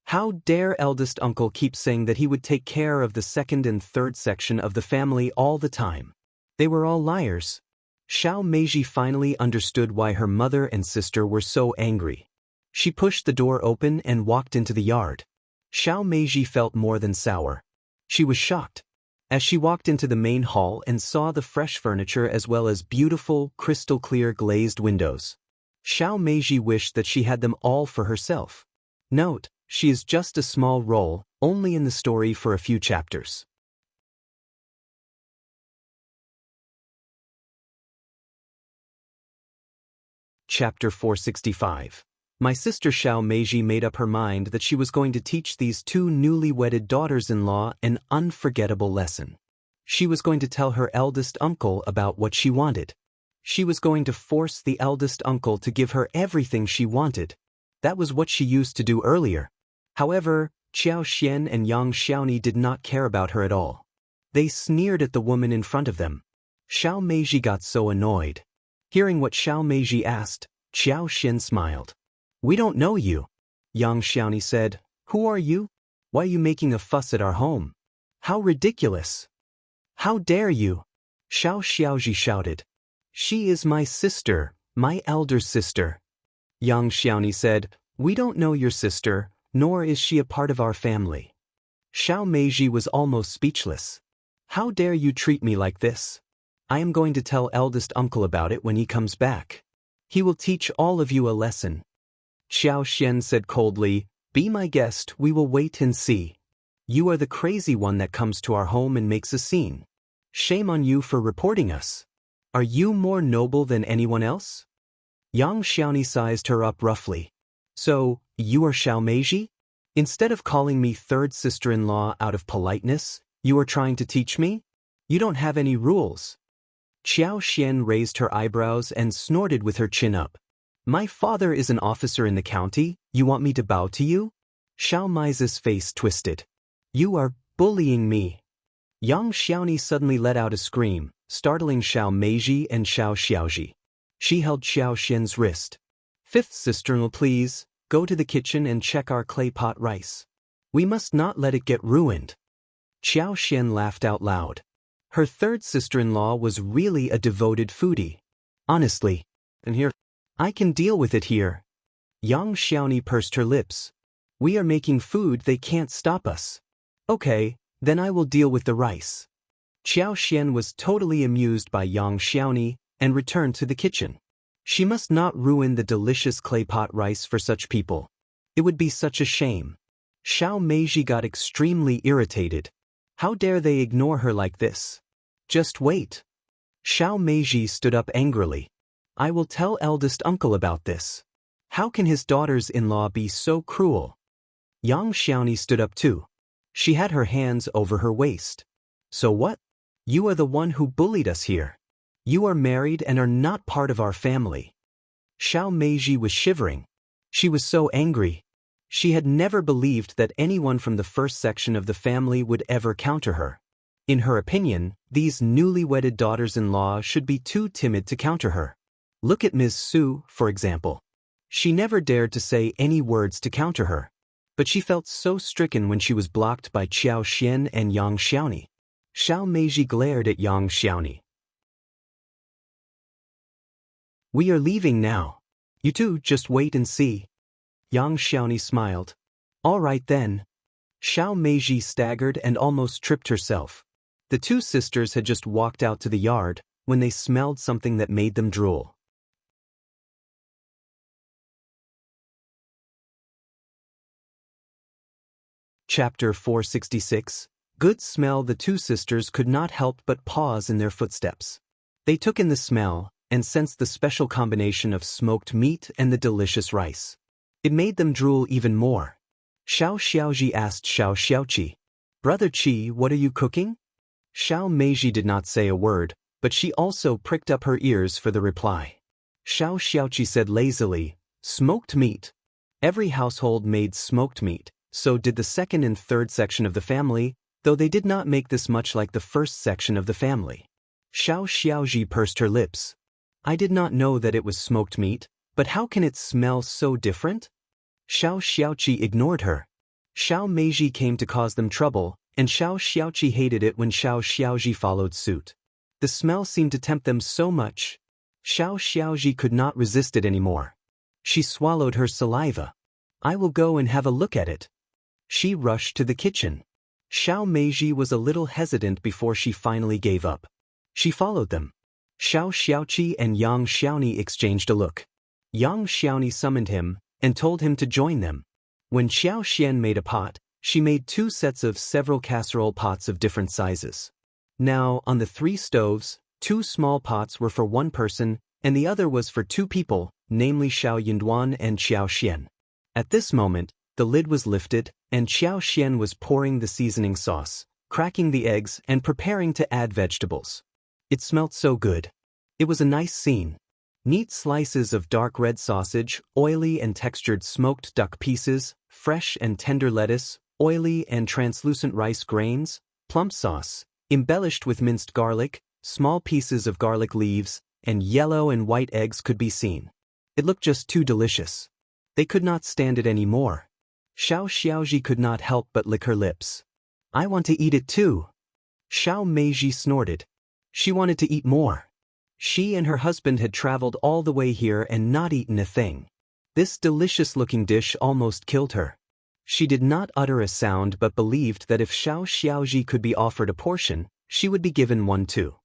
How dare eldest uncle keep saying that he would take care of the second and third section of the family all the time? They were all liars. Xiao Meiji finally understood why her mother and sister were so angry. She pushed the door open and walked into the yard. Xiao Meiji felt more than sour. She was shocked. As she walked into the main hall and saw the fresh furniture as well as beautiful, crystal-clear glazed windows. Xiao Meiji wished that she had them all for herself. Note, she is just a small role, only in the story for a few chapters. Chapter 465. My sister Xiao Meiji made up her mind that she was going to teach these two newly wedded daughters-in-law an unforgettable lesson. She was going to tell her eldest uncle about what she wanted. She was going to force the eldest uncle to give her everything she wanted. That was what she used to do earlier. However, Qiao Xian and Yang Xiaoni did not care about her at all. They sneered at the woman in front of them. Xiao Meiji got so annoyed. Hearing what Xiao Meiji asked, Qiao Xian smiled. "We don't know you." Yang Xiaoni said, "Who are you? Why are you making a fuss at our home? How ridiculous! How dare you?" Xiao Xiaoji shouted. "She is my sister, my elder sister." Yang Xiaoni said, "We don't know your sister, nor is she a part of our family." Xiao Meiji was almost speechless. "How dare you treat me like this? I am going to tell eldest uncle about it when he comes back. He will teach all of you a lesson." Xiao Xian said coldly, "Be my guest, we will wait and see. You are the crazy one that comes to our home and makes a scene. Shame on you for reporting us. Are you more noble than anyone else?" Yang Xiaoni sized her up roughly. "So, you are Xiao Meiji? Instead of calling me third sister-in-law out of politeness, you are trying to teach me? You don't have any rules." Qiao Xian raised her eyebrows and snorted with her chin up. "My father is an officer in the county, you want me to bow to you?" Xiao Meizi's face twisted. "You are bullying me." Yang Xiaoni suddenly let out a scream, startling Xiao Meiji and Xiao Xiaoji. She held Xiao Xian's wrist. "Fifth sister-in-law, please, go to the kitchen and check our clay pot rice. We must not let it get ruined." Qiao Xian laughed out loud. Her third sister-in-law was really a devoted foodie. "Honestly, and here, I can deal with it here." Yang Xiaoni pursed her lips. "We are making food, they can't stop us." "Okay, then I will deal with the rice." Qiao Xian was totally amused by Yang Xiaoni and returned to the kitchen. She must not ruin the delicious clay pot rice for such people. It would be such a shame. Xiao Meiji got extremely irritated. How dare they ignore her like this? "Just wait." Xiao Meiji stood up angrily. "I will tell eldest uncle about this." How can his daughters-in-law be so cruel? Yang Xiaoni stood up too. She had her hands over her waist. So what? You are the one who bullied us here. You are married and are not part of our family. Xiao Meiji was shivering. She was so angry. She had never believed that anyone from the first section of the family would ever counter her. In her opinion, these newly wedded daughters-in-law should be too timid to counter her. Look at Ms. Su, for example. She never dared to say any words to counter her. But she felt so stricken when she was blocked by Qiao Xian and Yang Xiaoni. Xiao Meiji glared at Yang Xiaoni. We are leaving now. You two just wait and see. Yang Xiaoni smiled. All right then. Xiao Meiji staggered and almost tripped herself. The two sisters had just walked out to the yard when they smelled something that made them drool. Chapter 466. Good smell. The two sisters could not help but pause in their footsteps. They took in the smell and sensed the special combination of smoked meat and the delicious rice. It made them drool even more. Xiao Xiaoji asked Xiao Xiaoqi, Brother Qi, what are you cooking? Xiao Meiji did not say a word, but she also pricked up her ears for the reply. Xiao Xiaoqi said lazily, Smoked meat. Every household made smoked meat, so did the second and third section of the family, though they did not make this much like the first section of the family. Xiao Xiaoji pursed her lips. I did not know that it was smoked meat, but how can it smell so different? Xiao Xiaoqi ignored her. Xiao Meiji came to cause them trouble, and Xiao Xiaoqi hated it when Xiao Xiaoji followed suit. The smell seemed to tempt them so much. Xiao Xiaoji could not resist it anymore. She swallowed her saliva. I will go and have a look at it. She rushed to the kitchen. Xiao Meiji was a little hesitant before she finally gave up. She followed them. Xiao Xiaoqi and Yang Xiaoni exchanged a look. Yang Xiaoni summoned him and told him to join them. When Xiao Xian made a pot, she made 2 sets of several casserole pots of different sizes. Now, on the 3 stoves, 2 small pots were for 1 person, and the other was for 2 people, namely Xiao Yinduan and Xiao Xian. At this moment, the lid was lifted, and Xiao Xian was pouring the seasoning sauce, cracking the eggs, and preparing to add vegetables. It smelt so good. It was a nice scene. Neat slices of dark red sausage, oily and textured smoked duck pieces, fresh and tender lettuce, oily and translucent rice grains, plum sauce, embellished with minced garlic, small pieces of garlic leaves, and yellow and white eggs could be seen. It looked just too delicious. They could not stand it any more. Xiao Xiaoji could not help but lick her lips. I want to eat it too. Xiao Meiji snorted. She wanted to eat more. She and her husband had traveled all the way here and not eaten a thing. This delicious-looking dish almost killed her. She did not utter a sound but believed that if Xiao Xiaoji could be offered a portion, she would be given one too.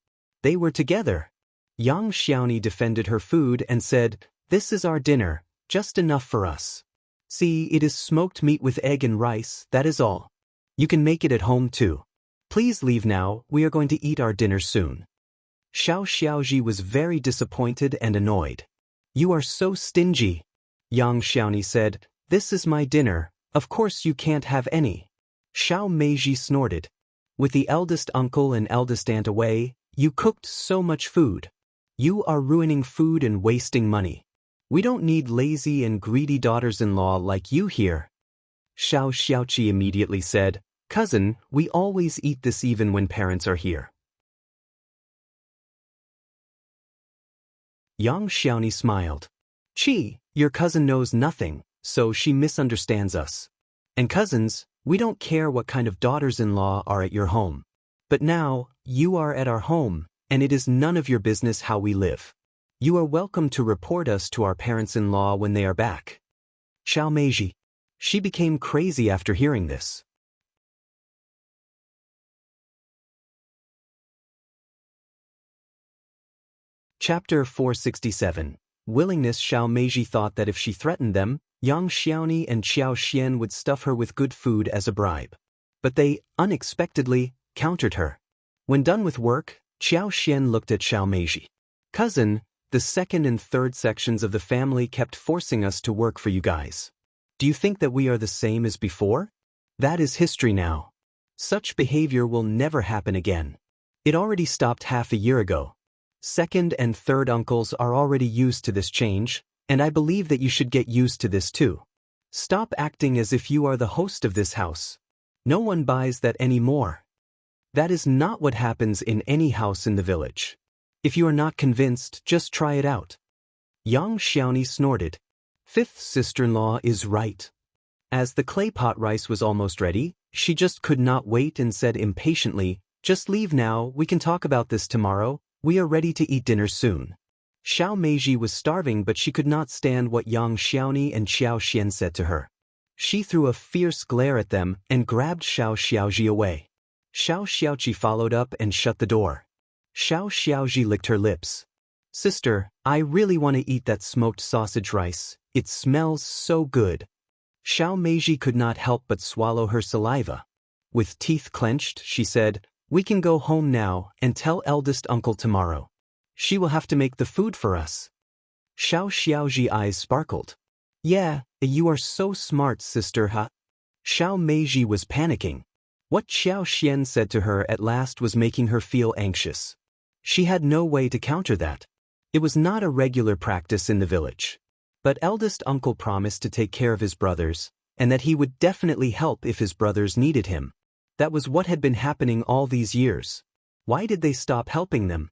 They were together. Yang Xiaoni defended her food and said, This is our dinner, just enough for us. See, it is smoked meat with egg and rice, that is all. You can make it at home too. Please leave now, we are going to eat our dinner soon. Xiao Xiaoji was very disappointed and annoyed. You are so stingy. Yang Xiaoni said, This is my dinner, of course you can't have any. Xiao Meiji snorted. With the eldest uncle and eldest aunt away, you cooked so much food. You are ruining food and wasting money. We don't need lazy and greedy daughters-in-law like you here. Xiao Xiaoqi immediately said, Cousin, we always eat this even when parents are here. Yang Xiaoni smiled. Qi, your cousin knows nothing, so she misunderstands us. And cousins, we don't care what kind of daughters-in-law are at your home. But now, you are at our home, and it is none of your business how we live. You are welcome to report us to our parents-in-law when they are back. Xiao Meiji. She became crazy after hearing this. Chapter 467. Willingness. Xiao Meiji thought that if she threatened them, Yang Xiaoni and Qiao Xian would stuff her with good food as a bribe. But they, unexpectedly, countered her. When done with work, Qiao Xian looked at Xiao Meiji. Cousin, The second and third sections of the family kept forcing us to work for you guys. Do you think that we are the same as before? That is history now. Such behavior will never happen again. It already stopped half a year ago. Second and third uncles are already used to this change, and I believe that you should get used to this too. Stop acting as if you are the host of this house. No one buys that anymore. That is not what happens in any house in the village. If you are not convinced, just try it out. Yang Xiaoni snorted. Fifth sister-in-law is right. As the clay pot rice was almost ready, she just could not wait and said impatiently, "Just leave now, we can talk about this tomorrow, we are ready to eat dinner soon." Xiao Meiji was starving, but she could not stand what Yang Xiaoni and Qiao Xian said to her. She threw a fierce glare at them and grabbed Xiao Xiaoji away. Xiao Xiaoji followed up and shut the door. Xiao Xiaoji licked her lips. "Sister, I really want to eat that smoked sausage rice, it smells so good." Xiao Meiji could not help but swallow her saliva. With teeth clenched, she said, "We can go home now and tell eldest uncle tomorrow. She will have to make the food for us." Xiao Xiaoji's eyes sparkled. "Yeah, you are so smart, sister, huh?" Xiao Meiji was panicking. What Qiao Xian said to her at last was making her feel anxious. She had no way to counter that. It was not a regular practice in the village. But eldest uncle promised to take care of his brothers, and that he would definitely help if his brothers needed him. That was what had been happening all these years. Why did they stop helping them?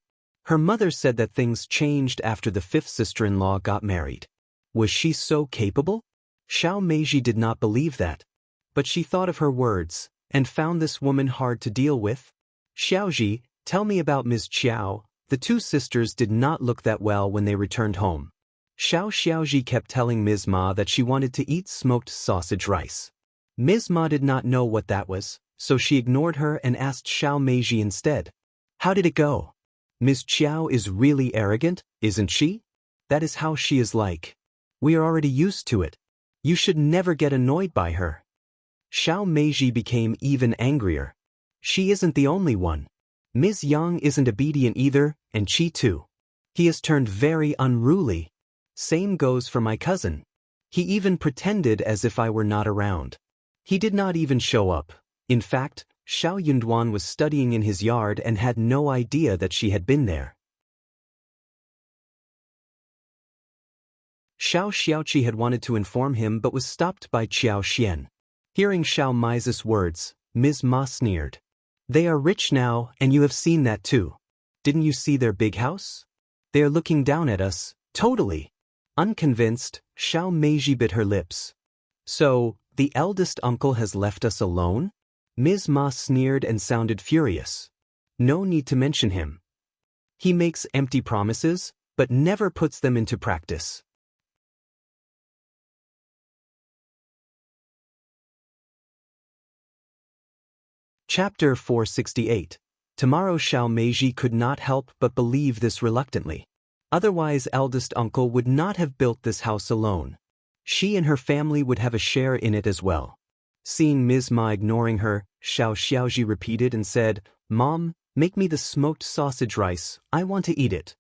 Her mother said that things changed after the fifth sister-in-law got married. Was she so capable? Xiao Meiji did not believe that. But she thought of her words, and found this woman hard to deal with. "Xiaoji, tell me about Ms. Qiao." The two sisters did not look that well when they returned home. Xiao Xiaoji kept telling Ms. Ma that she wanted to eat smoked sausage rice. Ms. Ma did not know what that was, so she ignored her and asked Xiao Meiji instead. "How did it go? Ms. Qiao is really arrogant, isn't she? That is how she is like. We are already used to it. You should never get annoyed by her." Xiao Meiji became even angrier. She isn't the only one. Ms. Yang isn't obedient either, and Qi too. He has turned very unruly. Same goes for my cousin. He even pretended as if I were not around. He did not even show up. In fact, Xiao Yunduan was studying in his yard and had no idea that she had been there. Xiao Xiaoqi had wanted to inform him but was stopped by Qiao Xian. Hearing Xiao Mei's words, Ms. Ma sneered. "They are rich now, and you have seen that too. Didn't you see their big house? They are looking down at us, totally." Unconvinced, Xiao Meiji bit her lips. "So, the eldest uncle has left us alone?" Ms. Ma sneered and sounded furious. "No need to mention him. He makes empty promises, but never puts them into practice." Chapter 468. Tomorrow Xiao Meiji could not help but believe this reluctantly. Otherwise eldest uncle would not have built this house alone. She and her family would have a share in it as well. Seeing Ms. Ma ignoring her, Xiao Xiaoji repeated and said, "Mom, make me the smoked sausage rice, I want to eat it."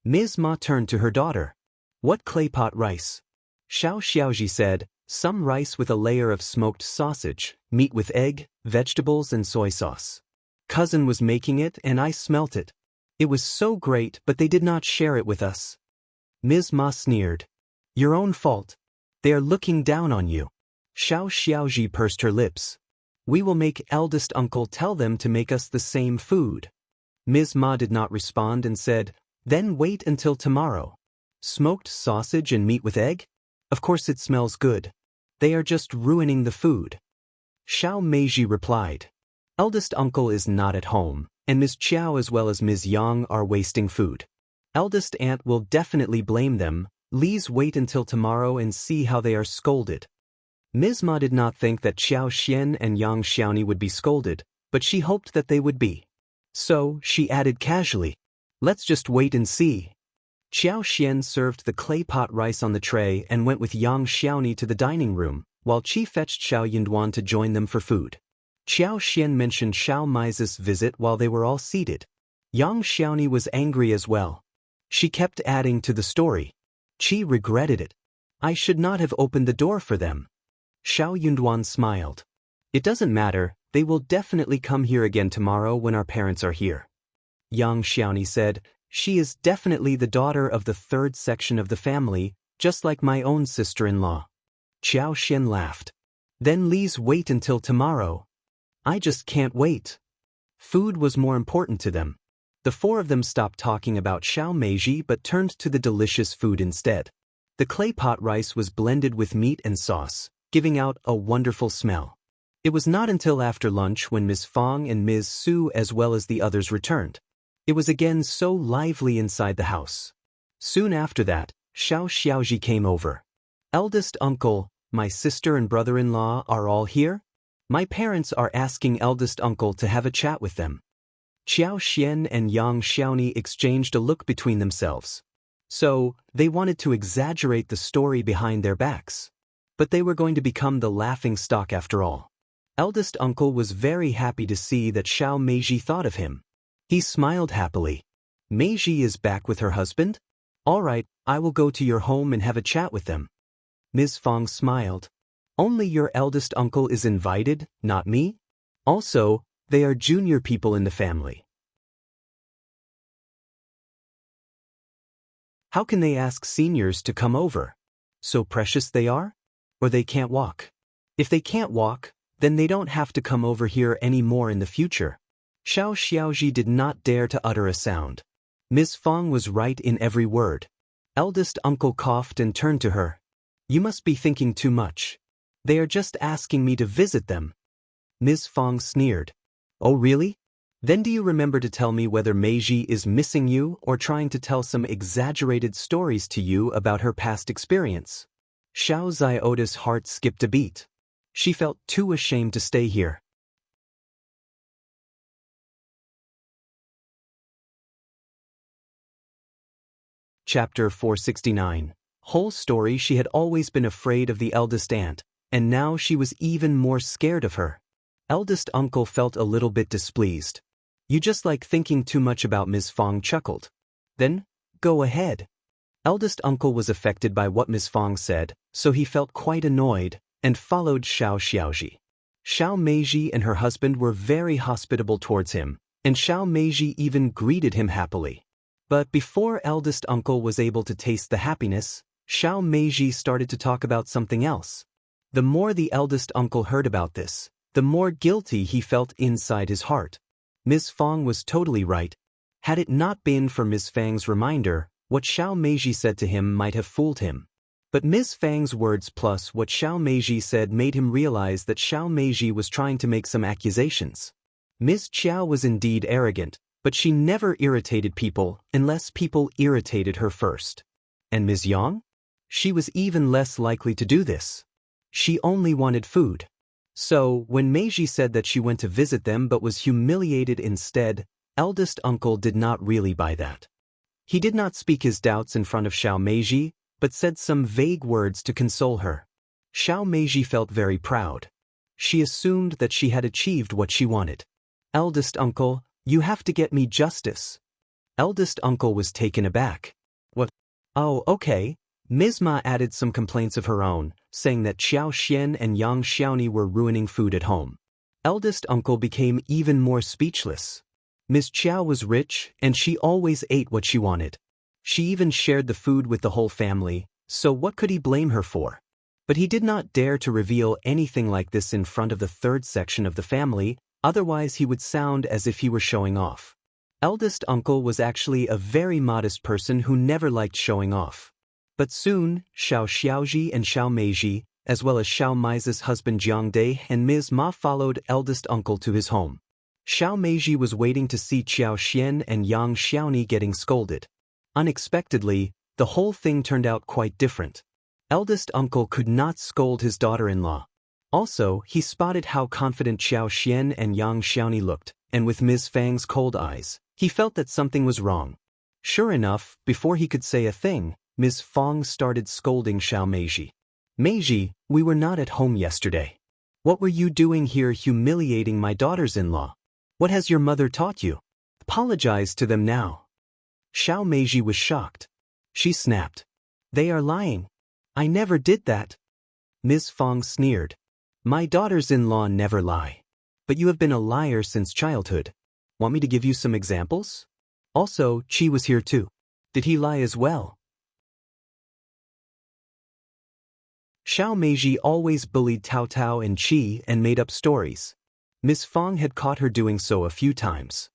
Ms. Ma turned to her daughter. "What clay pot rice?" Xiao Xiaoji said, "Some rice with a layer of smoked sausage, meat with egg, vegetables and soy sauce. Cousin was making it and I smelt it. It was so great, but they did not share it with us." Ms. Ma sneered. "Your own fault. They are looking down on you." Xiao Xiaoji pursed her lips. "We will make eldest uncle tell them to make us the same food." Ms. Ma did not respond and said, "Then wait until tomorrow. Smoked sausage and meat with egg? Of course it smells good. They are just ruining the food." Xiao Meiji replied, "Eldest uncle is not at home, and Ms. Qiao as well as Ms. Yang are wasting food. Eldest aunt will definitely blame them. Please wait until tomorrow and see how they are scolded." Ms. Ma did not think that Qiao Xian and Yang Xiaoni would be scolded, but she hoped that they would be. So, she added casually, "Let's just wait and see." Qiao Xian served the clay pot rice on the tray and went with Yang Xiaoni to the dining room, while Qi fetched Xiao Yunduan to join them for food. Qiao Xian mentioned Xiao Mei's visit while they were all seated. Yang Xiaoni was angry as well. She kept adding to the story. Qi regretted it. I should not have opened the door for them. Xiao Yunduan smiled. It doesn't matter, they will definitely come here again tomorrow when our parents are here. Yang Xiaoni said, she is definitely the daughter of the third section of the family, just like my own sister-in-law. Qiao Xian laughed. Then please wait until tomorrow. I just can't wait. Food was more important to them. The four of them stopped talking about Xiao Meiji but turned to the delicious food instead. The clay pot rice was blended with meat and sauce, giving out a wonderful smell. It was not until after lunch when Ms. Fang and Ms. Su as well as the others returned. It was again so lively inside the house. Soon after that, Xiao Xiaoji came over. Eldest uncle, my sister and brother-in-law are all here? My parents are asking eldest uncle to have a chat with them. Qiao Xian and Yang Xiaoni exchanged a look between themselves. So, they wanted to exaggerate the story behind their backs. But they were going to become the laughing stock after all. Eldest uncle was very happy to see that Xiao Meiji thought of him. He smiled happily. Meiji is back with her husband? All right, I will go to your home and have a chat with them. Ms. Fang smiled. Only your eldest uncle is invited, not me? Also, they are junior people in the family. How can they ask seniors to come over? So precious they are? Or they can't walk? If they can't walk, then they don't have to come over here anymore in the future. Xiao Xiaoji did not dare to utter a sound. Ms. Fang was right in every word. Eldest uncle coughed and turned to her. You must be thinking too much. They are just asking me to visit them. Ms. Fang sneered. Oh really? Then do you remember to tell me whether Meiji is missing you or trying to tell some exaggerated stories to you about her past experience? Xiao Ziota's heart skipped a beat. She felt too ashamed to stay here. Chapter 469. Whole story. She had always been afraid of the eldest aunt, and now she was even more scared of her. Eldest uncle felt a little bit displeased. You just like thinking too much about Ms. Fang chuckled. Then, go ahead. Eldest uncle was affected by what Ms. Fang said, so he felt quite annoyed, and followed Xiao Xiaoji. Xiao Meiji and her husband were very hospitable towards him, and Xiao Meiji even greeted him happily. But before eldest uncle was able to taste the happiness, Xiao Meiji started to talk about something else. The more the eldest uncle heard about this, the more guilty he felt inside his heart. Ms. Fang was totally right. Had it not been for Ms. Fang's reminder, what Xiao Meiji said to him might have fooled him. But Ms. Fang's words plus what Xiao Meiji said made him realize that Xiao Meiji was trying to make some accusations. Ms. Qiao was indeed arrogant, but she never irritated people unless people irritated her first. And Ms. Yang? She was even less likely to do this. She only wanted food. So, when Meiji said that she went to visit them but was humiliated instead, eldest uncle did not really buy that. He did not speak his doubts in front of Xiao Meiji, but said some vague words to console her. Xiao Meiji felt very proud. She assumed that she had achieved what she wanted. Eldest uncle, you have to get me justice. Eldest uncle was taken aback. What? Oh, okay. Ms. Ma added some complaints of her own, saying that Qiao Xian and Yang Xiaoni were ruining food at home. Eldest uncle became even more speechless. Ms. Qiao was rich, and she always ate what she wanted. She even shared the food with the whole family, so what could he blame her for? But he did not dare to reveal anything like this in front of the third section of the family, otherwise he would sound as if he were showing off. Eldest uncle was actually a very modest person who never liked showing off. But soon, Xiao Xiaoji and Xiao Meiji, as well as Xiao Mei's husband Jiang Dai and Ms. Ma followed eldest uncle to his home. Xiao Meiji was waiting to see Qiao Xian and Yang Xiaoni getting scolded. Unexpectedly, the whole thing turned out quite different. Eldest uncle could not scold his daughter-in-law. Also, he spotted how confident Qiao Xian and Yang Xiaoni looked, and with Ms. Fang's cold eyes, he felt that something was wrong. Sure enough, before he could say a thing, Ms. Fang started scolding Xiao Meiji. Meiji, we were not at home yesterday. What were you doing here humiliating my daughters-in-law? What has your mother taught you? Apologize to them now. Xiao Meiji was shocked. She snapped. They are lying. I never did that. Ms. Fang sneered. My daughters-in-law never lie. But you have been a liar since childhood. Want me to give you some examples? Also, Qi was here too. Did he lie as well? Xiao Meiji always bullied Tao Tao and Qi and made up stories. Ms. Fang had caught her doing so a few times.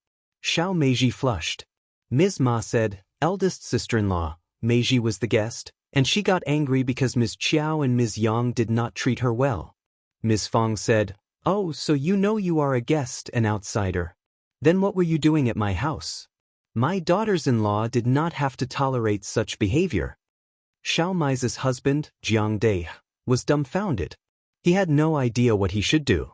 Xiao Meiji flushed. Ms. Ma said, eldest sister-in-law, Meiji was the guest, and she got angry because Ms. Qiao and Ms. Yang did not treat her well. Ms. Fang said, oh, so you know you are a guest, an outsider. Then what were you doing at my house? My daughters-in-law did not have to tolerate such behavior. Xiao Mei's husband, Jiang Dai, was dumbfounded. He had no idea what he should do.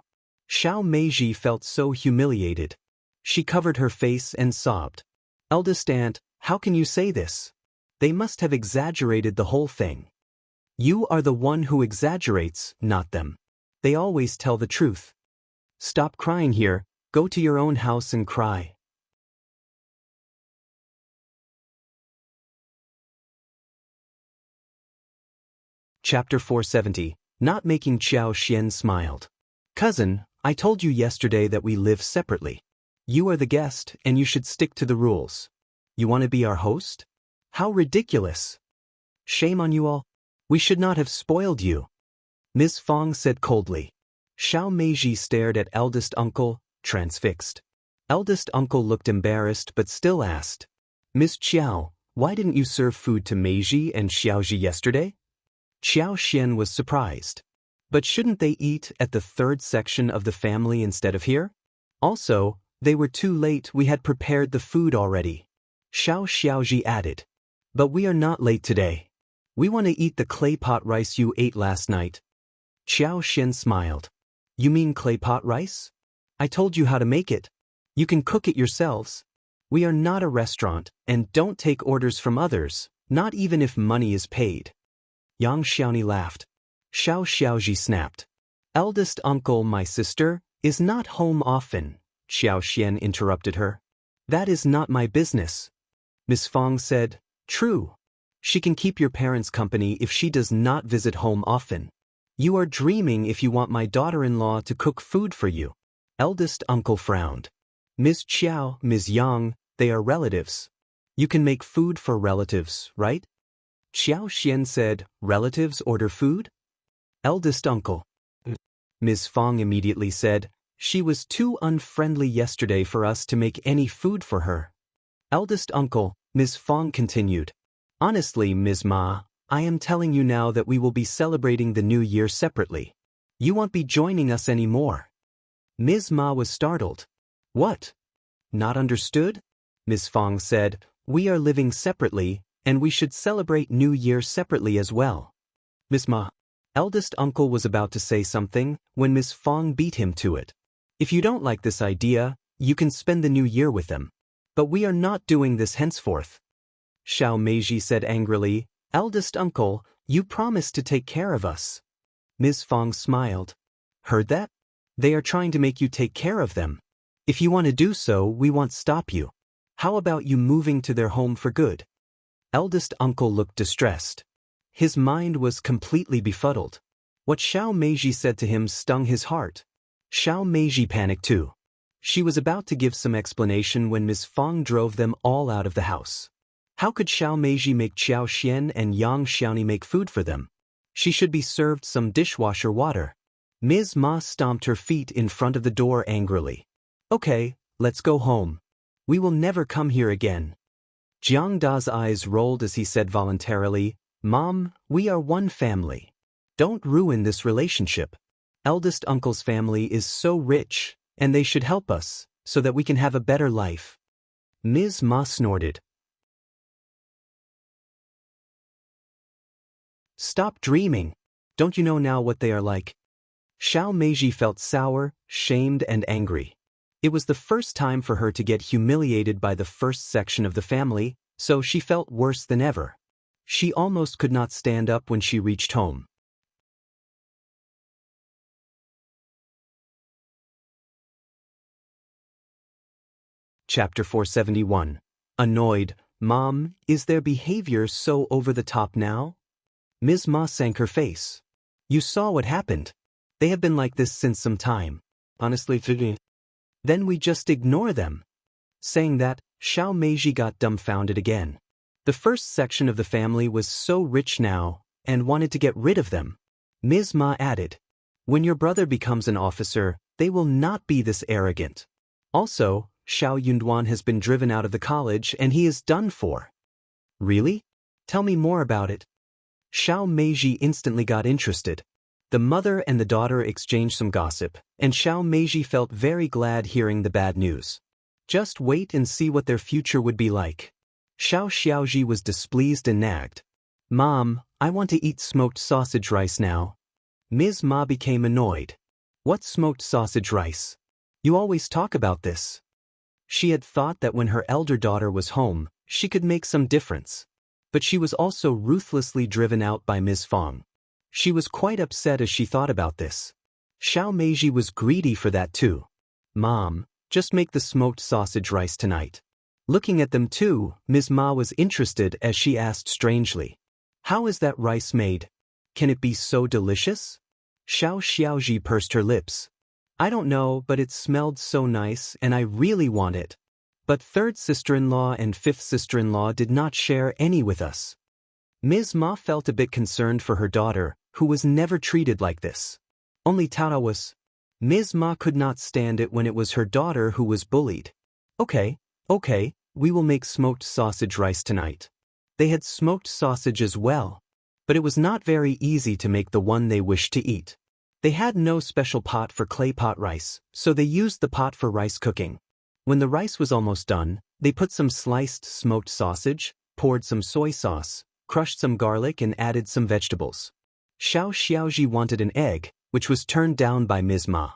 Xiao Meiji felt so humiliated. She covered her face and sobbed. Eldest aunt, how can you say this? They must have exaggerated the whole thing. You are the one who exaggerates, not them. They always tell the truth. Stop crying here, go to your own house and cry. Chapter 470. Not making Qiao Xian smiled. Cousin, I told you yesterday that we live separately. You are the guest, and you should stick to the rules. You want to be our host? How ridiculous. Shame on you all. We should not have spoiled you. Ms. Fang said coldly. Xiao Meiji stared at eldest uncle, transfixed. Eldest uncle looked embarrassed but still asked, Miss Qiao, why didn't you serve food to Meiji and Xiaoji yesterday? Qiao Xian was surprised. But shouldn't they eat at the third section of the family instead of here? Also, they were too late, we had prepared the food already. Xiaoji added. But we are not late today. We want to eat the clay pot rice you ate last night. Qiao Xian smiled. You mean clay pot rice? I told you how to make it. You can cook it yourselves. We are not a restaurant, and don't take orders from others, not even if money is paid. Yang Xiaoni laughed. Xiaoji snapped. Eldest uncle, my sister, is not home often, Xiao Xian interrupted her. That is not my business. Miss Fang said, true. She can keep your parents' company if she does not visit home often. You are dreaming if you want my daughter-in-law to cook food for you. Eldest uncle frowned. Ms. Qiao, Ms. Yang, they are relatives. You can make food for relatives, right? Xiao Xian said, relatives order food? Eldest uncle. Ms. Fang immediately said, she was too unfriendly yesterday for us to make any food for her. Eldest uncle, Ms. Fang continued. Honestly, Ms. Ma, I am telling you now that we will be celebrating the new year separately. You won't be joining us anymore. Ms. Ma was startled. What? Not understood? Ms. Fang said, we are living separately, and we should celebrate New Year separately as well. Ms. Ma. Eldest uncle was about to say something when Ms. Fang beat him to it. If you don't like this idea, you can spend the new year with them. But we are not doing this henceforth. Xiao Meiji said angrily, eldest uncle, you promised to take care of us. Ms. Fang smiled. Heard that? They are trying to make you take care of them. If you want to do so, we won't stop you. How about you moving to their home for good? Eldest uncle looked distressed. His mind was completely befuddled. What Xiao Meiji said to him stung his heart. Xiao Meiji panicked too. She was about to give some explanation when Ms. Fang drove them all out of the house. How could Xiao Meiji make Qiao Xian and Yang Xiaoni make food for them? She should be served some dishwasher water. Ms. Ma stomped her feet in front of the door angrily. Okay, let's go home. We will never come here again. Jiang Da's eyes rolled as he said voluntarily, Mom, we are one family. Don't ruin this relationship. Eldest uncle's family is so rich, and they should help us, so that we can have a better life. Ms. Ma snorted. Stop dreaming. Don't you know now what they are like? Xiao Meiji felt sour, shamed, and angry. It was the first time for her to get humiliated by the first section of the family, so she felt worse than ever. She almost could not stand up when she reached home. Chapter 471. Annoyed, Mom, is their behavior so over the top now? Ms. Ma sank her face. You saw what happened. They have been like this since some time. Honestly, then we just ignore them. Saying that, Xiao Meiji got dumbfounded again. The first section of the family was so rich now, and wanted to get rid of them. Ms. Ma added, when your brother becomes an officer, they will not be this arrogant. Also, Xiao Yunduan has been driven out of the college and he is done for. Really? Tell me more about it. Xiao Meiji instantly got interested. The mother and the daughter exchanged some gossip, and Xiao Meiji felt very glad hearing the bad news. Just wait and see what their future would be like. Xiao Xiaoji was displeased and nagged. Mom, I want to eat smoked sausage rice now. Ms. Ma became annoyed. What smoked sausage rice? You always talk about this. She had thought that when her elder daughter was home, she could make some difference. But she was also ruthlessly driven out by Ms. Fang. She was quite upset as she thought about this. Xiao Meiji was greedy for that too. Mom, just make the smoked sausage rice tonight. Looking at them too, Ms. Ma was interested as she asked strangely. How is that rice made? Can it be so delicious? Xiao Xiaoji pursed her lips. I don't know, but it smelled so nice and I really want it. But third sister-in-law and fifth sister-in-law did not share any with us. Ms. Ma felt a bit concerned for her daughter, who was never treated like this. Only Tao was. Ms. Ma could not stand it when it was her daughter who was bullied. Okay, we will make smoked sausage rice tonight. They had smoked sausage as well. But it was not very easy to make the one they wished to eat. They had no special pot for clay pot rice, so they used the pot for rice cooking. When the rice was almost done, they put some sliced smoked sausage, poured some soy sauce, crushed some garlic and added some vegetables. Xiao Xiaoji wanted an egg, which was turned down by Ms. Ma.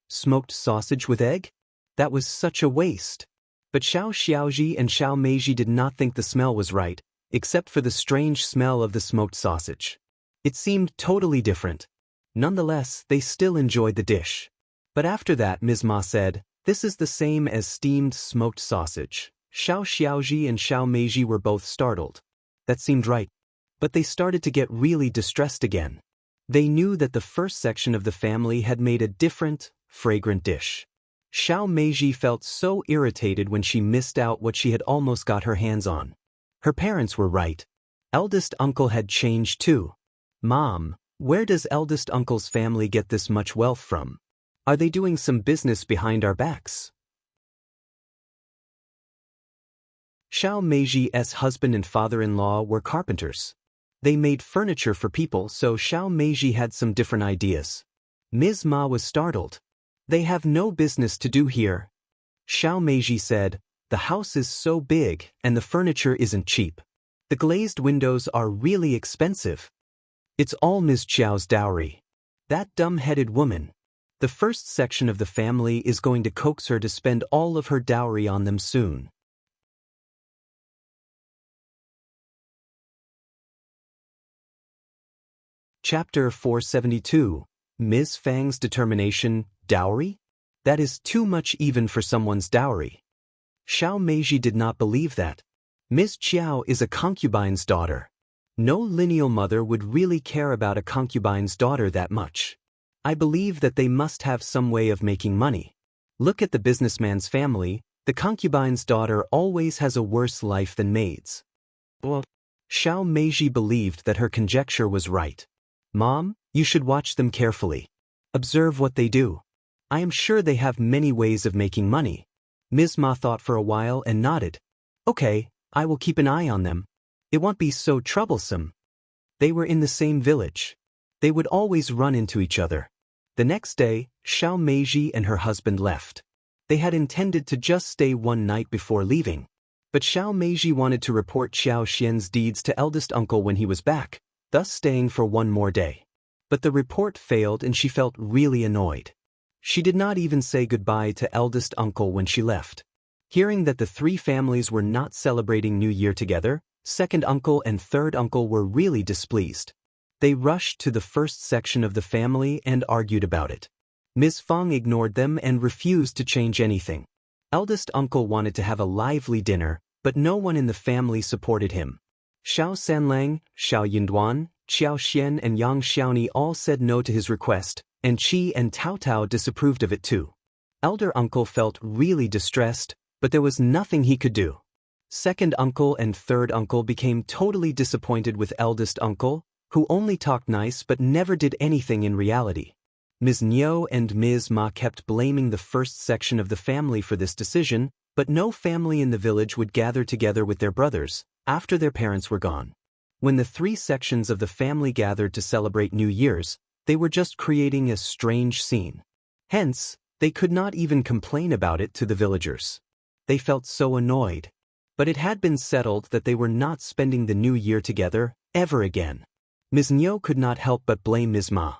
Smoked sausage with egg? That was such a waste. But Xiao Xiaoji and Xiao Meiji did not think the smell was right, except for the strange smell of the smoked sausage. It seemed totally different. Nonetheless, they still enjoyed the dish. But after that, Ms. Ma said, this is the same as steamed smoked sausage. Xiao Xiaoji and Xiao Meiji were both startled. That seemed right. But they started to get really distressed again. They knew that the first section of the family had made a different, fragrant dish. Xiao Meiji felt so irritated when she missed out what she had almost got her hands on. Her parents were right. Eldest uncle had changed too. Mom, where does eldest uncle's family get this much wealth from? Are they doing some business behind our backs? Xiao Meiji's husband and father-in-law were carpenters. They made furniture for people, so Xiao Meiji had some different ideas. Ms. Ma was startled. They have no business to do here. Xiao Meiji said, the house is so big and the furniture isn't cheap. The glazed windows are really expensive. It's all Ms. Qiao's dowry. That dumb-headed woman. The first section of the family is going to coax her to spend all of her dowry on them soon. Chapter 472. Ms. Fang's determination, dowry? That is too much even for someone's dowry. Xiao Meiji did not believe that. Ms. Qiao is a concubine's daughter. No lineal mother would really care about a concubine's daughter that much. I believe that they must have some way of making money. Look at the businessman's family, the concubine's daughter always has a worse life than maids. Well, Xiao Meiji believed that her conjecture was right. Mom, you should watch them carefully. Observe what they do. I am sure they have many ways of making money. Ms. Ma thought for a while and nodded. Okay, I will keep an eye on them. It won't be so troublesome. They were in the same village. They would always run into each other. The next day, Xiao Meiji and her husband left. They had intended to just stay one night before leaving. But Xiao Meiji wanted to report Xiao Xian's deeds to eldest uncle when he was back, thus staying for one more day. But the report failed and she felt really annoyed. She did not even say goodbye to eldest uncle when she left. Hearing that the three families were not celebrating New Year together, second uncle and third uncle were really displeased. They rushed to the first section of the family and argued about it. Ms. Fang ignored them and refused to change anything. Eldest uncle wanted to have a lively dinner, but no one in the family supported him. Xiao Sanlang, Xiao Yinduan, Qiao Xian and Yang Xiaoni all said no to his request, and Qi and Tao Tao disapproved of it too. Elder uncle felt really distressed, but there was nothing he could do. Second uncle and third uncle became totally disappointed with eldest uncle, who only talked nice but never did anything in reality. Ms. Niu and Ms. Ma kept blaming the first section of the family for this decision, but no family in the village would gather together with their brothers after their parents were gone. When the three sections of the family gathered to celebrate New Year's, they were just creating a strange scene. Hence, they could not even complain about it to the villagers. They felt so annoyed. But it had been settled that they were not spending the new year together, ever again. Ms. Niu could not help but blame Ms. Ma.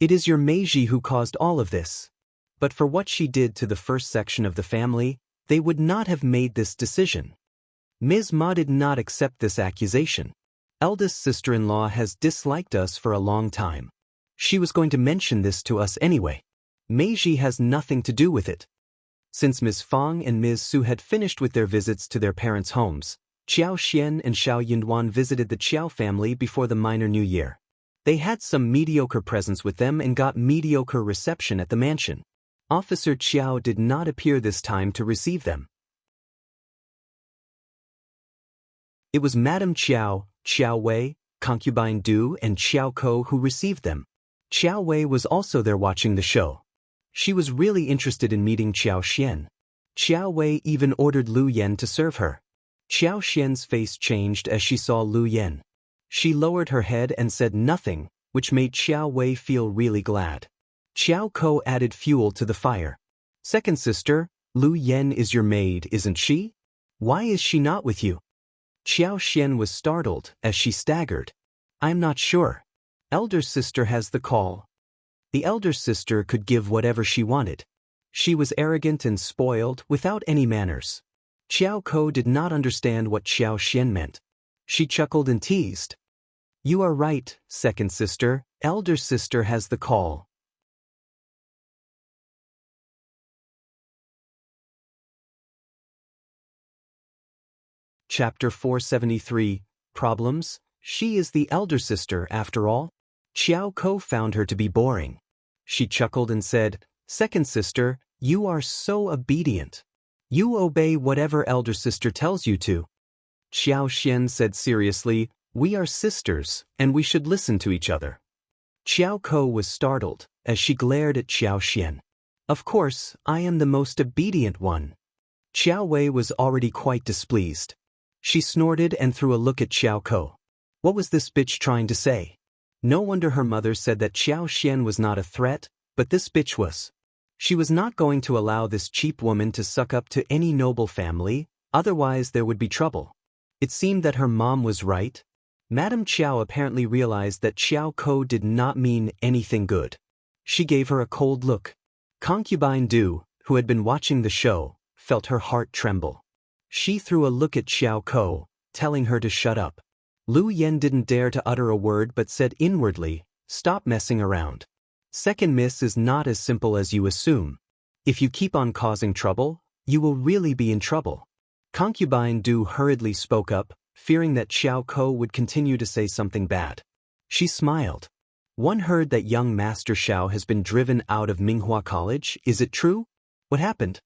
It is your Meiji who caused all of this. But for what she did to the first section of the family, they would not have made this decision. Ms. Ma did not accept this accusation. Eldest sister-in-law has disliked us for a long time. She was going to mention this to us anyway. Meiji has nothing to do with it. Since Ms. Fang and Ms. Su had finished with their visits to their parents' homes, Qiao Xian and Xiao Yinduan visited the Qiao family before the minor New Year. They had some mediocre presents with them and got mediocre reception at the mansion. Officer Qiao did not appear this time to receive them. It was Madame Qiao, Qiao Wei, concubine Du and Qiao Ko who received them. Qiao Wei was also there watching the show. She was really interested in meeting Qiao Xian. Qiao Wei even ordered Lu Yan to serve her. Qiao Xian's face changed as she saw Lu Yan. She lowered her head and said nothing, which made Qiao Wei feel really glad. Qiao Ko added fuel to the fire. Second sister, Lu Yan is your maid, isn't she? Why is she not with you? Qiao Xian was startled as she staggered. I'm not sure. Elder sister has the call. The elder sister could give whatever she wanted. She was arrogant and spoiled, without any manners. Qiao Ko did not understand what Qiao Xian meant. She chuckled and teased. You are right, second sister, elder sister has the call. Chapter 473, Problems? She is the elder sister after all? Qiao Ko found her to be boring. She chuckled and said, Second sister, you are so obedient. You obey whatever elder sister tells you to. Qiao Xian said seriously, We are sisters, and we should listen to each other. Qiao Ko was startled, as she glared at Qiao Xian. Of course, I am the most obedient one. Qiao Wei was already quite displeased. She snorted and threw a look at Qiao Ko. What was this bitch trying to say? No wonder her mother said that Qiao Xian was not a threat, but this bitch was. She was not going to allow this cheap woman to suck up to any noble family, otherwise there would be trouble. It seemed that her mom was right. Madame Qiao apparently realized that Qiao Ko did not mean anything good. She gave her a cold look. Concubine Du, who had been watching the show, felt her heart tremble. She threw a look at Qiao Ko, telling her to shut up. Lu Yan didn't dare to utter a word but said inwardly, Stop messing around. Second miss is not as simple as you assume. If you keep on causing trouble, you will really be in trouble. Concubine Du hurriedly spoke up, fearing that Qiao Ko would continue to say something bad. She smiled. One heard that young Master Xiao has been driven out of Minghua College, is it true? What happened?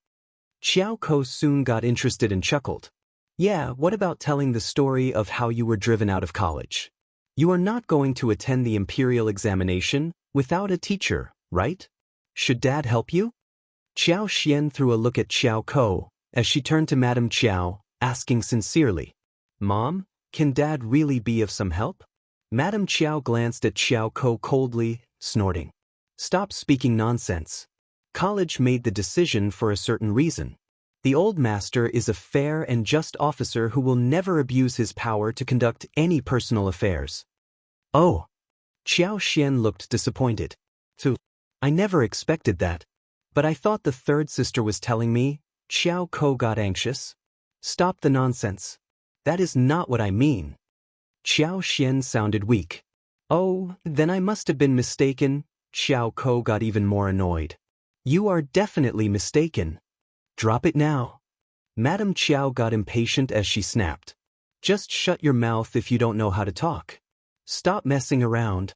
Qiao Ko soon got interested and chuckled. Yeah, what about telling the story of how you were driven out of college? You are not going to attend the imperial examination without a teacher, right? Should Dad help you? Qiao Xian threw a look at Qiao Ko, as she turned to Madame Qiao, asking sincerely, Mom, can Dad really be of some help? Madame Qiao glanced at Qiao Ko coldly, snorting. Stop speaking nonsense. College made the decision for a certain reason. The old master is a fair and just officer who will never abuse his power to conduct any personal affairs. Oh. Qiao Xian looked disappointed. So, I never expected that. But I thought the third sister was telling me. Qiao Ko got anxious. Stop the nonsense. That is not what I mean. Qiao Xian sounded weak. Oh, then I must have been mistaken. Qiao Ko got even more annoyed. You are definitely mistaken. Drop it now. Madame Qiao got impatient as she snapped. Just shut your mouth if you don't know how to talk. Stop messing around.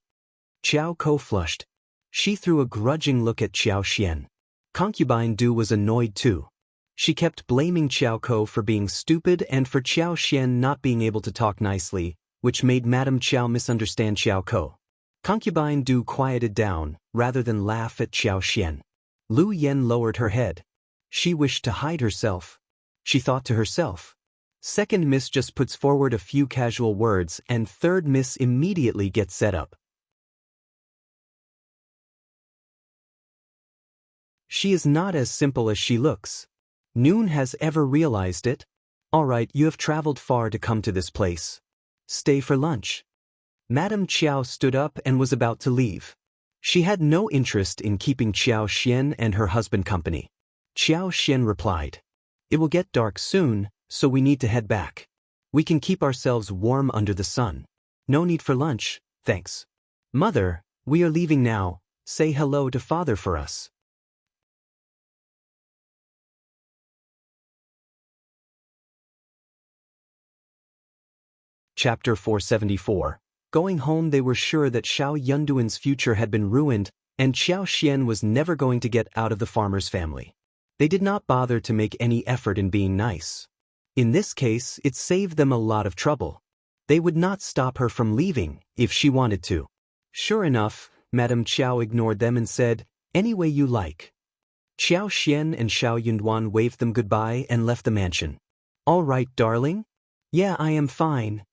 Qiao Ko flushed. She threw a grudging look at Qiao Xian. Concubine Du was annoyed too. She kept blaming Qiao Ko for being stupid and for Qiao Xian not being able to talk nicely, which made Madame Qiao misunderstand Qiao Ko. Concubine Du quieted down, rather than laugh at Qiao Xian. Lu Yen lowered her head. She wished to hide herself. She thought to herself. Second miss just puts forward a few casual words and third miss immediately gets set up. She is not as simple as she looks. Noon has ever realized it? Alright, you have traveled far to come to this place. Stay for lunch. Madame Qiao stood up and was about to leave. She had no interest in keeping Qiao Xian and her husband company. Qiao Xian replied. It will get dark soon, so we need to head back. We can keep ourselves warm under the sun. No need for lunch, thanks. Mother, we are leaving now. Say hello to father for us. Chapter 474. Going home, they were sure that Xiao Yunduan's future had been ruined, and Qiao Xian was never going to get out of the farmer's family. They did not bother to make any effort in being nice. In this case, it saved them a lot of trouble. They would not stop her from leaving, if she wanted to. Sure enough, Madame Qiao ignored them and said, any way you like. Qiao Xian and Xiao Yunduan waved them goodbye and left the mansion. All right, darling? Yeah, I am fine.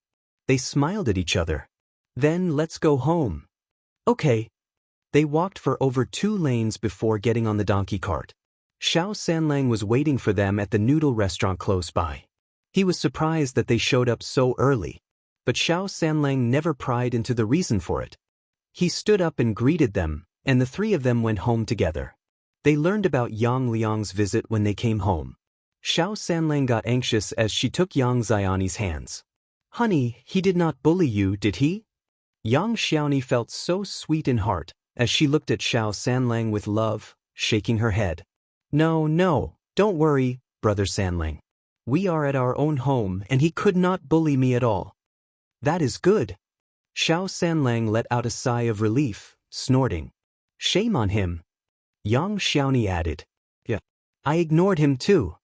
They smiled at each other. Then let's go home. Okay. They walked for over 2 lanes before getting on the donkey cart. Xiao Sanlang was waiting for them at the noodle restaurant close by. He was surprised that they showed up so early. But Xiao Sanlang never pried into the reason for it. He stood up and greeted them, and the 3 of them went home together. They learned about Yang Liang's visit when they came home. Xiao Sanlang got anxious as she took Yang Xiaoni's hands. Honey, he did not bully you, did he? Yang Xiaoni felt so sweet in heart, as she looked at Xiao Sanlang with love, shaking her head. No, don't worry, Brother Sanlang. We are at our own home and he could not bully me at all. That is good. Xiao Sanlang let out a sigh of relief, snorting. Shame on him. Yang Xiaoni added. Yeah. I ignored him too.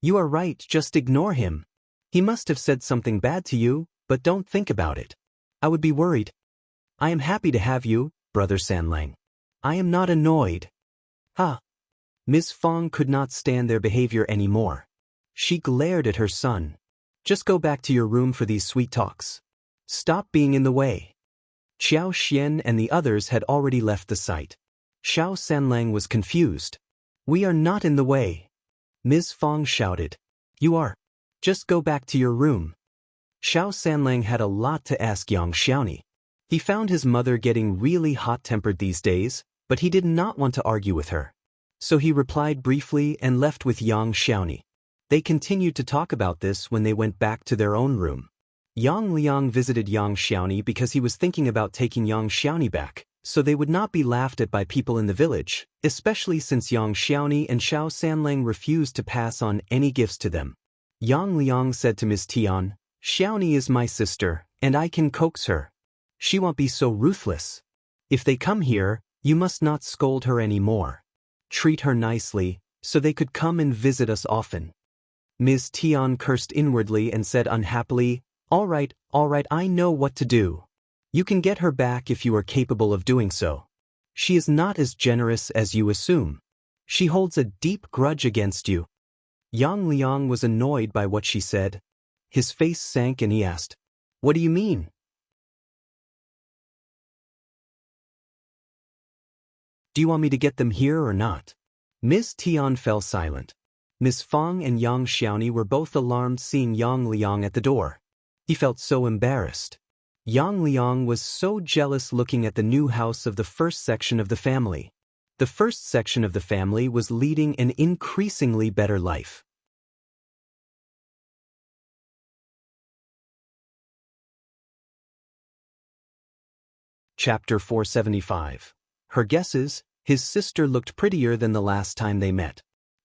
You are right, just ignore him. He must have said something bad to you, but don't think about it. I would be worried. I am happy to have you, Brother Sanlang. I am not annoyed. Ha! Ms. Fang could not stand their behavior anymore. She glared at her son. Just go back to your room for these sweet talks. Stop being in the way. Qiao Xian and the others had already left the site. Xiao Sanlang was confused. We are not in the way. Ms. Fang shouted. You are. Just go back to your room. Xiao Sanlang had a lot to ask Yang Xiaoni. He found his mother getting really hot-tempered these days, but he did not want to argue with her. So he replied briefly and left with Yang Xiaoni. They continued to talk about this when they went back to their own room. Yang Liang visited Yang Xiaoni because he was thinking about taking Yang Xiaoni back, so they would not be laughed at by people in the village, especially since Yang Xiaoni and Xiao Sanlang refused to pass on any gifts to them. Yang Liang said to Ms. Tian, Xiaoni is my sister, and I can coax her. She won't be so ruthless. If they come here, you must not scold her anymore. Treat her nicely, so they could come and visit us often. Ms. Tian cursed inwardly and said unhappily, All right, I know what to do. You can get her back if you are capable of doing so. She is not as generous as you assume. She holds a deep grudge against you. Yang Liang was annoyed by what she said. His face sank and he asked, What do you mean? Do you want me to get them here or not? Ms. Tian fell silent. Ms. Fang and Yang Xiaoni were both alarmed seeing Yang Liang at the door. He felt so embarrassed. Yang Liang was so jealous looking at the new house of the first section of the family. The first section of the family was leading an increasingly better life. Chapter 475. Her guesses, his sister looked prettier than the last time they met.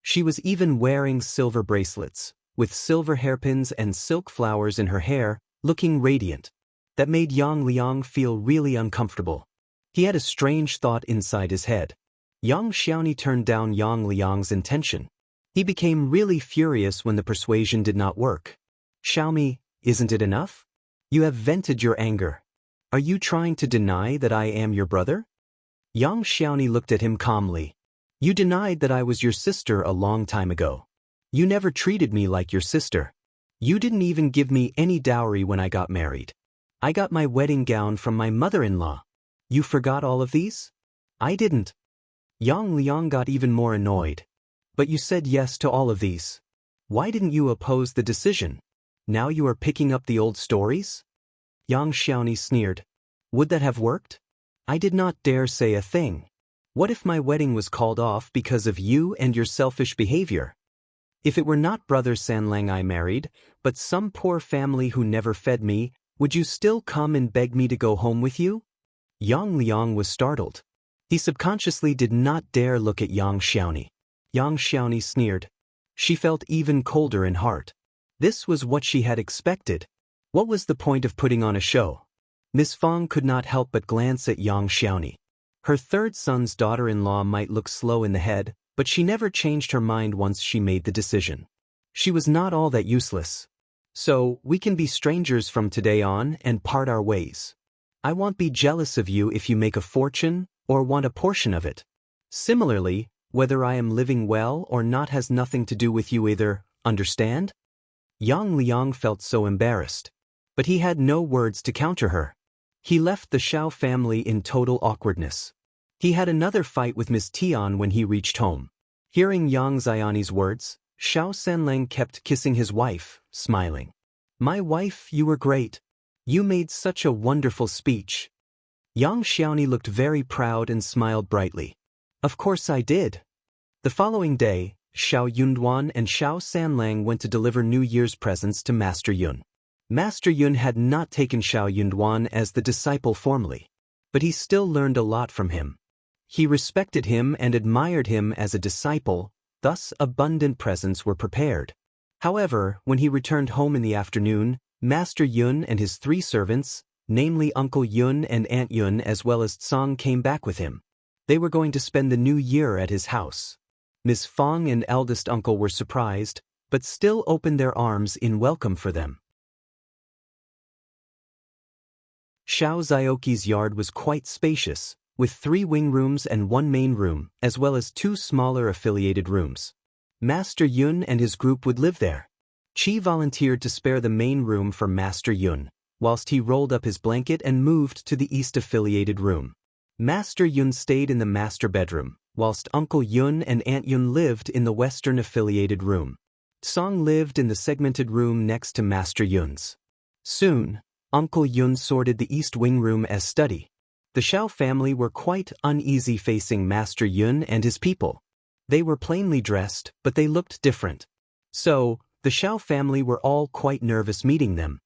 She was even wearing silver bracelets, with silver hairpins and silk flowers in her hair, looking radiant. That made Yang Liang feel really uncomfortable. He had a strange thought inside his head. Yang Xiaoni turned down Yang Liang's intention. He became really furious when the persuasion did not work. Xiaomi, isn't it enough? You have vented your anger. Are you trying to deny that I am your brother? Yang Xiaoni looked at him calmly. You denied that I was your sister a long time ago. You never treated me like your sister. You didn't even give me any dowry when I got married. I got my wedding gown from my mother-in-law. You forgot all of these? I didn't. Yang Liang got even more annoyed. But you said yes to all of these. Why didn't you oppose the decision? Now you are picking up the old stories? Yang Xiaoni sneered. Would that have worked? I did not dare say a thing. What if my wedding was called off because of you and your selfish behavior? If it were not Brother Sanlang I married, but some poor family who never fed me, would you still come and beg me to go home with you? Yang Liang was startled. He subconsciously did not dare look at Yang Xiaoni. Yang Xiaoni sneered. She felt even colder in heart. This was what she had expected. What was the point of putting on a show? Miss Fang could not help but glance at Yang Xiaoni. Her third son's daughter-in-law might look slow in the head, but she never changed her mind once she made the decision. She was not all that useless. So, we can be strangers from today on and part our ways. I won't be jealous of you if you make a fortune or want a portion of it. Similarly, whether I am living well or not has nothing to do with you either, understand? Yang Liang felt so embarrassed. But he had no words to counter her. He left the Qiao family in total awkwardness. He had another fight with Miss Tian when he reached home. Hearing Yang Xiaoni's words, Xiao Sanlang kept kissing his wife, smiling. My wife, you were great. You made such a wonderful speech. Yang Xiaoni looked very proud and smiled brightly. Of course I did. The following day, Xiao Yunduan and Xiao Sanlang went to deliver New Year's presents to Master Yun. Master Yun had not taken Xiao Yunduan as the disciple formally, but he still learned a lot from him. He respected him and admired him as a disciple, thus abundant presents were prepared. However, when he returned home in the afternoon, Master Yun and his 3 servants, namely Uncle Yun and Aunt Yun as well as Tsang, came back with him. They were going to spend the new year at his house. Miss Fang and eldest uncle were surprised, but still opened their arms in welcome for them. Xiao Zioki's yard was quite spacious, with 3 wing rooms and 1 main room, as well as 2 smaller affiliated rooms. Master Yun and his group would live there. Qi volunteered to spare the main room for Master Yun, whilst he rolled up his blanket and moved to the east affiliated room. Master Yun stayed in the master bedroom, whilst Uncle Yun and Aunt Yun lived in the western affiliated room. Tsang lived in the segmented room next to Master Yun's. Soon, Uncle Yun sorted the east wing room as study. The Xiao family were quite uneasy facing Master Yun and his people. They were plainly dressed, but they looked different. So, the Xiao family were all quite nervous meeting them.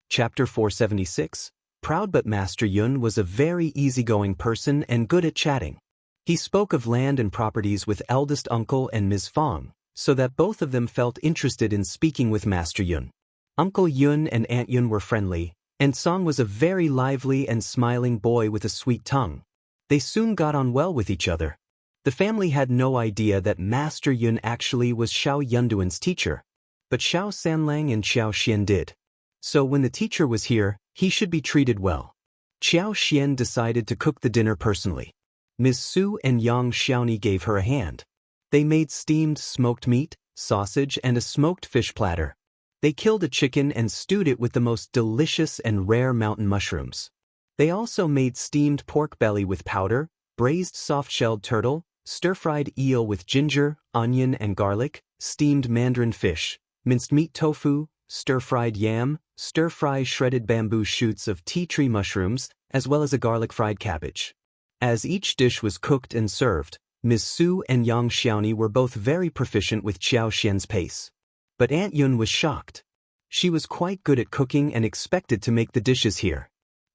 Chapter 476. Proud but Master Yun was a very easygoing person and good at chatting. He spoke of land and properties with eldest uncle and Ms. Fang, so that both of them felt interested in speaking with Master Yun. Uncle Yun and Aunt Yun were friendly, and Song was a very lively and smiling boy with a sweet tongue. They soon got on well with each other. The family had no idea that Master Yun actually was Xiao Yunduan's teacher, but Xiao Sanlang and Xiao Xian did. So when the teacher was here, he should be treated well. Xiao Xian decided to cook the dinner personally. Ms. Su and Yang Xiaoni gave her a hand. They made steamed smoked meat, sausage and a smoked fish platter. They killed a chicken and stewed it with the most delicious and rare mountain mushrooms. They also made steamed pork belly with powder, braised soft-shelled turtle, stir-fried eel with ginger, onion and garlic, steamed mandarin fish, minced meat tofu, stir-fried yam, stir-fry shredded bamboo shoots of tea tree mushrooms, as well as a garlic-fried cabbage. As each dish was cooked and served, Ms. Su and Yang Xiaoni were both very proficient with Xiao Xian's pace. But Aunt Yun was shocked. She was quite good at cooking and expected to make the dishes here.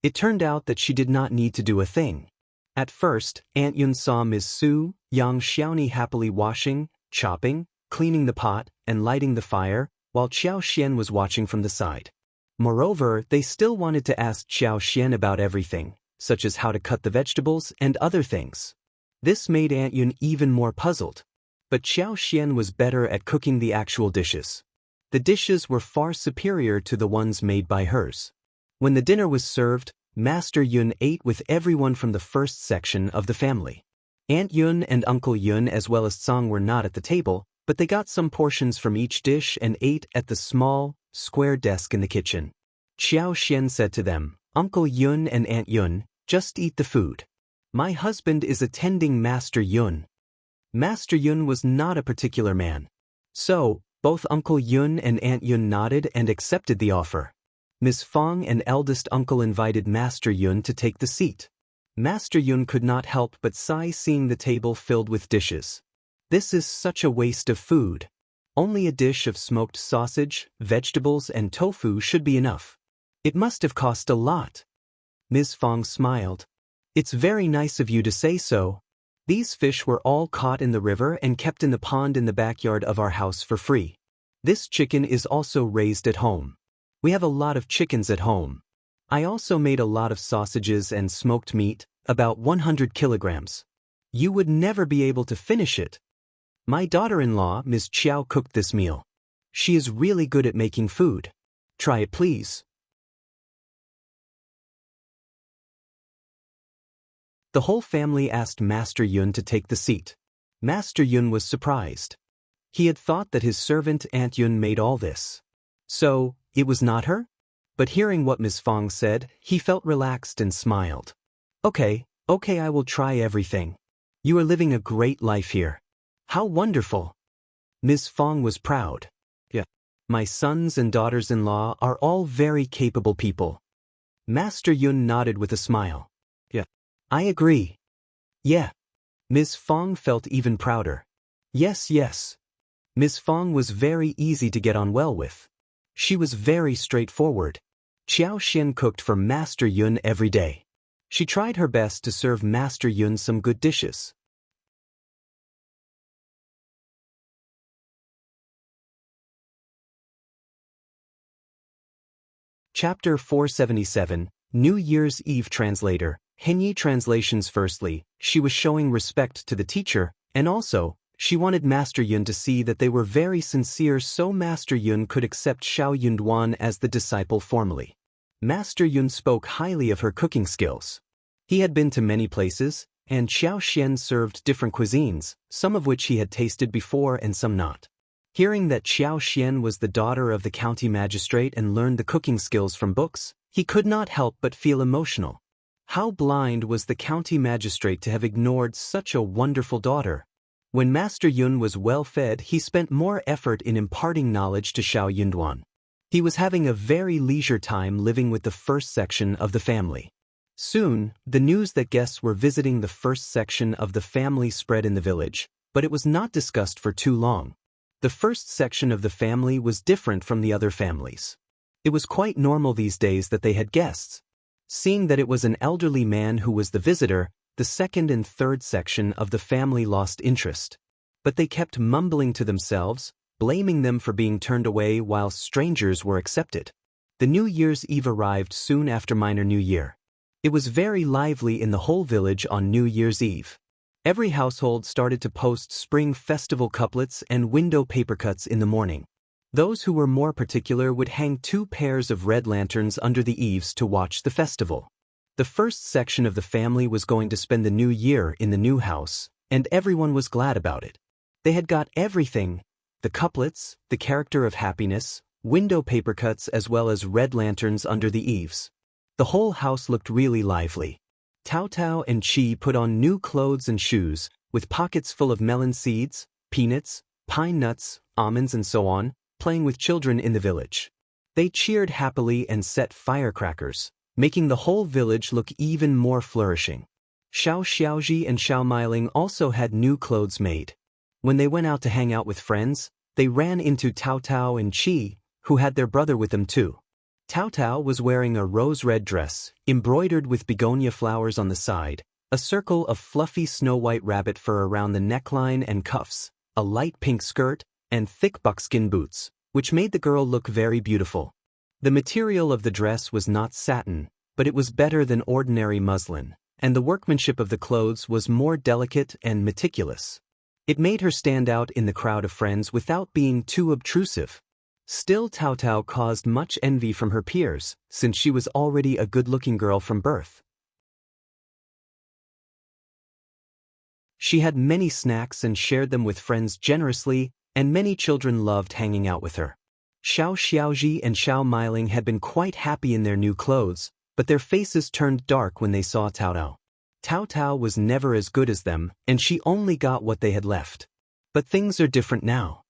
It turned out that she did not need to do a thing. At first, Aunt Yun saw Ms. Su, Yang Xiaoni happily washing, chopping, cleaning the pot, and lighting the fire, while Qiao Xian was watching from the side. Moreover, they still wanted to ask Qiao Xian about everything, such as how to cut the vegetables and other things. This made Aunt Yun even more puzzled. But Qiao Xian was better at cooking the actual dishes. The dishes were far superior to the ones made by hers. When the dinner was served, Master Yun ate with everyone from the first section of the family. Aunt Yun and Uncle Yun as well as Tsang were not at the table, but they got some portions from each dish and ate at the small, square desk in the kitchen. Qiao Xian said to them, "Uncle Yun and Aunt Yun, just eat the food. My husband is attending Master Yun." Master Yun was not a particular man. So, both Uncle Yun and Aunt Yun nodded and accepted the offer. Ms. Fang and eldest uncle invited Master Yun to take the seat. Master Yun could not help but sigh seeing the table filled with dishes. This is such a waste of food. Only a dish of smoked sausage, vegetables, and tofu should be enough. It must have cost a lot. Ms. Fang smiled. It's very nice of you to say so. These fish were all caught in the river and kept in the pond in the backyard of our house for free. This chicken is also raised at home. We have a lot of chickens at home. I also made a lot of sausages and smoked meat, about 100 kilograms. You would never be able to finish it. My daughter-in-law, Ms. Qiao, cooked this meal. She is really good at making food. Try it, please. The whole family asked Master Yun to take the seat. Master Yun was surprised. He had thought that his servant Aunt Yun made all this. So, it was not her? But hearing what Ms. Fang said, he felt relaxed and smiled. Okay, I will try everything. You are living a great life here. How wonderful. Ms. Fang was proud. Yeah. My sons and daughters-in-law are all very capable people. Master Yun nodded with a smile. Yeah. I agree. Yeah. Ms. Fang felt even prouder. Yes. Ms. Fang was very easy to get on well with. She was very straightforward. Qiao Xian cooked for Master Yun every day. She tried her best to serve Master Yun some good dishes. Chapter 477, New Year's Eve Translator, Henyi Translations. Firstly, she was showing respect to the teacher, and also, she wanted Master Yun to see that they were very sincere so Master Yun could accept Xiao Yunduan as the disciple formally. Master Yun spoke highly of her cooking skills. He had been to many places, and Qiao Xian served different cuisines, some of which he had tasted before and some not. Hearing that Qiao Xian was the daughter of the county magistrate and learned the cooking skills from books, he could not help but feel emotional. How blind was the county magistrate to have ignored such a wonderful daughter? When Master Yun was well fed, he spent more effort in imparting knowledge to Xiao Yunduan. He was having a very leisure time living with the first section of the family. Soon, the news that guests were visiting the first section of the family spread in the village, but it was not discussed for too long. The first section of the family was different from the other families. It was quite normal these days that they had guests. Seeing that it was an elderly man who was the visitor, the second and third section of the family lost interest. But they kept mumbling to themselves, blaming them for being turned away while strangers were accepted. The New Year's Eve arrived soon after Minor New Year. It was very lively in the whole village on New Year's Eve. Every household started to post spring festival couplets and window paper cuts in the morning. Those who were more particular would hang 2 pairs of red lanterns under the eaves to watch the festival. The first section of the family was going to spend the new year in the new house, and everyone was glad about it. They had got everything: the couplets, the character of happiness, window paper cuts as well as red lanterns under the eaves. The whole house looked really lively. Tao Tao and Qi put on new clothes and shoes, with pockets full of melon seeds, peanuts, pine nuts, almonds and so on, playing with children in the village. They cheered happily and set firecrackers, making the whole village look even more flourishing. Xiao Xiaoji and Xiao Meiling also had new clothes made. When they went out to hang out with friends, they ran into Tao Tao and Qi, who had their brother with them too. Tao Tao was wearing a rose-red dress, embroidered with begonia flowers on the side, a circle of fluffy snow-white rabbit fur around the neckline and cuffs, a light pink skirt, and thick buckskin boots, which made the girl look very beautiful. The material of the dress was not satin, but it was better than ordinary muslin, and the workmanship of the clothes was more delicate and meticulous. It made her stand out in the crowd of friends without being too obtrusive. Still, Tao Tao caused much envy from her peers, since she was already a good-looking girl from birth. She had many snacks and shared them with friends generously, and many children loved hanging out with her. Xiao Xiaoji and Xiao Meiling had been quite happy in their new clothes, but their faces turned dark when they saw Tao Tao. Tao Tao was never as good as them, and she only got what they had left. But things are different now.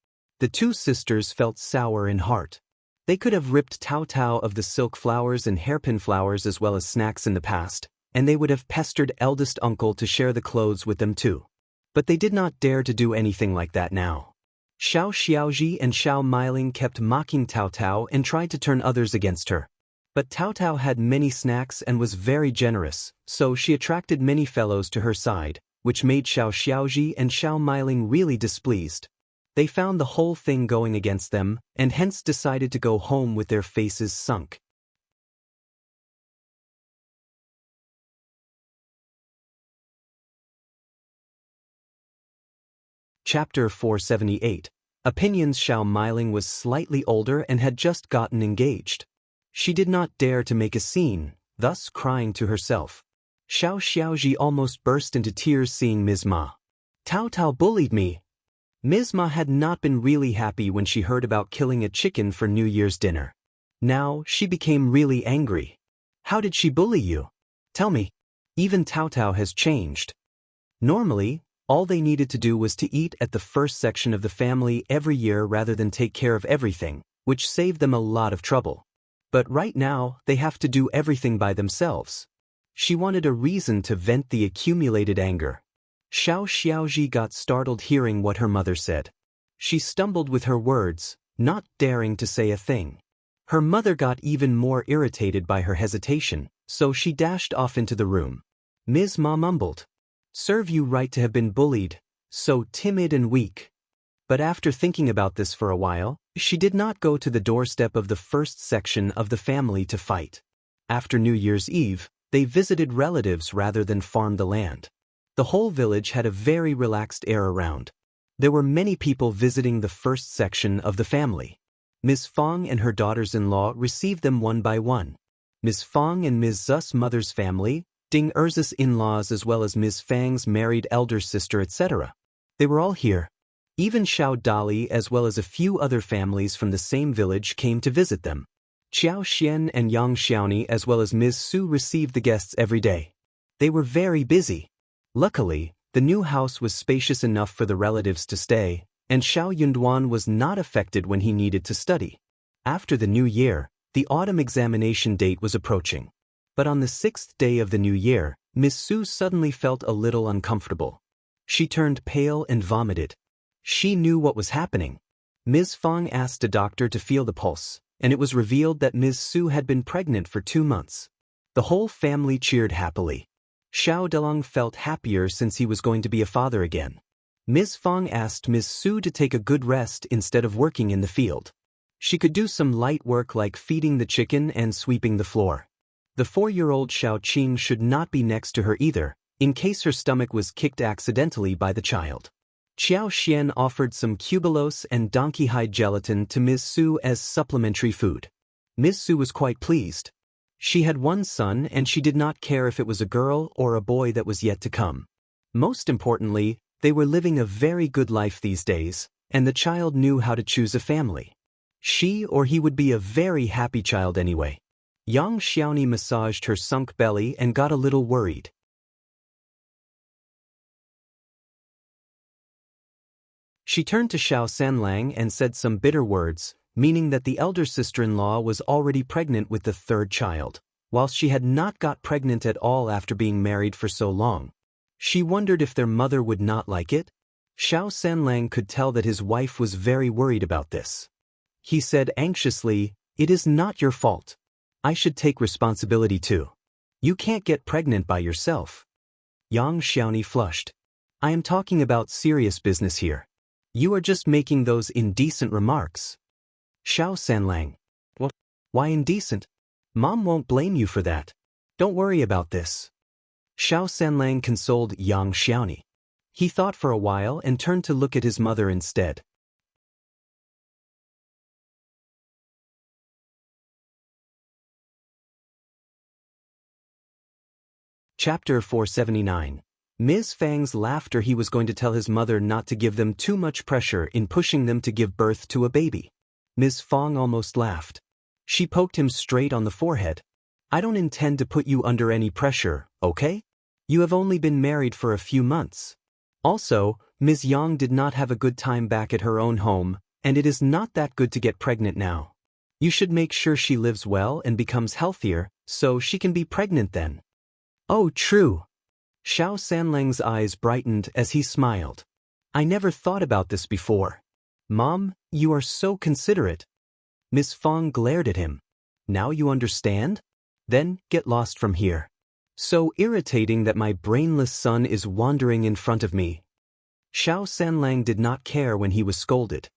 The two sisters felt sour in heart. They could have ripped Tao Tao of the silk flowers and hairpin flowers as well as snacks in the past, and they would have pestered eldest uncle to share the clothes with them too. But they did not dare to do anything like that now. Xiao Xiaoji and Xiao Meiling kept mocking Tao Tao and tried to turn others against her. But Tao Tao had many snacks and was very generous, so she attracted many fellows to her side, which made Xiao Xiaoji and Xiao Meiling really displeased. They found the whole thing going against them, and hence decided to go home with their faces sunk. Chapter 478. Opinions. Xiao Meiling was slightly older and had just gotten engaged. She did not dare to make a scene, thus crying to herself. Xiao Xiaoji almost burst into tears seeing Ms. Ma. Tao Tao bullied me. Ms. Ma had not been really happy when she heard about killing a chicken for New Year's dinner. Now, she became really angry. How did she bully you? Tell me. Even Tao Tao has changed. Normally, all they needed to do was to eat at the first section of the family every year rather than take care of everything, which saved them a lot of trouble. But right now, they have to do everything by themselves. She wanted a reason to vent the accumulated anger. Xiao Xiaoji got startled hearing what her mother said. She stumbled with her words, not daring to say a thing. Her mother got even more irritated by her hesitation, so she dashed off into the room. Ms. Ma mumbled, "Serve you right to have been bullied, so timid and weak." But after thinking about this for a while, she did not go to the doorstep of the first section of the family to fight. After New Year's Eve, they visited relatives rather than farmed the land. The whole village had a very relaxed air around. There were many people visiting the first section of the family. Ms. Fang and her daughters-in-law received them one by one. Ms. Fang and Ms. Zu's mother's family, Ding Erza's in-laws as well as Ms. Fang's married elder sister etc. They were all here. Even Xiao Dali as well as a few other families from the same village came to visit them. Qiao Xian and Yang Xiaoni as well as Ms. Su received the guests every day. They were very busy. Luckily, the new house was spacious enough for the relatives to stay, and Xiao Yunduan was not affected when he needed to study. After the new year, the autumn examination date was approaching. But on the 6th day of the new year, Ms. Su suddenly felt a little uncomfortable. She turned pale and vomited. She knew what was happening. Ms. Fang asked a doctor to feel the pulse, and it was revealed that Ms. Su had been pregnant for 2 months. The whole family cheered happily. Xiao Delong felt happier since he was going to be a father again. Ms. Fang asked Ms. Su to take a good rest instead of working in the field. She could do some light work like feeding the chicken and sweeping the floor. The 4-year-old Xiao Qing should not be next to her either, in case her stomach was kicked accidentally by the child. Qiao Xian offered some cubilose and donkey hide gelatin to Ms. Su as supplementary food. Ms. Su was quite pleased. She had one son and she did not care if it was a girl or a boy that was yet to come. Most importantly, they were living a very good life these days, and the child knew how to choose a family. She or he would be a very happy child anyway. Yang Xiaoni massaged her sunk belly and got a little worried. She turned to Xiao Sanlang and said some bitter words, meaning that the elder sister-in-law was already pregnant with the 3rd child, whilst she had not got pregnant at all after being married for so long. She wondered if their mother would not like it. Xiao Sanlang could tell that his wife was very worried about this. He said anxiously, "It is not your fault. I should take responsibility too. You can't get pregnant by yourself. Yang Xiaoni flushed. I am talking about serious business here. You are just making those indecent remarks. Xiao Sanlang. What? Why indecent? Mom won't blame you for that. Don't worry about this. Xiao Sanlang consoled Yang Xiaoni. He thought for a while and turned to look at his mother instead. Chapter 479. Ms. Fang's laughter. He was going to tell his mother not to give them too much pressure in pushing them to give birth to a baby. Ms. Fang almost laughed. She poked him straight on the forehead. I don't intend to put you under any pressure, okay? You have only been married for a few months. Also, Ms. Yang did not have a good time back at her own home, and it is not that good to get pregnant now. You should make sure she lives well and becomes healthier, so she can be pregnant then. Oh, true. Xiao Sanlang's eyes brightened as he smiled. I never thought about this before. Mom, you are so considerate. Miss Fang glared at him. Now you understand? Then, get lost from here. So irritating that my brainless son is wandering in front of me. Xiao Sanlang did not care when he was scolded.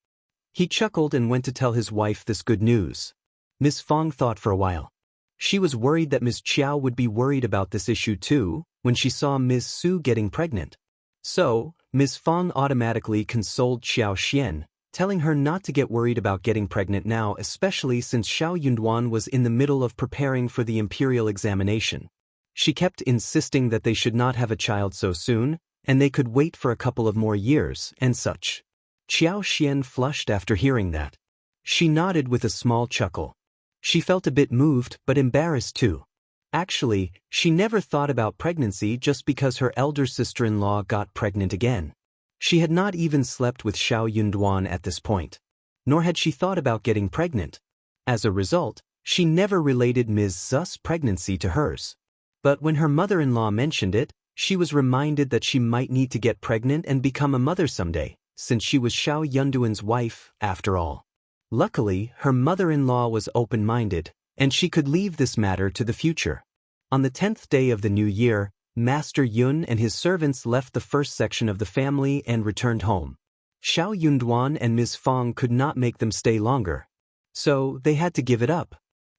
He chuckled and went to tell his wife this good news. Miss Fang thought for a while. She was worried that Ms. Qiao would be worried about this issue too, when she saw Ms. Su getting pregnant. So, Ms. Fang automatically consoled Xiao Xian, telling her not to get worried about getting pregnant now, especially since Xiao Yunduan was in the middle of preparing for the imperial examination. She kept insisting that they should not have a child so soon, and they could wait for a couple of more years, and such. Xiao Xian flushed after hearing that. She nodded with a small chuckle. She felt a bit moved but embarrassed too. Actually, she never thought about pregnancy just because her elder sister-in-law got pregnant again. She had not even slept with Xiao Yunduan at this point. Nor had she thought about getting pregnant. As a result, she never related Ms. Zu's pregnancy to hers. But when her mother-in-law mentioned it, she was reminded that she might need to get pregnant and become a mother someday, since she was Xiao Yunduan's wife, after all. Luckily, her mother-in-law was open-minded, and she could leave this matter to the future. On the 10th day of the new year, Master Yun and his servants left the first section of the family and returned home. Xiao Yunduan and Ms. Fang could not make them stay longer. So, they had to give it up.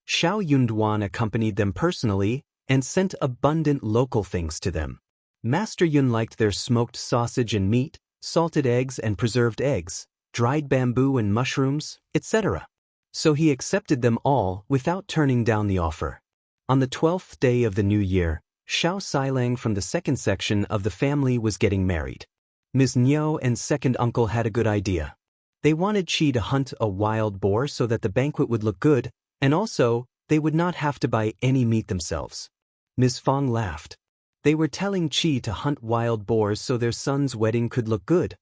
Xiao Yunduan accompanied them personally and sent abundant local things to them. Master Yun liked their smoked sausage and meat, salted eggs and preserved eggs, dried bamboo and mushrooms, etc. So he accepted them all without turning down the offer. On the 12th day of the new year, Xiao Sailang from the second section of the family was getting married. Ms. Niu and second uncle had a good idea. They wanted Qi to hunt a wild boar so that the banquet would look good, and also, they would not have to buy any meat themselves. Ms. Fang laughed. They were telling Qi to hunt wild boars so their son's wedding could look good.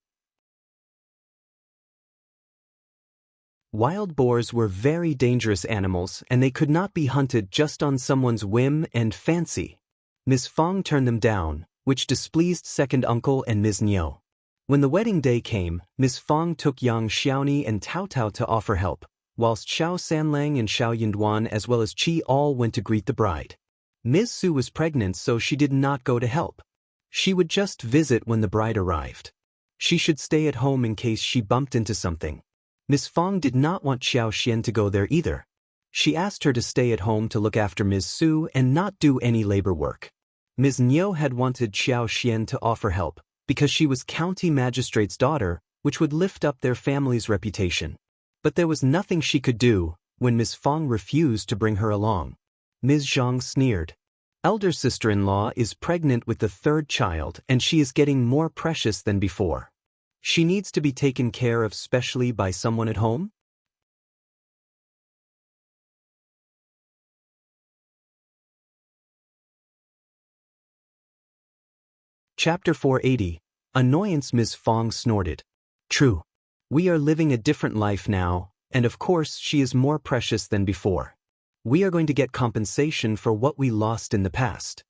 Wild boars were very dangerous animals and they could not be hunted just on someone's whim and fancy. Ms. Fang turned them down, which displeased second uncle and Ms. Niu. When the wedding day came, Ms. Fang took Yang Xiaoni and Tao Tao to offer help, whilst Xiao Sanlang and Xiao Yunduan as well as Qi all went to greet the bride. Ms. Su was pregnant so she did not go to help. She would just visit when the bride arrived. She should stay at home in case she bumped into something. Ms. Fang did not want Xiao Xian to go there either. She asked her to stay at home to look after Ms. Su and not do any labor work. Ms. Niu had wanted Xiao Xian to offer help, because she was county magistrate's daughter, which would lift up their family's reputation. But there was nothing she could do when Ms. Fang refused to bring her along. Ms. Zhang sneered. Elder sister-in-law is pregnant with the third child and she is getting more precious than before. She needs to be taken care of specially by someone at home? Chapter 480. Annoyance. Ms. Fang snorted. True. We are living a different life now, and of course she is more precious than before. We are going to get compensation for what we lost in the past.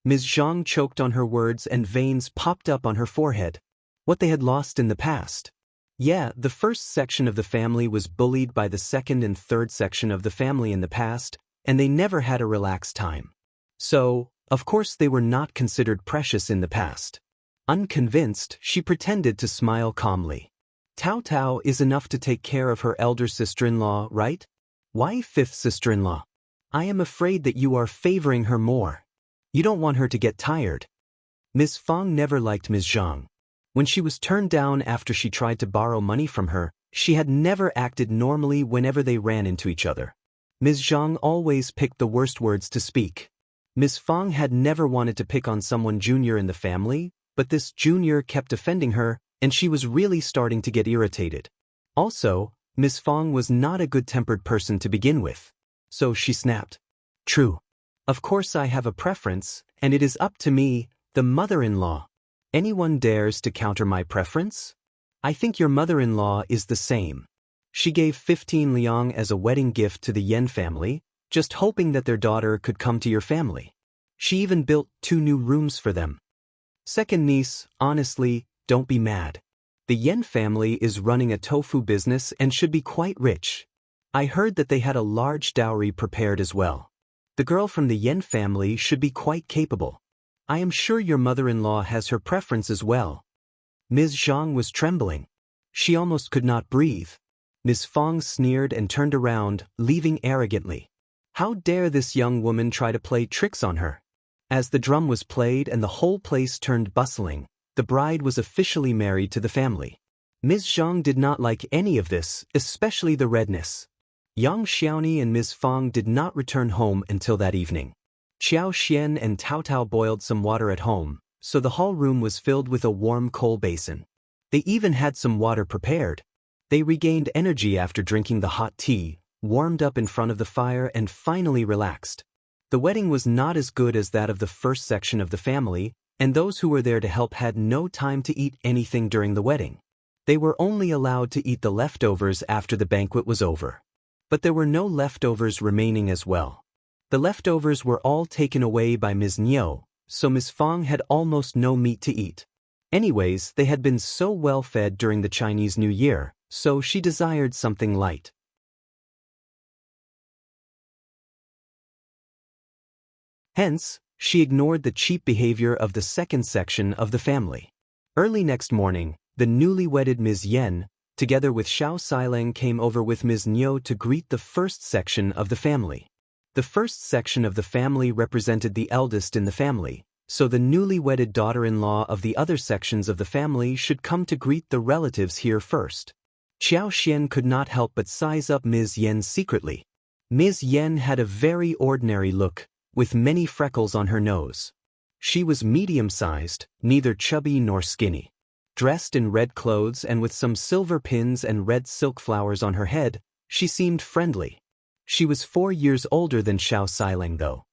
Ms. Zhang choked on her words and veins popped up on her forehead. What they had lost in the past. Yeah, the first section of the family was bullied by the second and third section of the family in the past, and they never had a relaxed time. So, of course they were not considered precious in the past. Unconvinced, she pretended to smile calmly. Tao Tao is enough to take care of her elder sister-in-law, right? Why fifth sister-in-law? I am afraid that you are favoring her more. You don't want her to get tired. Ms. Fang never liked Ms. Zhang. When she was turned down after she tried to borrow money from her, she had never acted normally whenever they ran into each other. Ms. Zhang always picked the worst words to speak. Ms. Fang had never wanted to pick on someone junior in the family, but this junior kept offending her, and she was really starting to get irritated. Also, Ms. Fang was not a good-tempered person to begin with. So she snapped. True. Of course I have a preference, and it is up to me, the mother-in-law. Anyone dares to counter my preference? I think your mother-in-law is the same. She gave 15 liang as a wedding gift to the Yen family, just hoping that their daughter could come to your family. She even built 2 new rooms for them. Second niece, honestly, don't be mad. The Yen family is running a tofu business and should be quite rich. I heard that they had a large dowry prepared as well. The girl from the Yen family should be quite capable. I am sure your mother-in-law has her preference as well. Ms. Zhang was trembling. She almost could not breathe. Ms. Fang sneered and turned around, leaving arrogantly. How dare this young woman try to play tricks on her? As the drum was played and the whole place turned bustling, the bride was officially married to the family. Ms. Zhang did not like any of this, especially the redness. Yang Xiaoni and Ms. Fang did not return home until that evening. Qiao Xian and Tao Tao boiled some water at home, so the hall room was filled with a warm coal basin. They even had some water prepared. They regained energy after drinking the hot tea, warmed up in front of the fire and finally relaxed. The wedding was not as good as that of the first section of the family, and those who were there to help had no time to eat anything during the wedding. They were only allowed to eat the leftovers after the banquet was over. But there were no leftovers remaining as well. The leftovers were all taken away by Ms. Niu, so Ms. Fang had almost no meat to eat. Anyways, they had been so well fed during the Chinese New Year, so she desired something light. Hence, she ignored the cheap behavior of the second section of the family. Early next morning, the newly wedded Ms. Yen, together with Xiao Sileng, came over with Ms. Niu to greet the first section of the family. The first section of the family represented the eldest in the family, so the newly wedded daughter-in-law of the other sections of the family should come to greet the relatives here first. Qiao Xian could not help but size up Ms. Yen secretly. Ms. Yen had a very ordinary look, with many freckles on her nose. She was medium-sized, neither chubby nor skinny. Dressed in red clothes and with some silver pins and red silk flowers on her head, she seemed friendly. She was 4 years older than Xiao Sileng though.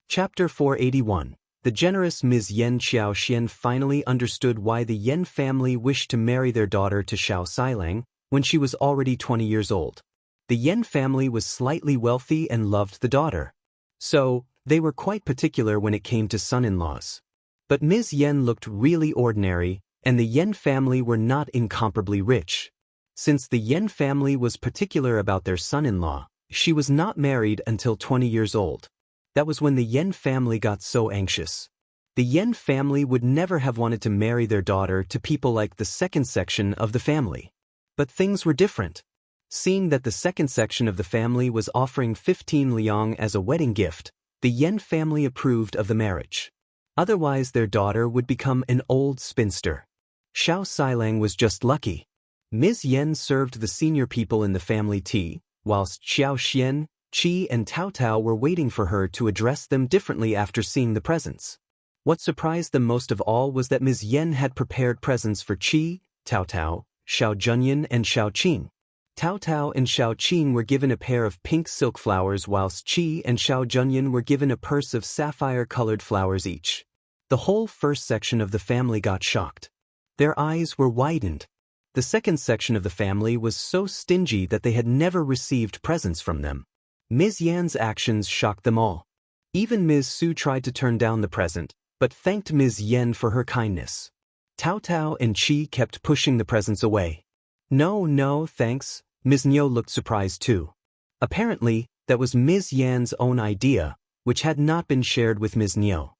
Chapter 481. The generous Ms. Yen. Qiao Xian finally understood why the Yen family wished to marry their daughter to Xiao Sileng when she was already 20 years old. The Yen family was slightly wealthy and loved the daughter. So, they were quite particular when it came to son-in-laws. But Ms. Yen looked really ordinary, and the Yen family were not incomparably rich. Since the Yen family was particular about their son-in-law, she was not married until 20 years old. That was when the Yen family got so anxious. The Yen family would never have wanted to marry their daughter to people like the second section of the family. But things were different. Seeing that the second section of the family was offering 15 liang as a wedding gift, the Yen family approved of the marriage. Otherwise their daughter would become an old spinster. Xiao Sileng was just lucky. Ms. Yen served the senior people in the family tea, whilst Qiao Xian, Qi and Tao Tao were waiting for her to address them differently after seeing the presents. What surprised them most of all was that Ms. Yen had prepared presents for Qi, Tao Tao, Xiao Junyan and Xiao Qing. Tao Tao and Xiao Qing were given a pair of pink silk flowers whilst Qi and Xiao Junyan were given a purse of sapphire-colored flowers each. The whole first section of the family got shocked. Their eyes were widened. The second section of the family was so stingy that they had never received presents from them. Ms. Yan's actions shocked them all. Even Ms. Su tried to turn down the present, but thanked Ms. Yen for her kindness. Tao Tao and Qi kept pushing the presents away. No, no, thanks. Ms. Niu looked surprised too. Apparently, that was Ms. Yan's own idea, which had not been shared with Ms. Niu.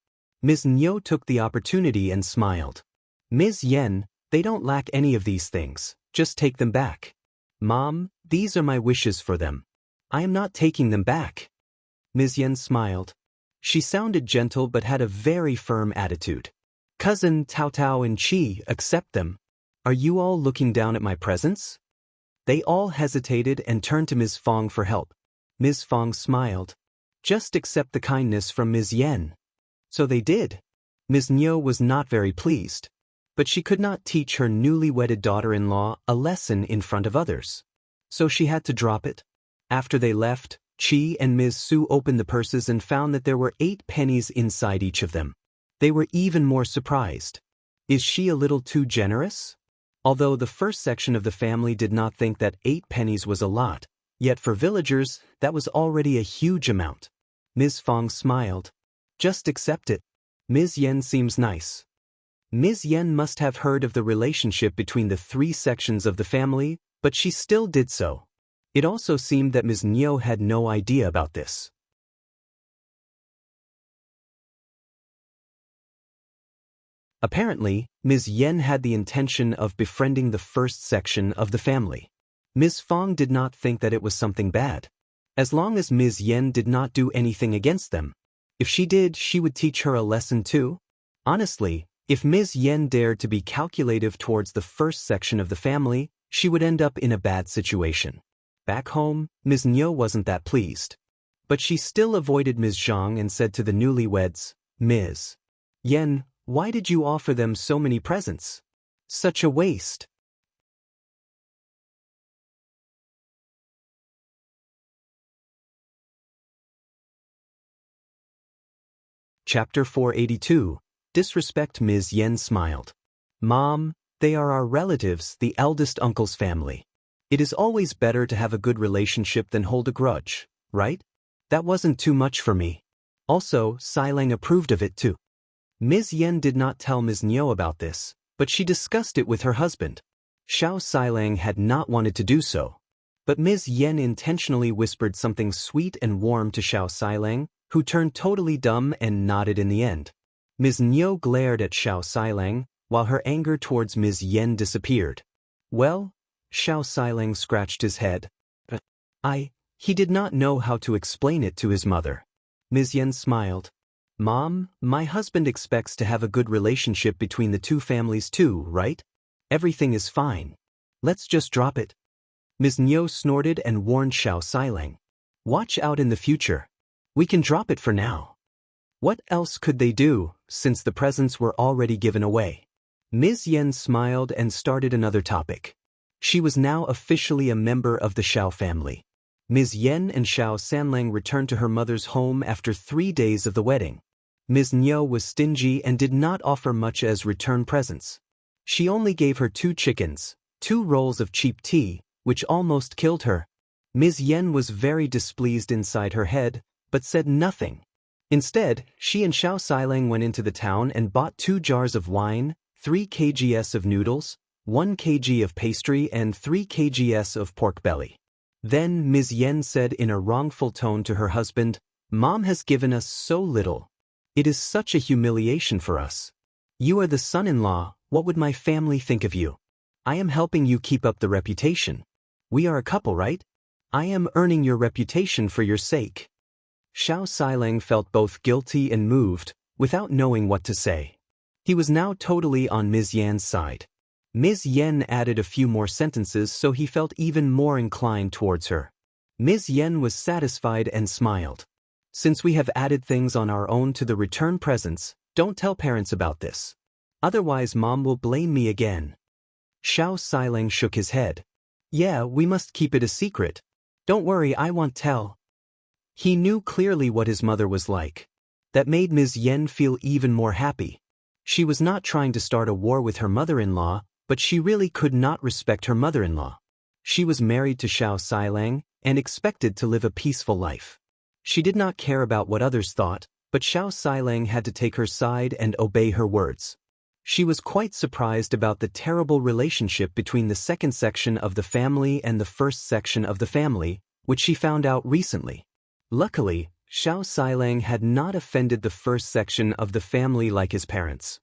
Ms. Niu took the opportunity and smiled. Ms. Yan, they don't lack any of these things, just take them back. Mom, these are my wishes for them. I am not taking them back. Ms. Yan smiled. She sounded gentle but had a very firm attitude. Cousin Tao Tao and Qi, accept them. Are you all looking down at my presents? They all hesitated and turned to Ms. Fang for help. Ms. Fang smiled. Just accept the kindness from Ms. Yan. So they did. Ms. Niu was not very pleased. But she could not teach her newly wedded daughter-in-law a lesson in front of others. So she had to drop it. After they left, Qi and Ms. Su opened the purses and found that there were 8 pennies inside each of them. They were even more surprised. Is she a little too generous? Although the first section of the family did not think that 8 pennies was a lot, yet for villagers, that was already a huge amount. Ms. Fang smiled. Just accept it. Ms. Yan seems nice. Ms. Yan must have heard of the relationship between the 3 sections of the family, but she still did so. It also seemed that Ms. Niu had no idea about this. Apparently, Ms. Yan had the intention of befriending the first section of the family. Ms. Fang did not think that it was something bad. As long as Ms. Yan did not do anything against them. If she did, she would teach her a lesson too. Honestly, if Ms. Yan dared to be calculative towards the first section of the family, she would end up in a bad situation. Back home, Ms. Niu wasn't that pleased. But she still avoided Ms. Zhang and said to the newlyweds, Ms. Yan, why did you offer them so many presents? Such a waste. Chapter 482. Disrespect. Ms. Yan smiled. Mom, they are our relatives, the eldest uncle's family. It is always better to have a good relationship than hold a grudge, right? That wasn't too much for me. Also, Xilang approved of it too. Ms. Yan did not tell Ms. Niu about this, but she discussed it with her husband. Xiao Xilang had not wanted to do so. But Ms. Yan intentionally whispered something sweet and warm to Xiao Xilang, who turned totally dumb and nodded in the end. Ms. Niu glared at Xiao Xilang, while her anger towards Ms. Yan disappeared. Well, Xiao Xilang scratched his head. He did not know how to explain it to his mother. Ms. Yan smiled. Mom, my husband expects to have a good relationship between the 2 families too, right? Everything is fine. Let's just drop it. Ms. Niu snorted and warned Xiao Xilang. Watch out in the future. We can drop it for now. What else could they do, since the presents were already given away? Ms. Yan smiled and started another topic. She was now officially a member of the Xiao family. Ms. Yan and Xiao Sanlang returned to her mother's home after 3 days of the wedding. Ms. Niu was stingy and did not offer much as return presents. She only gave her 2 chickens, 2 rolls of cheap tea, which almost killed her. Ms. Yan was very displeased inside her head, but said nothing. Instead, she and Xiao Xilang went into the town and bought 2 jars of wine, 3 kgs of noodles, 1 kg of pastry and 3 kgs of pork belly. Then Ms. Yan said in a wrongful tone to her husband, Mom has given us so little. It is such a humiliation for us. You are the son-in-law, what would my family think of you? I am helping you keep up the reputation. We are a couple, right? I am earning your reputation for your sake. Xiao Xilang felt both guilty and moved, without knowing what to say. He was now totally on Ms. Yan's side. Ms. Yan added a few more sentences so he felt even more inclined towards her. Ms. Yan was satisfied and smiled. Since we have added things on our own to the return presents, don't tell parents about this. Otherwise Mom will blame me again. Xiao Xilang shook his head. Yeah, we must keep it a secret. Don't worry, I won't tell. He knew clearly what his mother was like. That made Ms. Yan feel even more happy. She was not trying to start a war with her mother-in-law, but she really could not respect her mother-in-law. She was married to Xiao Xilang and expected to live a peaceful life. She did not care about what others thought, but Xiao Xilang had to take her side and obey her words. She was quite surprised about the terrible relationship between the second section of the family and the first section of the family, which she found out recently. Luckily, Xiao Xilang had not offended the first section of the family like his parents.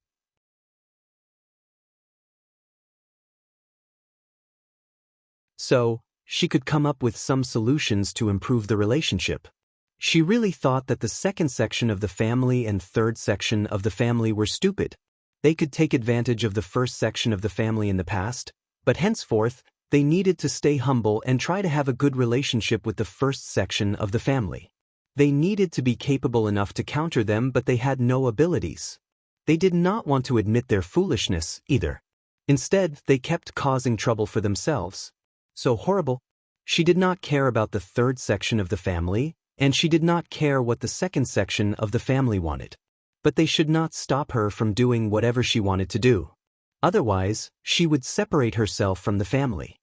So, she could come up with some solutions to improve the relationship. She really thought that the second section of the family and third section of the family were stupid. They could take advantage of the first section of the family in the past, but henceforth, they needed to stay humble and try to have a good relationship with the first section of the family. They needed to be capable enough to counter them, but they had no abilities. They did not want to admit their foolishness, either. Instead, they kept causing trouble for themselves. So horrible. She did not care about the third section of the family, and she did not care what the second section of the family wanted. But they should not stop her from doing whatever she wanted to do. Otherwise, she would separate herself from the family.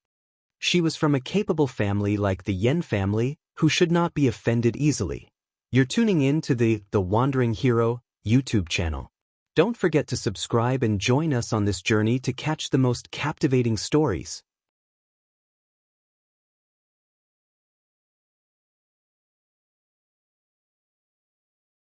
She was from a capable family like the Yen family, who should not be offended easily. You're tuning in to the Wandering Hero YouTube channel. Don't forget to subscribe and join us on this journey to catch the most captivating stories.